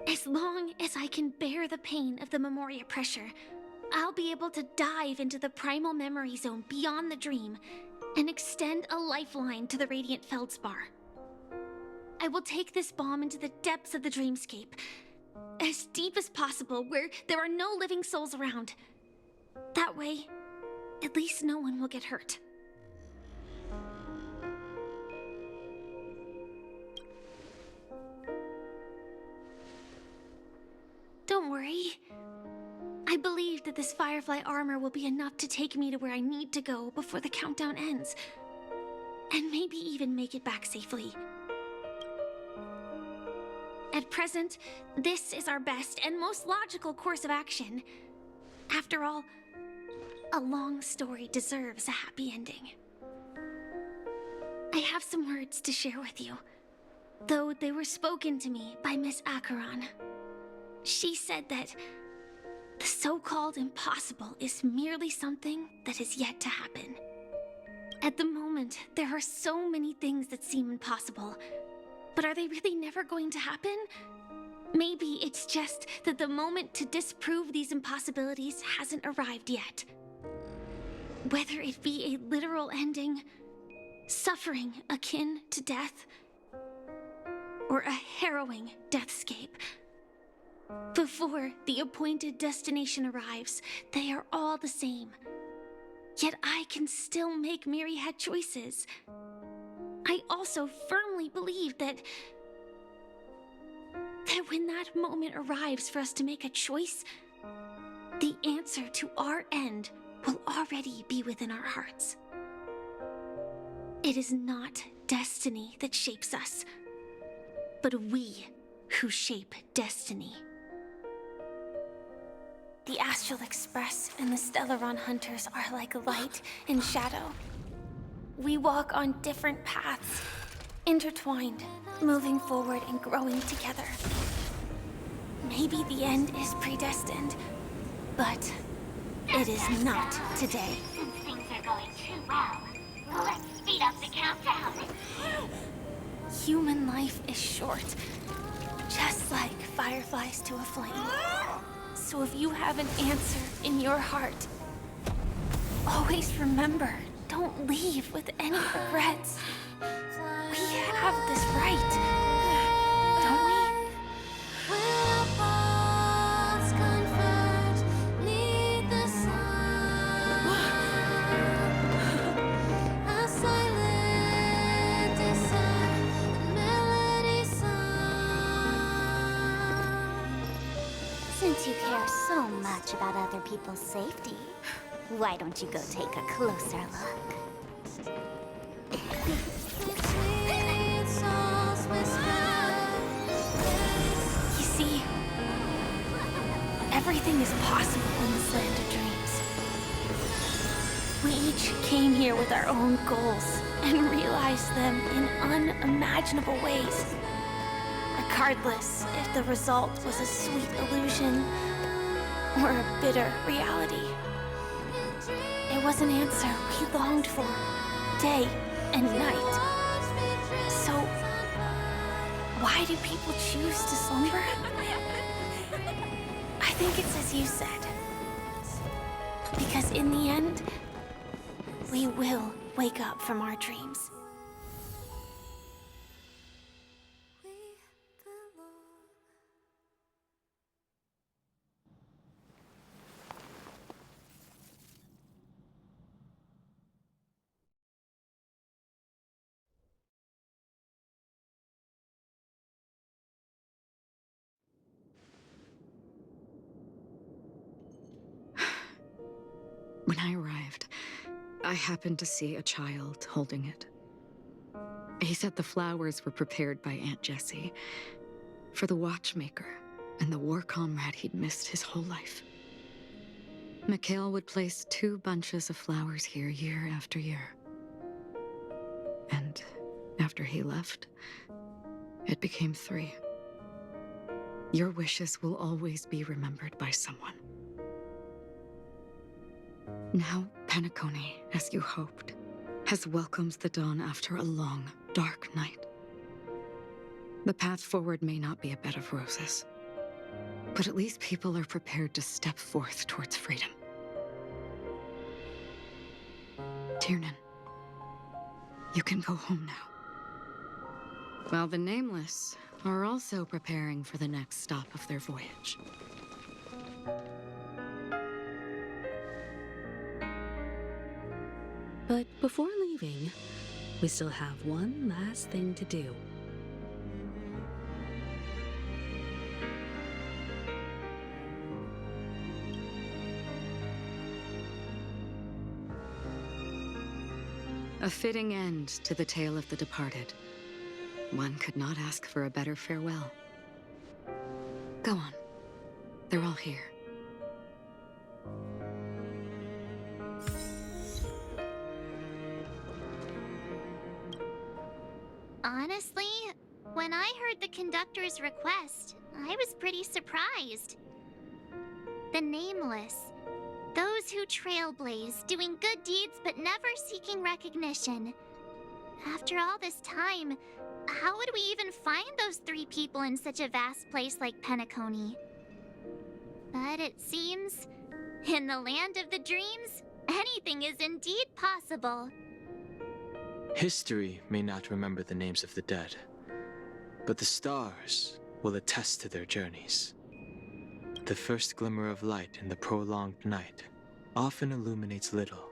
As long as I can bear the pain of the Memoria pressure, I'll be able to dive into the primal memory zone beyond the dream and extend a lifeline to the Radiant Feldspar. I will take this bomb into the depths of the dreamscape, as deep as possible where there are no living souls around. That way, at least no one will get hurt. Don't worry. believe that this Firefly armor will be enough to take me to where I need to go before the countdown ends. And maybe even make it back safely. At present, this is our best and most logical course of action. After all, a long story deserves a happy ending. I have some words to share with you, though they were spoken to me by Miss Acheron. She said that the so-called impossible is merely something that is yet to happen. At the moment, there are so many things that seem impossible, but are they really never going to happen? Maybe it's just that the moment to disprove these impossibilities hasn't arrived yet. Whether it be a literal ending, suffering akin to death, or a harrowing deathscape. Before the appointed destination arrives, they are all the same. Yet I can still make myriad choices. I also firmly believe that when that moment arrives for us to make a choice, the answer to our end will already be within our hearts. It is not destiny that shapes us, but we who shape destiny. The Astral Express and the Stellaron Hunters are like light and shadow. We walk on different paths, intertwined, moving forward and growing together. Maybe the end is predestined, but it is not today. Since things are going too well, let's speed up the countdown. Human life is short, just like fireflies to a flame. So if you have an answer in your heart, always remember, don't leave with any regrets. We have this right, don't we? Since you care so much about other people's safety, why don't you go take a closer look? You see, everything is possible in this land of dreams. We each came here with our own goals and realized them in unimaginable ways. Regardless if the result was a sweet illusion or a bitter reality. It was an answer we longed for, day and night. So, why do people choose to slumber? I think it's as you said. Because in the end, we will wake up from our dreams. When I arrived, I happened to see a child holding it. He said the flowers were prepared by Aunt Jessie for the watchmaker and the war comrade he'd missed his whole life. Mikhail would place 2 bunches of flowers here year after year. And after he left, it became 3. Your wishes will always be remembered by someone. Now, Penakoni, as you hoped, has welcomed the dawn after a long, dark night. The path forward may not be a bed of roses, but at least people are prepared to step forth towards freedom. Tiernan, you can go home now. While the Nameless are also preparing for the next stop of their voyage. But before leaving, we still have one last thing to do. A fitting end to the tale of the departed. One could not ask for a better farewell. Go on. They're all here. Honestly, when I heard the conductor's request, I was pretty surprised. The Nameless. Those who trailblaze, doing good deeds but never seeking recognition. After all this time, how would we even find those 3 people in such a vast place like Peniconia? But it seems, in the land of the dreams, anything is indeed possible. History may not remember the names of the dead, but the stars will attest to their journeys. The first glimmer of light in the prolonged night often illuminates little,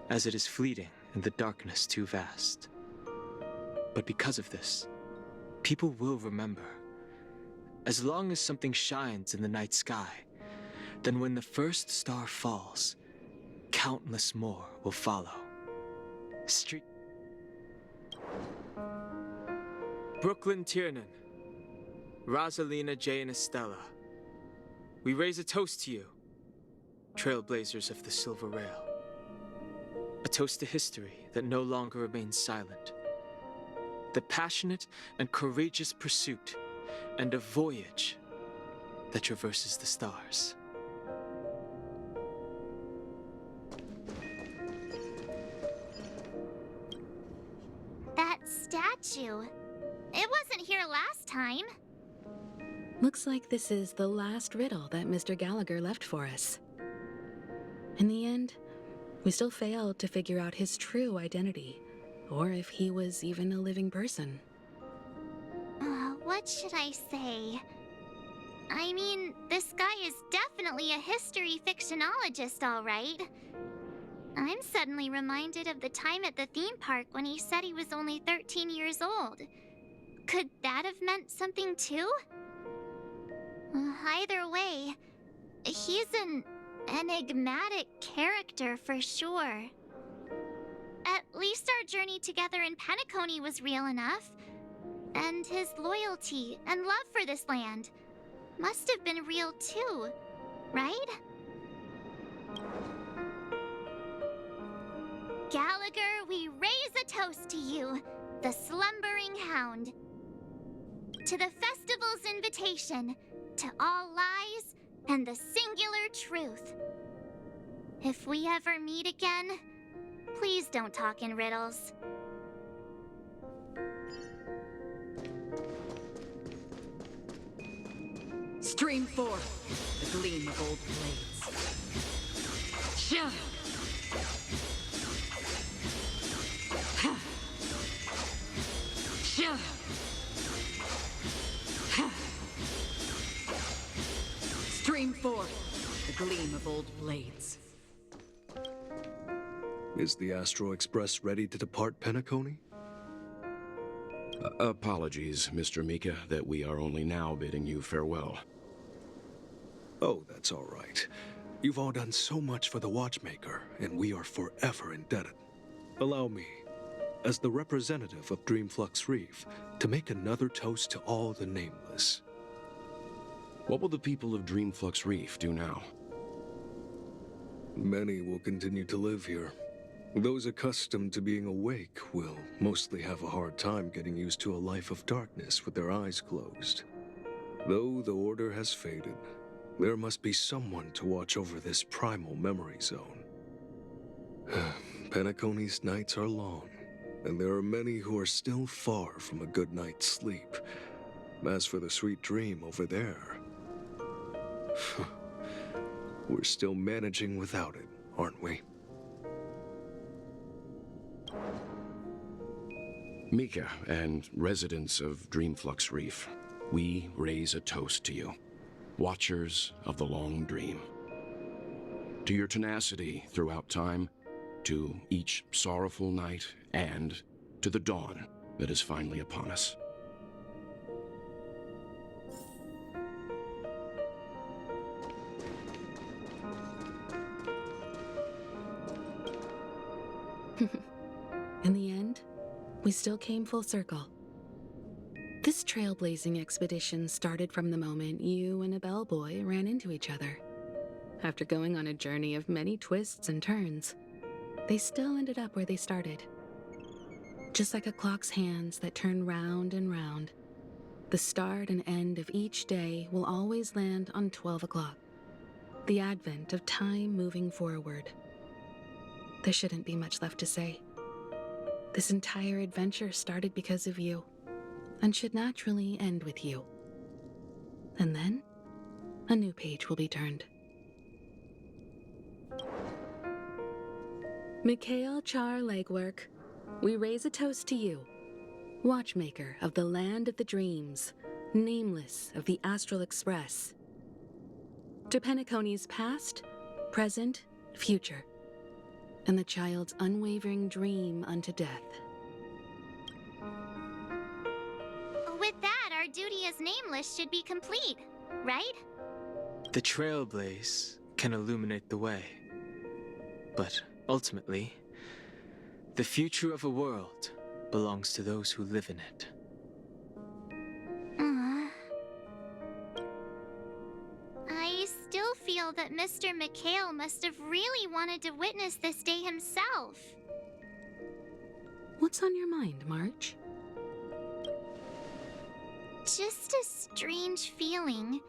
as it is fleeting and the darkness too vast. But because of this, people will remember. As long as something shines in the night sky, then when the first star falls, countless more will follow. Brooklyn Tiernan, Rosalina Jane Estella, we raise a toast to you, trailblazers of the Silver Rail. A toast to history that no longer remains silent. The passionate and courageous pursuit, and a voyage that traverses the stars. That statue. It wasn't here last time. Looks like this is the last riddle that Mr. Gallagher left for us. In the end, we still failed to figure out his true identity, or if he was even a living person. What should I say? I mean, this guy is definitely a history fictionologist, all right. I'm suddenly reminded of the time at the theme park when he said he was only 13 years old. Could that have meant something too? Either way, he's an enigmatic character for sure. At least our journey together in Peniconia was real enough. And his loyalty and love for this land must have been real too, right? Gallagher, we raise a toast to you, the slumbering hound. To the festival's invitation, to all lies and the singular truth. If we ever meet again, please don't talk in riddles. Stream forth the gleam of old blades. Shah! Ha! Shah! Ha! Stream forth the gleam of old blades. Is the Astro Express ready to depart Peniconia? Apologies, Mr. Mika, that we are only now bidding you farewell. Oh, that's all right. You've all done so much for the Watchmaker, and we are forever indebted. Allow me, as the representative of Dreamflux Reef, to make another toast to all the Nameless. What will the people of Dreamflux Reef do now? Many will continue to live here. Those accustomed to being awake will mostly have a hard time getting used to a life of darkness with their eyes closed. Though the order has faded, there must be someone to watch over this primal memory zone. Penaconi's nights are long, and there are many who are still far from a good night's sleep. As for the sweet dream over there, we're still managing without it, aren't we? Mika and residents of Dreamflux Reef, we raise a toast to you, watchers of the long dream. To your tenacity throughout time, to each sorrowful night, and to the dawn that is finally upon us. we still came full circle. This trailblazing expedition started from the moment you and a bellboy ran into each other. After going on a journey of many twists and turns, they still ended up where they started. Just like a clock's hands that turn round and round, the start and end of each day will always land on 12 o'clock, the advent of time moving forward. There shouldn't be much left to say. This entire adventure started because of you, and should naturally end with you. And then, a new page will be turned. Mikhail Char Legwork, we raise a toast to you, watchmaker of the land of the dreams, nameless of the Astral Express. To Penaconii's past, present, future, and the child's unwavering dream unto death. With that, our duty as Nameless should be complete, right? The trailblaze can illuminate the way. But ultimately, the future of a world belongs to those who live in it. I still feel that Mr. Mikhail must have really wanted to witness this day himself. What's on your mind, March? Just a strange feeling.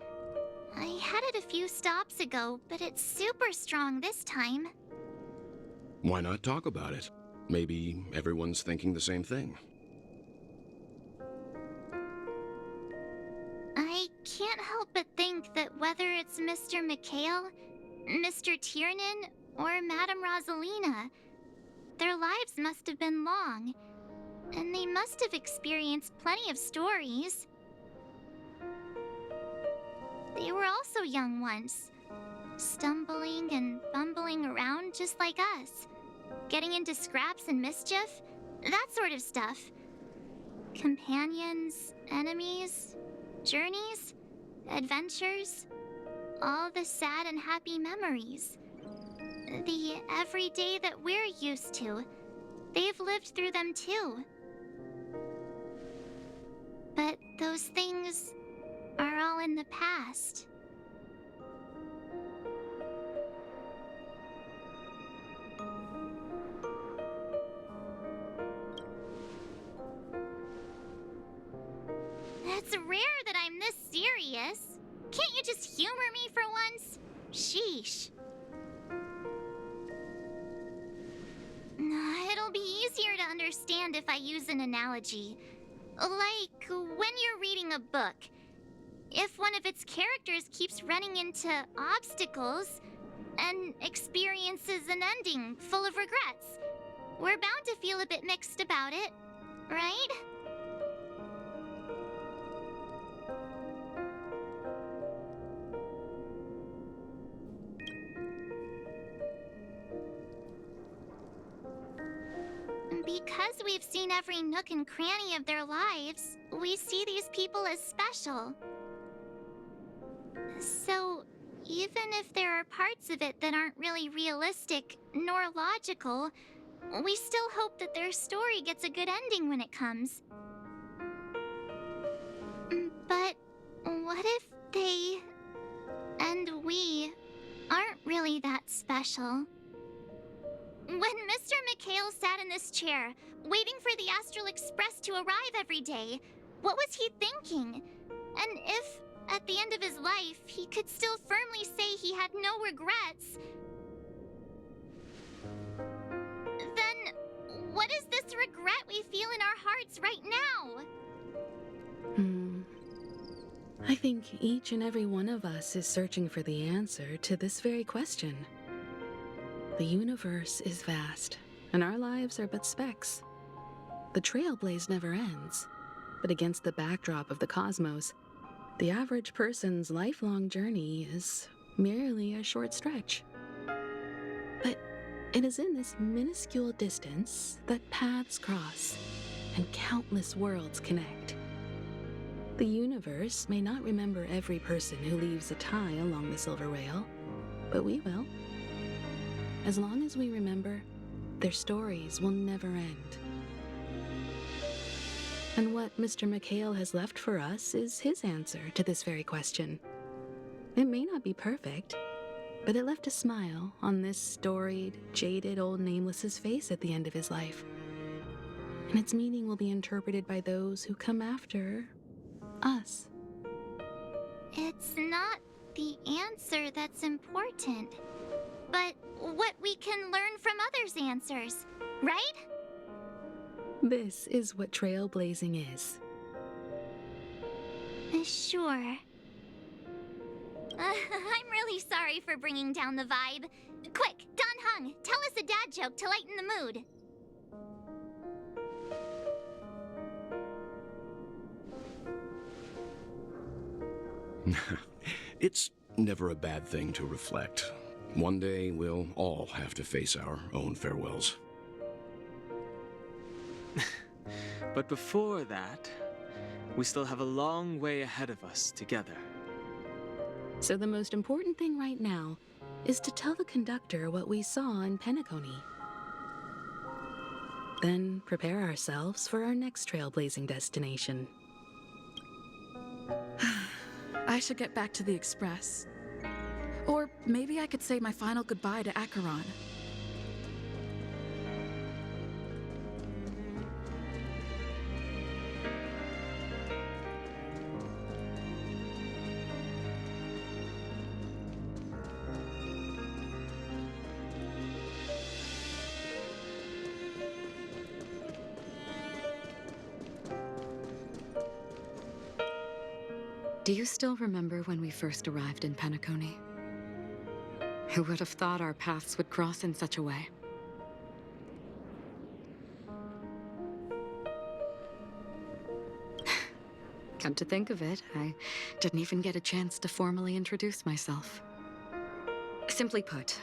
I had it a few stops ago, but it's super strong this time. Why not talk about it? Maybe everyone's thinking the same thing. I can't help but think that whether it's Mr. Mikhail, Mr. Tiernan, or Madame Rosalina, their lives must have been long, and they must have experienced plenty of stories. They were also young once, stumbling and bumbling around just like us, getting into scraps and mischief, that sort of stuff. Companions, enemies, journeys, adventures, all the sad and happy memories. The everyday that we're used to, they've lived through them too. But those things are all in the past. It's rare that I'm this serious. Can't you just humor me for once? Sheesh. It'll be easier to understand if I use an analogy. Like when you're reading a book. If one of its characters keeps running into obstacles and experiences an ending full of regrets, we're bound to feel a bit mixed about it, right? Because we've seen every nook and cranny of their lives, we see these people as special. So, even if there are parts of it that aren't really realistic nor logical, we still hope that their story gets a good ending when it comes. But what if they and we aren't really that special? When Mr. Mikhail sat in this chair, waiting for the Astral Express to arrive every day, what was he thinking? And if, at the end of his life, he could still firmly say he had no regrets, then what is this regret we feel in our hearts right now? I think each and every one of us is searching for the answer to this very question. The universe is vast, and our lives are but specks. The trailblaze never ends, but against the backdrop of the cosmos, the average person's lifelong journey is merely a short stretch. But it is in this minuscule distance that paths cross and countless worlds connect. The universe may not remember every person who leaves a tie along the silver rail, but we will. As long as we remember, their stories will never end. And what Mr. McHale has left for us is his answer to this very question. It may not be perfect, but it left a smile on this storied, jaded old Nameless's face at the end of his life. And its meaning will be interpreted by those who come after us. It's not the answer that's important, but what we can learn from others' answers, right? This is what trailblazing is. Sure. I'm really sorry for bringing down the vibe. Quick, Don Hung, tell us a dad joke to lighten the mood. It's never a bad thing to reflect. One day, we'll all have to face our own farewells. But before that, we still have a long way ahead of us together. So the most important thing right now is to tell the conductor what we saw in Peniconie. Then prepare ourselves for our next trailblazing destination. I should get back to the Express. Or maybe I could say my final goodbye to Acheron. Do you still remember when we first arrived in Peniconie? Who would have thought our paths would cross in such a way? Come to think of it, I didn't even get a chance to formally introduce myself. Simply put,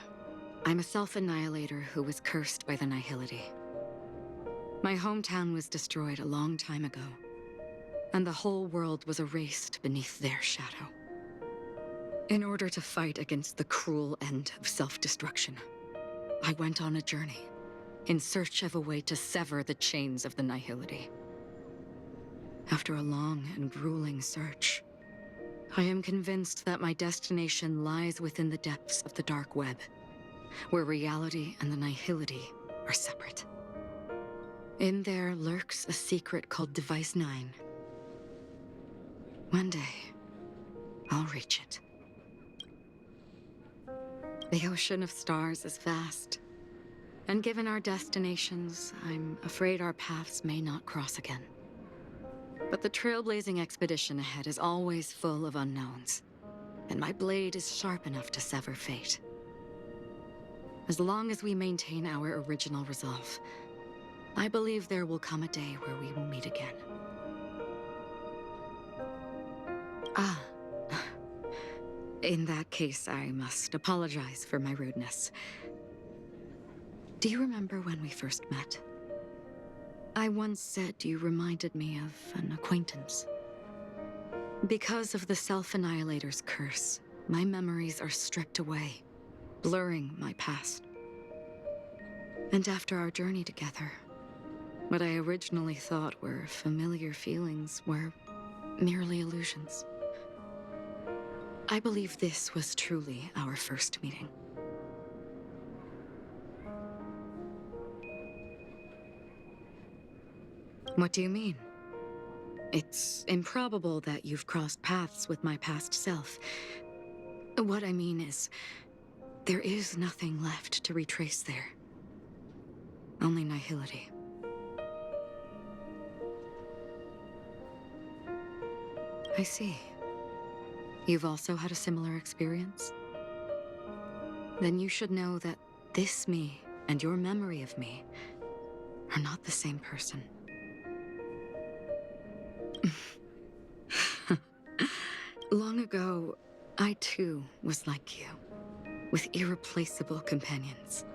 I'm a self-annihilator who was cursed by the Nihility. My hometown was destroyed a long time ago, and the whole world was erased beneath their shadow. In order to fight against the cruel end of self-destruction, I went on a journey in search of a way to sever the chains of the Nihility. After a long and grueling search, I am convinced that my destination lies within the depths of the dark web, where reality and the Nihility are separate. In there lurks a secret called Device 9. One day, I'll reach it. The ocean of stars is vast, and given our destinations, I'm afraid our paths may not cross again. But the trailblazing expedition ahead is always full of unknowns, and my blade is sharp enough to sever fate. As long as we maintain our original resolve, I believe there will come a day where we will meet again. In that case, I must apologize for my rudeness. Do you remember when we first met? I once said you reminded me of an acquaintance. Because of the Self-Annihilator's curse, my memories are stripped away, blurring my past. And after our journey together, what I originally thought were familiar feelings were merely illusions. I believe this was truly our first meeting. What do you mean? It's improbable that you've crossed paths with my past self. What I mean is, there is nothing left to retrace there. Only nihility. I see. You've also had a similar experience? Then you should know that this me and your memory of me are not the same person. Long ago, I too was like you, with irreplaceable companions.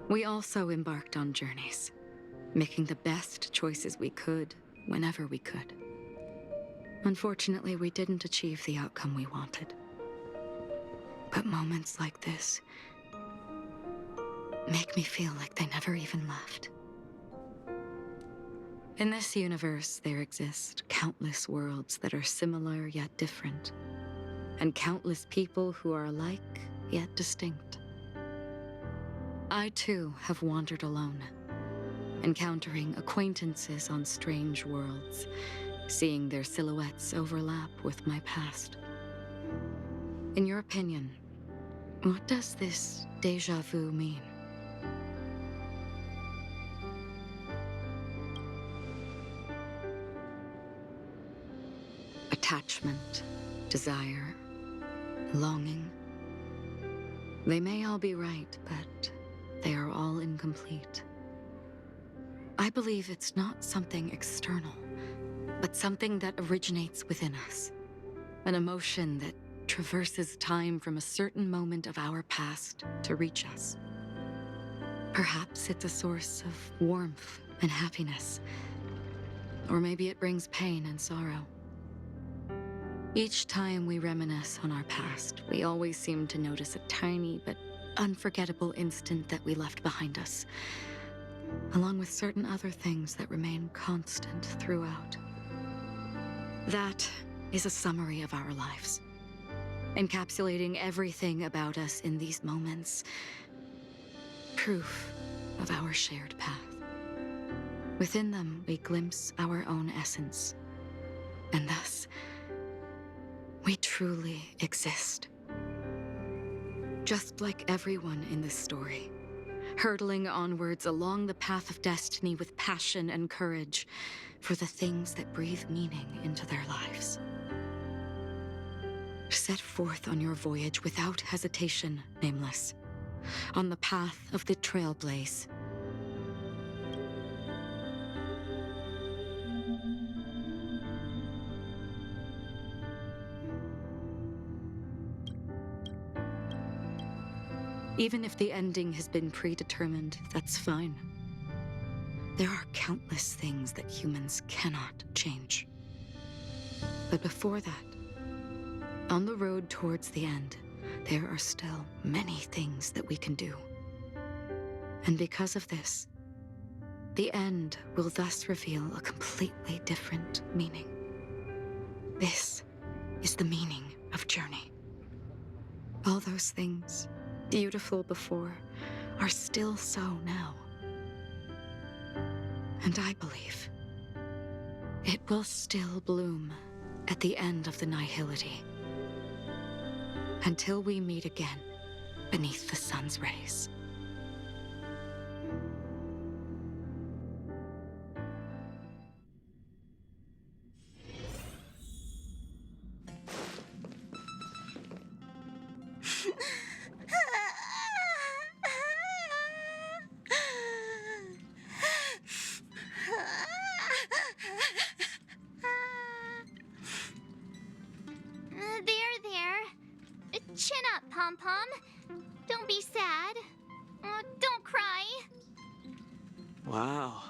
We also embarked on journeys, making the best choices we could, whenever we could. Unfortunately, we didn't achieve the outcome we wanted. But moments like this make me feel like they never even left. In this universe, there exist countless worlds that are similar yet different, and countless people who are alike yet distinct. I too have wandered alone, encountering acquaintances on strange worlds, seeing their silhouettes overlap with my past. In your opinion, what does this déjà vu mean? Attachment, desire, longing. They may all be right, but they are all incomplete. I believe it's not something external, but something that originates within us. An emotion that traverses time from a certain moment of our past to reach us. Perhaps it's a source of warmth and happiness, or maybe it brings pain and sorrow. Each time we reminisce on our past, we always seem to notice a tiny but unforgettable instant that we left behind us, along with certain other things that remain constant throughout. That is a summary of our lives, encapsulating everything about us in these moments. Proof of our shared path. Within them, we glimpse our own essence, and thus, we truly exist. Just like everyone in this story, hurtling onwards along the path of destiny with passion and courage for the things that breathe meaning into their lives. Set forth on your voyage without hesitation, Nameless, on the path of the Trailblaze. Even if the ending has been predetermined, that's fine. There are countless things that humans cannot change. But before that, on the road towards the end, there are still many things that we can do. And because of this, the end will thus reveal a completely different meaning. This is the meaning of journey. All those things, beautiful before, are still so now. And I believe it will still bloom at the end of the nihility, until we meet again beneath the sun's rays. There. Chin up, Pom-Pom. Don't be sad. Don't cry. Wow.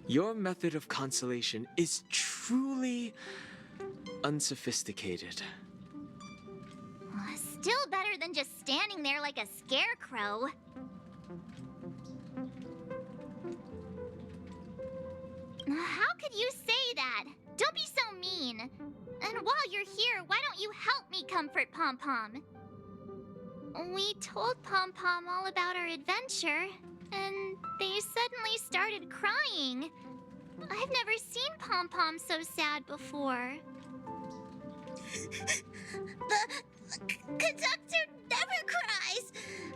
Your method of consolation is truly unsophisticated. Still better than just standing there like a scarecrow. How could you say that? Don't be so mean. And while you're here, why don't you help me comfort Pom-Pom? We told Pom-Pom all about our adventure, and they suddenly started crying. I've never seen Pom-Pom so sad before. The conductor never cries.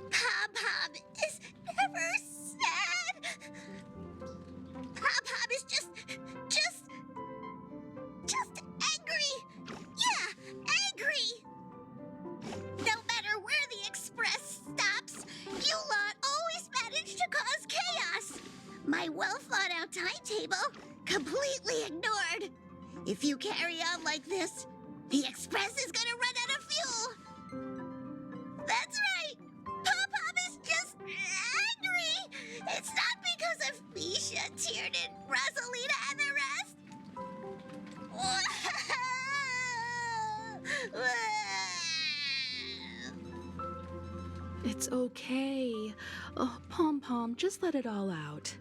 Pom-Pom is never sad. Pom-Pom is just angry. Yeah, angry. No matter where the express stops, you lot always manage to cause chaos. My well-thought-out timetable completely ignored. If you carry on like this, the express is gonna run out of fuel. That's right. Pom-Pom is just angry. It's not because of Misha, Tiernan, Rosalina, and the rest. It's okay. Oh, Pom-Pom, just let it all out.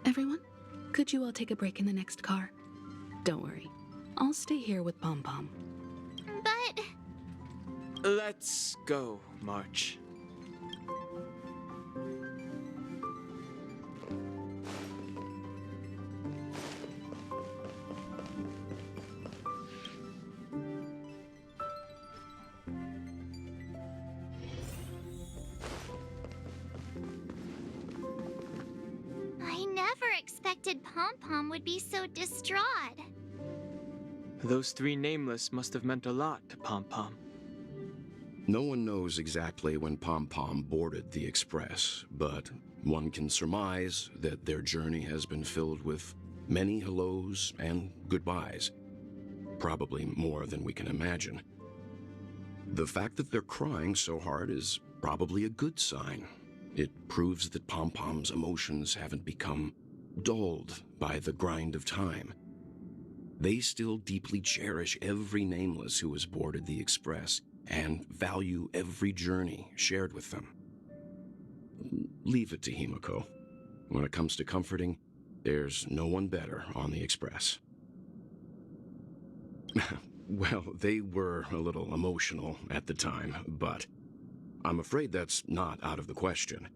Everyone, Could you all take a break in the next car? Don't worry. I'll stay here with Pom Pom. But... Let's go, March. I never expected Pom Pom would be so distraught. Those three nameless must have meant a lot to Pom Pom. No one knows exactly when Pom Pom boarded the Express, but one can surmise that their journey has been filled with many hellos and goodbyes. Probably more than we can imagine. The fact that they're crying so hard is probably a good sign. It proves that Pom Pom's emotions haven't become dulled by the grind of time. They still deeply cherish every nameless who has boarded the Express and value every journey shared with them. Leave it to Himiko. When it comes to comforting, there's no one better on the Express. Well, they were a little emotional at the time, but I'm afraid that's not out of the question.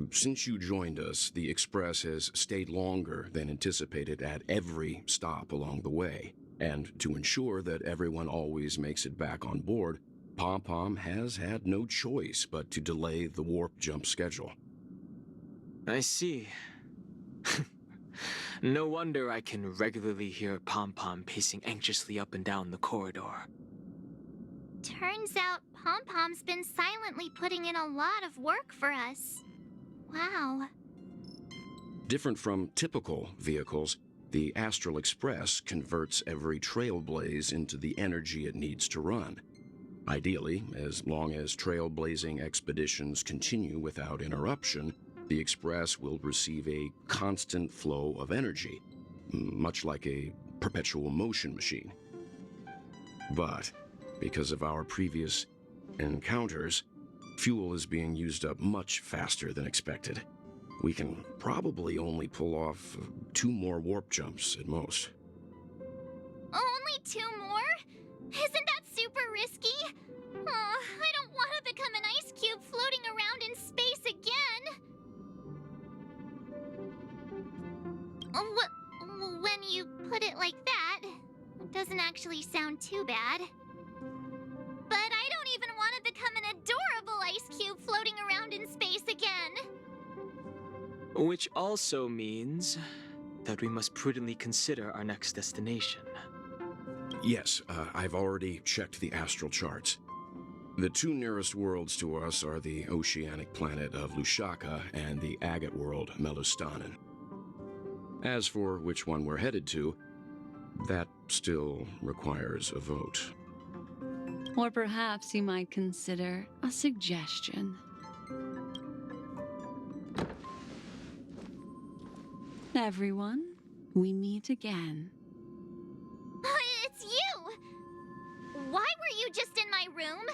Since you joined us, the Express has stayed longer than anticipated at every stop along the way. And to ensure that everyone always makes it back on board, Pom Pom has had no choice but to delay the warp jump schedule. I see. No wonder I can regularly hear Pom Pom pacing anxiously up and down the corridor. Turns out Pom Pom's been silently putting in a lot of work for us. Wow. Different from typical vehicles, the Astral Express converts every trailblaze into the energy it needs to run. Ideally, as long as trailblazing expeditions continue without interruption, the Express will receive a constant flow of energy, much like a perpetual motion machine. But because of our previous encounters, fuel is being used up much faster than expected. We can probably only pull off 2 more warp jumps at most. Only 2 more? Isn't that super risky? Oh, I don't want to become an ice cube floating around in space again. When you put it like that, it doesn't actually sound too bad. But I don't even want to become an adorable ice cube floating around in space again. Which also means that we must prudently consider our next destination. Yes, I've already checked the astral charts. The 2 nearest worlds to us are the oceanic planet of Lushaka and the agate world Melustanen. As for which one we're headed to, that still requires a vote. Or perhaps you might consider a suggestion. Everyone, we meet again. It's you! Why were you just in my room?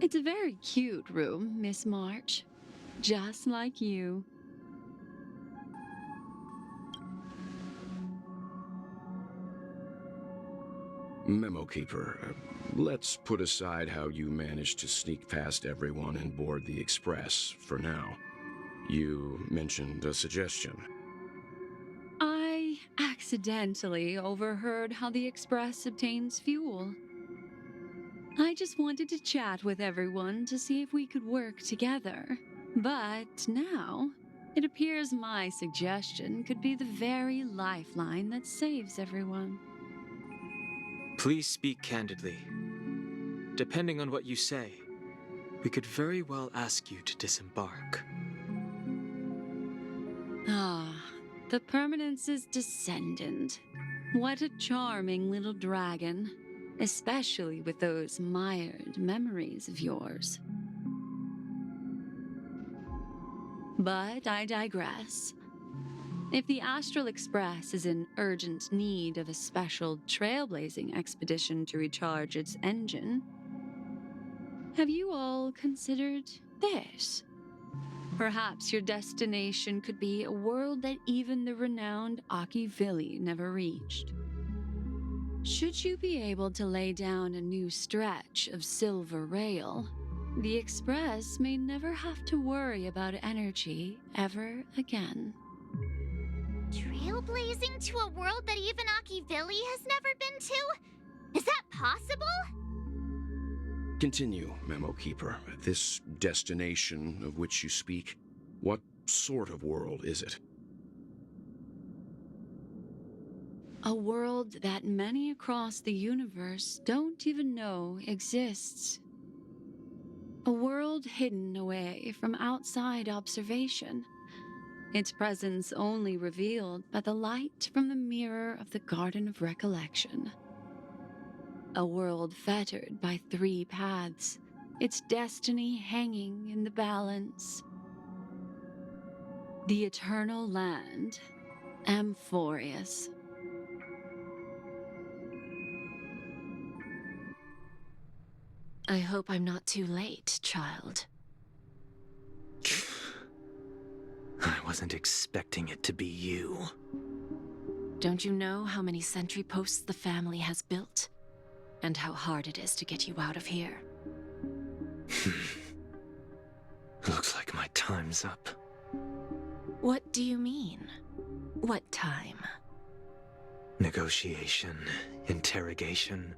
It's a very cute room, Miss March. Just like you. Memo Keeper, let's put aside how you managed to sneak past everyone and board the Express for now. You mentioned a suggestion. I accidentally overheard how the Express obtains fuel. I just wanted to chat with everyone to see if we could work together. But now, it appears my suggestion could be the very lifeline that saves everyone. Please speak candidly. Depending on what you say, we could very well ask you to disembark. Ah, the Permanence's descendant. What a charming little dragon, especially with those mired memories of yours. But I digress. If the Astral Express is in urgent need of a special trailblazing expedition to recharge its engine, have you all considered this? Perhaps your destination could be a world that even the renowned Akivili never reached. Should you be able to lay down a new stretch of silver rail, the Express may never have to worry about energy ever again. Trailblazing to a world that even Akivili has never been to? Is that possible? Continue, Memo Keeper. This destination of which you speak, what sort of world is it? A world that many across the universe don't even know exists. A world hidden away from outside observation, its presence only revealed by the light from the mirror of the Garden of Recollection. A world fettered by 3 paths, its destiny hanging in the balance. The Eternal Land, Amphorius. I hope I'm not too late, child. I wasn't expecting it to be you. Don't you know how many sentry posts the family has built? And how hard it is to get you out of here? Looks like my time's up. What do you mean? What time? Negotiation, interrogation,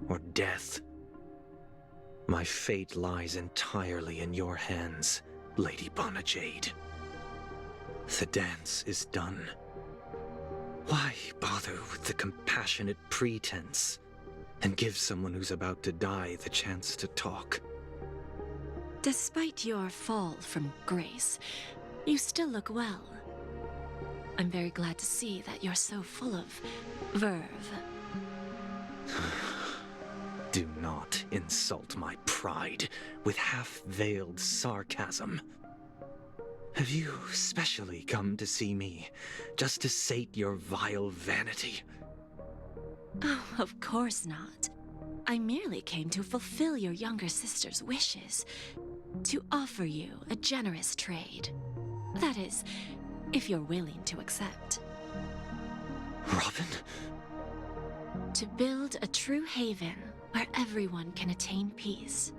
or death. My fate lies entirely in your hands, Lady Bonajade. The dance is done. Why bother with the compassionate pretense and give someone who's about to die the chance to talk? Despite your fall from grace, you still look well. I'm very glad to see that you're so full of verve. Do not insult my pride with half-veiled sarcasm. Have you specially come to see me just to sate your vile vanity? Oh, of course not. I merely came to fulfill your younger sister's wishes, to offer you a generous trade. That is, if you're willing to accept. Robin? To build a true haven where everyone can attain peace.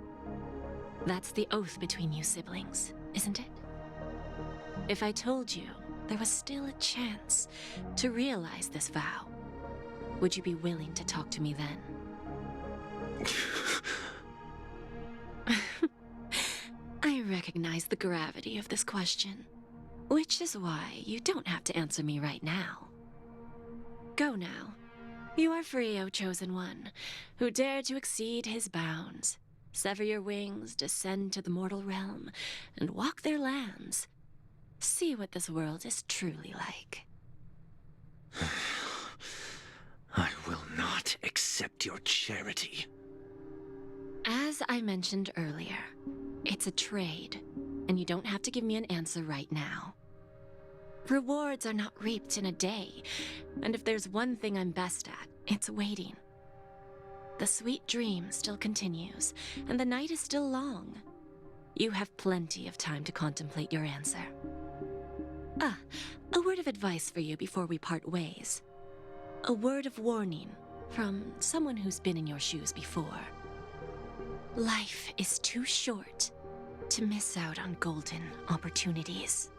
That's the oath between you siblings, isn't it? If I told you there was still a chance to realize this vow, would you be willing to talk to me then? I recognize the gravity of this question, which is why you don't have to answer me right now. Go now. You are free, O Chosen One, who dare to exceed his bounds, sever your wings, descend to the mortal realm, and walk their lands. See what this world is truly like. I will not accept your charity. As I mentioned earlier, it's a trade, and you don't have to give me an answer right now. Rewards are not reaped in a day, and if there's one thing I'm best at, it's waiting. The sweet dream still continues, and the night is still long. You have plenty of time to contemplate your answer. A word of advice for you before we part ways. A word of warning from someone who's been in your shoes before. Life is too short to miss out on golden opportunities.